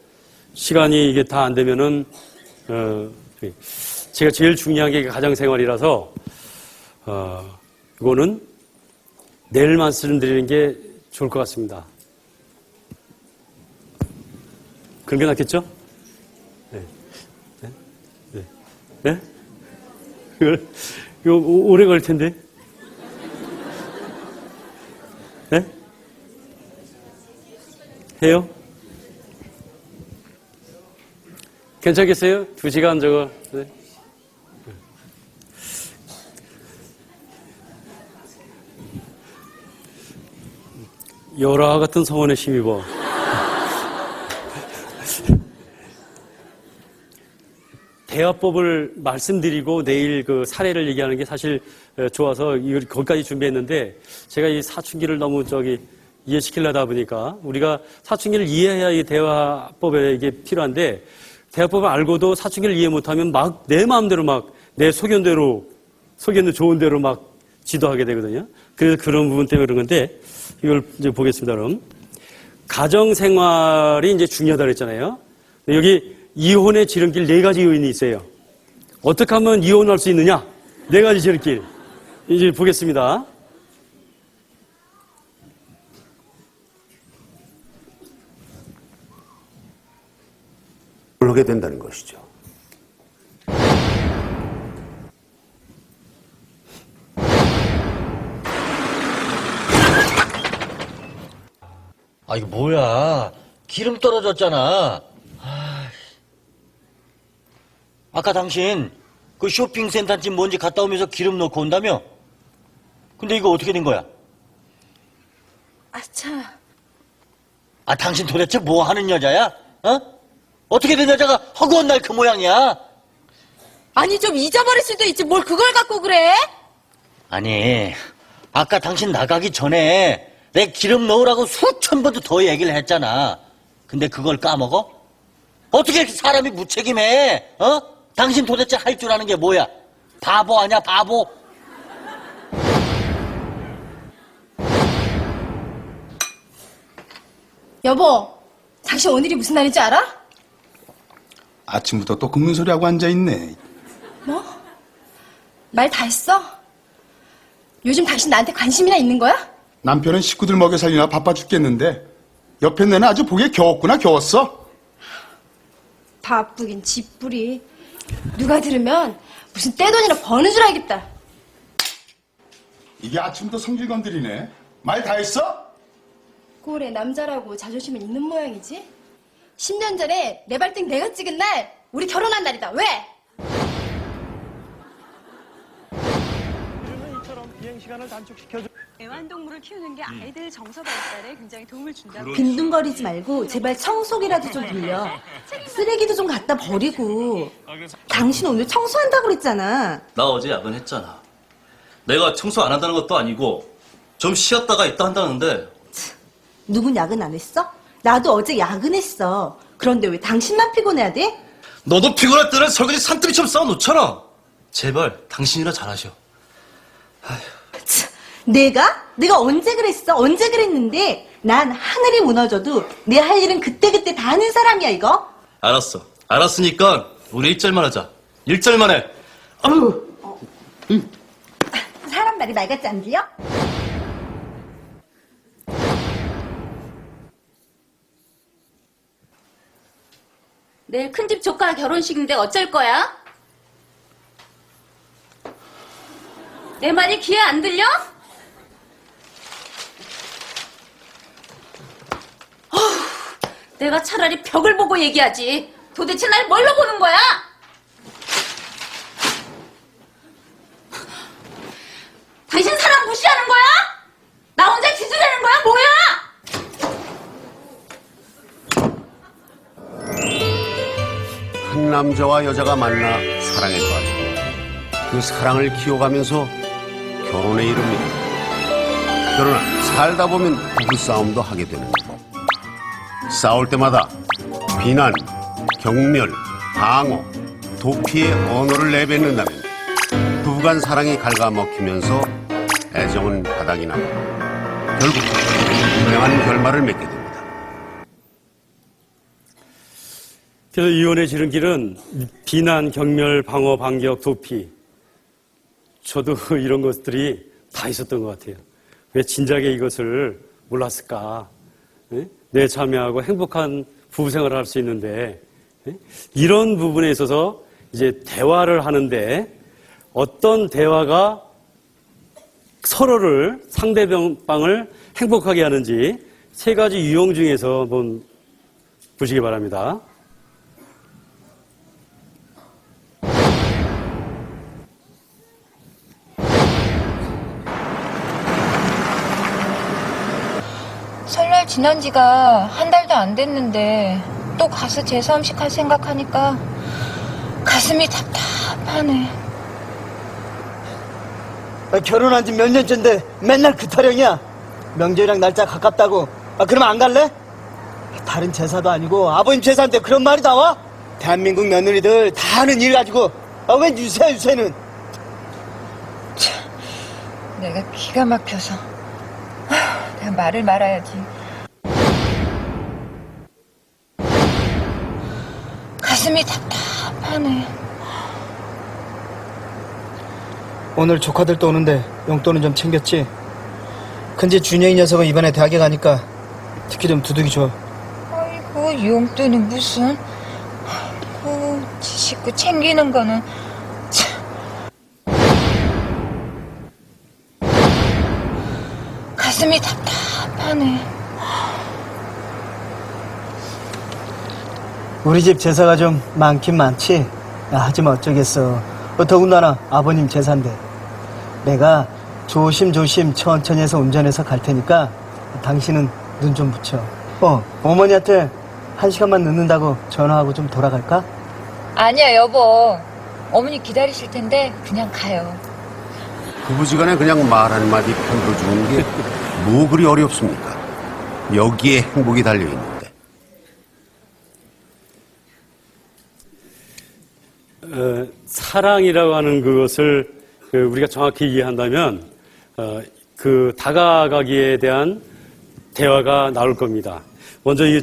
시간이 이게 다 안 되면은, 제가 제일 중요한 게 가정생활이라서, 이거는 내일 말씀드리는 게 좋을 것 같습니다. 그런 게 낫겠죠? 네. 네? 네? 이거 오래 걸릴 텐데. 네? 해요? 괜찮겠어요? 2시간 저거. 네? 열화 같은 성원에 힘입어. 대화법을 말씀드리고 내일 그 사례를 얘기하는 게 사실 좋아서 이걸 거기까지 준비했는데 제가 이 사춘기를 너무 이해시키려다 보니까 우리가 사춘기를 이해해야 이 대화법에 이게 필요한데 대화법을 알고도 사춘기를 이해 못하면 막 내 마음대로 막 내 소견대로 좋은 대로 막 지도하게 되거든요. 그래서 그런 부분 때문에 그런 건데 이걸 이제 보겠습니다. 그럼 가정생활이 이제 중요하다고 그랬잖아요. 여기 이혼의 지름길 4가지 요인이 있어요. 어떻게 하면 이혼할 수 있느냐? 4가지 지름길. 이제 보겠습니다. 하게 된다는 것이죠. 이거 뭐야? 기름 떨어졌잖아. 아까 당신 그 쇼핑센터집 뭔지 갔다 오면서 기름 넣고 온다며? 근데 이거 어떻게 된 거야? 아차. 당신 도대체 뭐 하는 여자야? 어떻게 된 여자가 허구한 날 그 모양이야? 아니 좀 잊어버릴 수도 있지 뭘 그걸 갖고 그래? 아니, 아까 당신 나가기 전에 내 기름 넣으라고 수천 번도 더 얘기를 했잖아. 근데 그걸 까먹어? 어떻게 이렇게 사람이 무책임해? 당신 도대체 할 줄 아는 게 뭐야? 바보 아냐, 바보? 여보, 당신 오늘이 무슨 날인지 알아? 아침부터 또 긁는 소리하고 앉아있네. 뭐? 말 다 했어? 요즘 당신 나한테 관심이나 있는 거야? 남편은 식구들 먹여 살리나 바빠 죽겠는데 옆에 내는 아주 보기에 겨웠구나, 겨웠어. 바쁘긴 집부리. 누가 들으면 무슨 떼돈이나 버는 줄 알겠다. 이게 아침부터 성질 건드리네. 말 다 했어? 꼴에 남자라고 자존심은 있는 모양이지? 10년 전에 내 발등 내가 찍은 날 우리 결혼한 날이다. 왜? 이처럼 비행 시간을 단축시켜줘. 애완동물을 키우는 게 아이들 정서 발달에 굉장히 도움을 준다고. 빈둥거리지 말고 제발 청소기라도 좀 빌려. 쓰레기도 좀 갖다 버리고. 당신 오늘 청소한다고 그랬잖아. 나 어제 야근했잖아. 내가 청소 안 한다는 것도 아니고 좀 쉬었다가 있다 한다는데. 누군 야근 안 했어? 나도 어제 야근했어. 그런데 왜 당신만 피곤해야 돼? 너도 피곤할 때는 설거지 산더미처럼 쌓아놓잖아. 제발 당신이나 잘하셔. 내가 언제 그랬어? 언제 그랬는데? 난 하늘이 무너져도 내 할 일은 그때그때 다 하는 사람이야, 이거? 알았어. 알았으니까 우리 1절만 하자. 1절만 해. 사람 말이 말 같지 않지요? 내일 큰집 조카 결혼식인데 어쩔 거야? 내 말이 귀에 안 들려? 내가 차라리 벽을 보고 얘기하지. 도대체 날 뭘로 보는 거야? 당신 사람 무시하는 거야? 나 혼자 기술하는 거야? 뭐야? 한 남자와 여자가 만나 사랑에 빠지고 그 사랑을 키워가면서 결혼에 이릅니다. 그러나 살다 보면 부부싸움도 하게 되는데 싸울 때마다 비난, 경멸, 방어, 도피의 언어를 내뱉는다면 부부간 사랑이 갉아먹히면서 애정은 바닥이 나고 결국 불행한 결말을 맺게 됩니다. 그래서 이혼의 지름길은 비난, 경멸, 방어, 반격, 도피. 저도 이런 것들이 다 있었던 것 같아요. 왜 진작에 이것을 몰랐을까? 내 자매하고 행복한 부부 생활을 할 수 있는데 이런 부분에 있어서 이제 대화를 하는데 어떤 대화가 서로를 상대방을 행복하게 하는지 세 가지 유형 중에서 한번 보시기 바랍니다. 설날 지난 지가 한 달도 안 됐는데 또 가서 제사음식 할 생각하니까 가슴이 답답하네. 결혼한 지 몇 년째인데 맨날 그 타령이야. 명절이랑 날짜 가깝다고. 그러면 안 갈래? 다른 제사도 아니고 아버님 제사인데 그런 말이 나와? 대한민국 며느리들 다 하는 일 가지고 왜 유세는? 내가 기가 막혀서 내가 말을 말아야지. 가슴이 답답하네. 오늘 조카들도 오는데 용돈은 좀 챙겼지? 근데 준영이 녀석은 이번에 대학에 가니까 특히 좀 두둑이 줘. 아이고 용돈은 무슨. 아이고 지 식구 챙기는 거는 참. 가슴이 답답하네. 우리 집 제사가 좀 많긴 많지. 하지만 어쩌겠어. 더군다나 아버님 제사인데. 내가 조심조심 천천히 해서 운전해서 갈 테니까 당신은 눈 좀 붙여. 어머니한테 1시간만 늦는다고 전화하고 좀 돌아갈까? 아니야 여보. 어머니 기다리실 텐데 그냥 가요. 부부지간에 그냥 말 한마디 편도 주는 게 뭐 그리 어렵습니까? 여기에 행복이 달려있는데. 사랑이라고 하는 그것을 우리가 정확히 이해한다면 그 다가가기에 대한 대화가 나올 겁니다. 먼저 이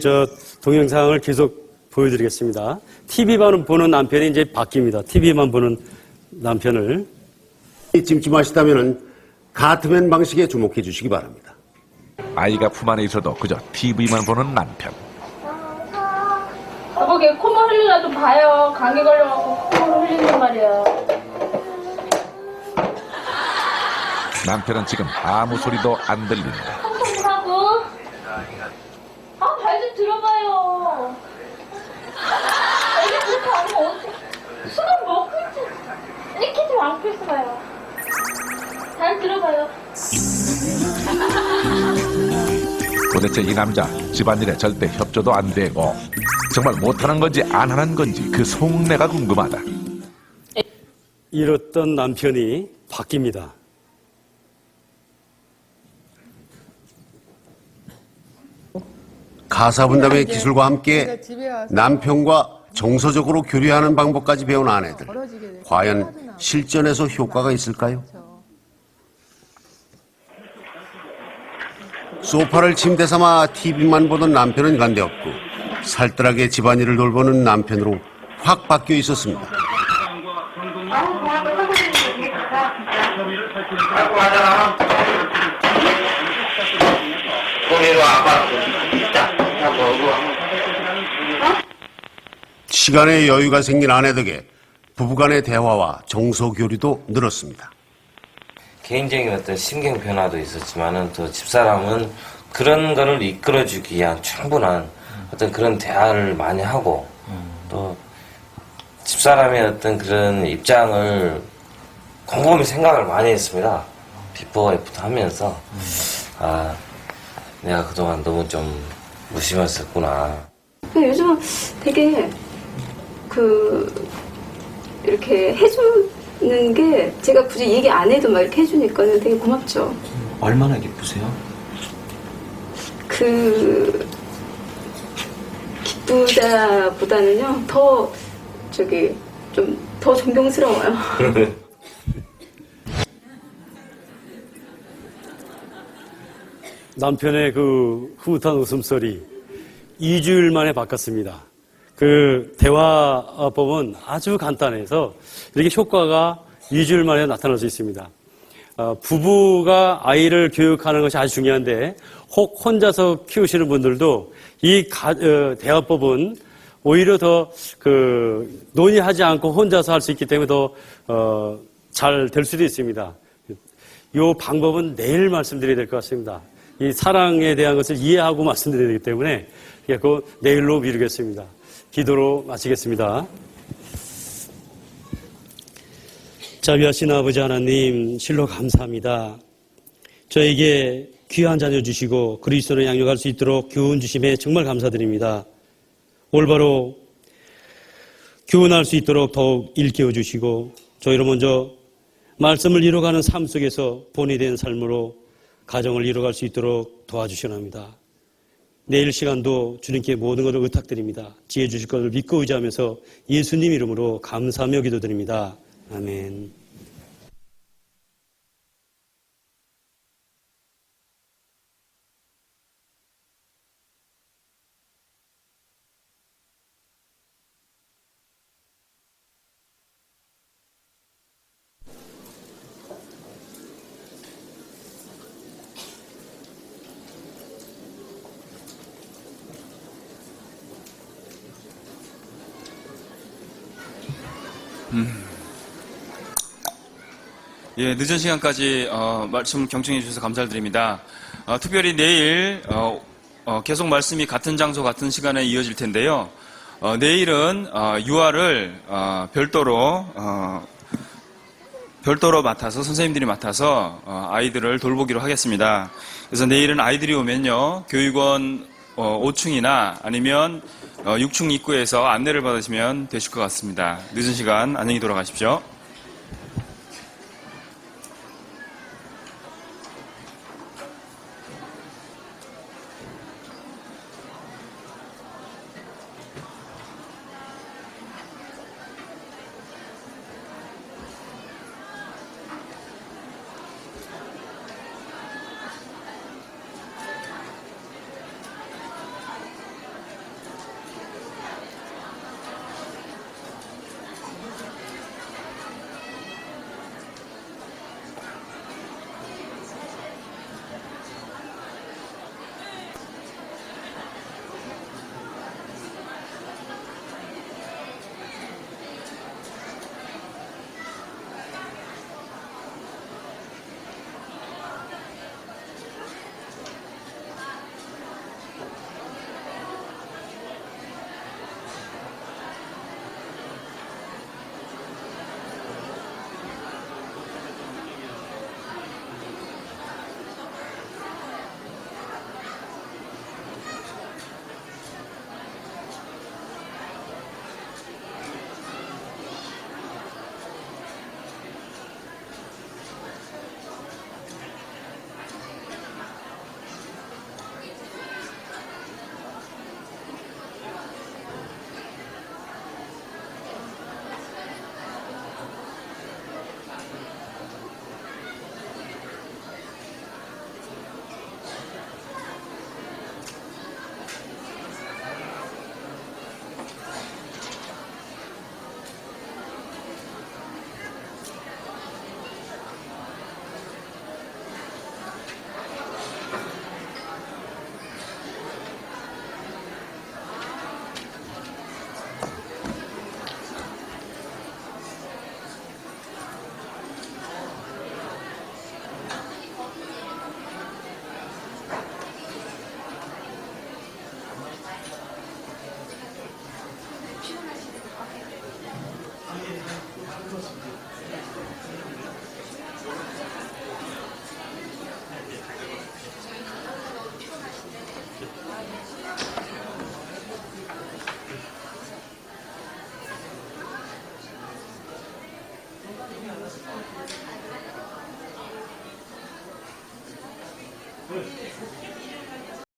동영상을 계속 보여드리겠습니다. TV만 보는 남편이 이제 바뀝니다. TV만 보는 남편을. 찜찜하시다면 가트맨 방식에 주목해 주시기 바랍니다. 아이가 품 안에 있어도 그저 TV만 보는 남편. 여보, 걔 콧물 흘리나 좀 봐요. 감기 걸려갖고 콧물 흘린단 말이야. 남편은 지금 아무 소리도 안 들린다. 하고. 발 좀 들어봐요. 이게 그렇게 안 하면 어떡해. 술을 먹고 있지. 이렇게 좀 안고 있어봐요. 잘 들어봐요. 도대체 이 남자 집안일에 절대 협조도 안 되고 정말 못하는 건지 안 하는 건지 그 속내가 궁금하다. 잃었던 남편이 바뀝니다. 가사 분담의 기술과 함께 남편과 정서적으로 교류하는 방법까지 배운 아내들. 과연 실전에서 효과가 있을까요? 소파를 침대 삼아 TV만 보던 남편은 간대없고 살뜰하게 집안일을 돌보는 남편으로 확 바뀌어 있었습니다. 시간의 여유가 생긴 아내 덕에 부부간의 대화와 정서 교류도 늘었습니다. 개인적인 어떤 심경 변화도 있었지만은 또 집사람은 그런 거를 이끌어주기 위한 충분한 어떤 그런 대화를 많이 하고 또 집사람의 어떤 그런 입장을 곰곰이 생각을 많이 했습니다. 비포 애프터 하면서 아 내가 그동안 너무 좀 무심했었구나. 요즘은 되게 이렇게 해주는 게 제가 굳이 얘기 안 해도 막 이렇게 해주니까 되게 고맙죠. 얼마나 기쁘세요? 기쁘다보다는요 더 좀 더 존경스러워요. 남편의 그 흐뭇한 웃음소리 2주일 만에 바꿨습니다. 그 대화법은 아주 간단해서 이렇게 효과가 2주일 만에 나타날 수 있습니다. 부부가 아이를 교육하는 것이 아주 중요한데 혹 혼자서 키우시는 분들도 이 대화법은 오히려 더 논의하지 않고 혼자서 할 수 있기 때문에 더 잘 될 수도 있습니다. 이 방법은 내일 말씀드려야 될 것 같습니다. 이 사랑에 대한 것을 이해하고 말씀드려야 되기 때문에 그 내일로 미루겠습니다. 기도로 마치겠습니다. 자비하신 아버지 하나님, 실로 감사합니다. 저에게 귀한 자녀 주시고 그리스도로 양육할 수 있도록 교훈 주심에 정말 감사드립니다. 올바로 교훈할 수 있도록 더욱 일깨워 주시고 저희로 먼저 말씀을 이뤄가는 삶 속에서 본이 된 삶으로 가정을 이뤄갈 수 있도록 도와주시옵나이다. 내일 시간도 주님께 모든 것을 의탁드립니다. 지혜 주실 것을 믿고 의지하면서 예수님 이름으로 감사하며 기도드립니다. 아멘. 예, 늦은 시간까지 말씀 경청해 주셔서 감사드립니다. 특별히 내일 계속 말씀이 같은 장소 같은 시간에 이어질 텐데요. 내일은 유아를 별도로 맡아서 선생님들이 맡아서 아이들을 돌보기로 하겠습니다. 그래서 내일은 아이들이 오면요 교육원 5층이나 아니면 6층 입구에서 안내를 받으시면 되실 것 같습니다. 늦은 시간 안녕히 돌아가십시오.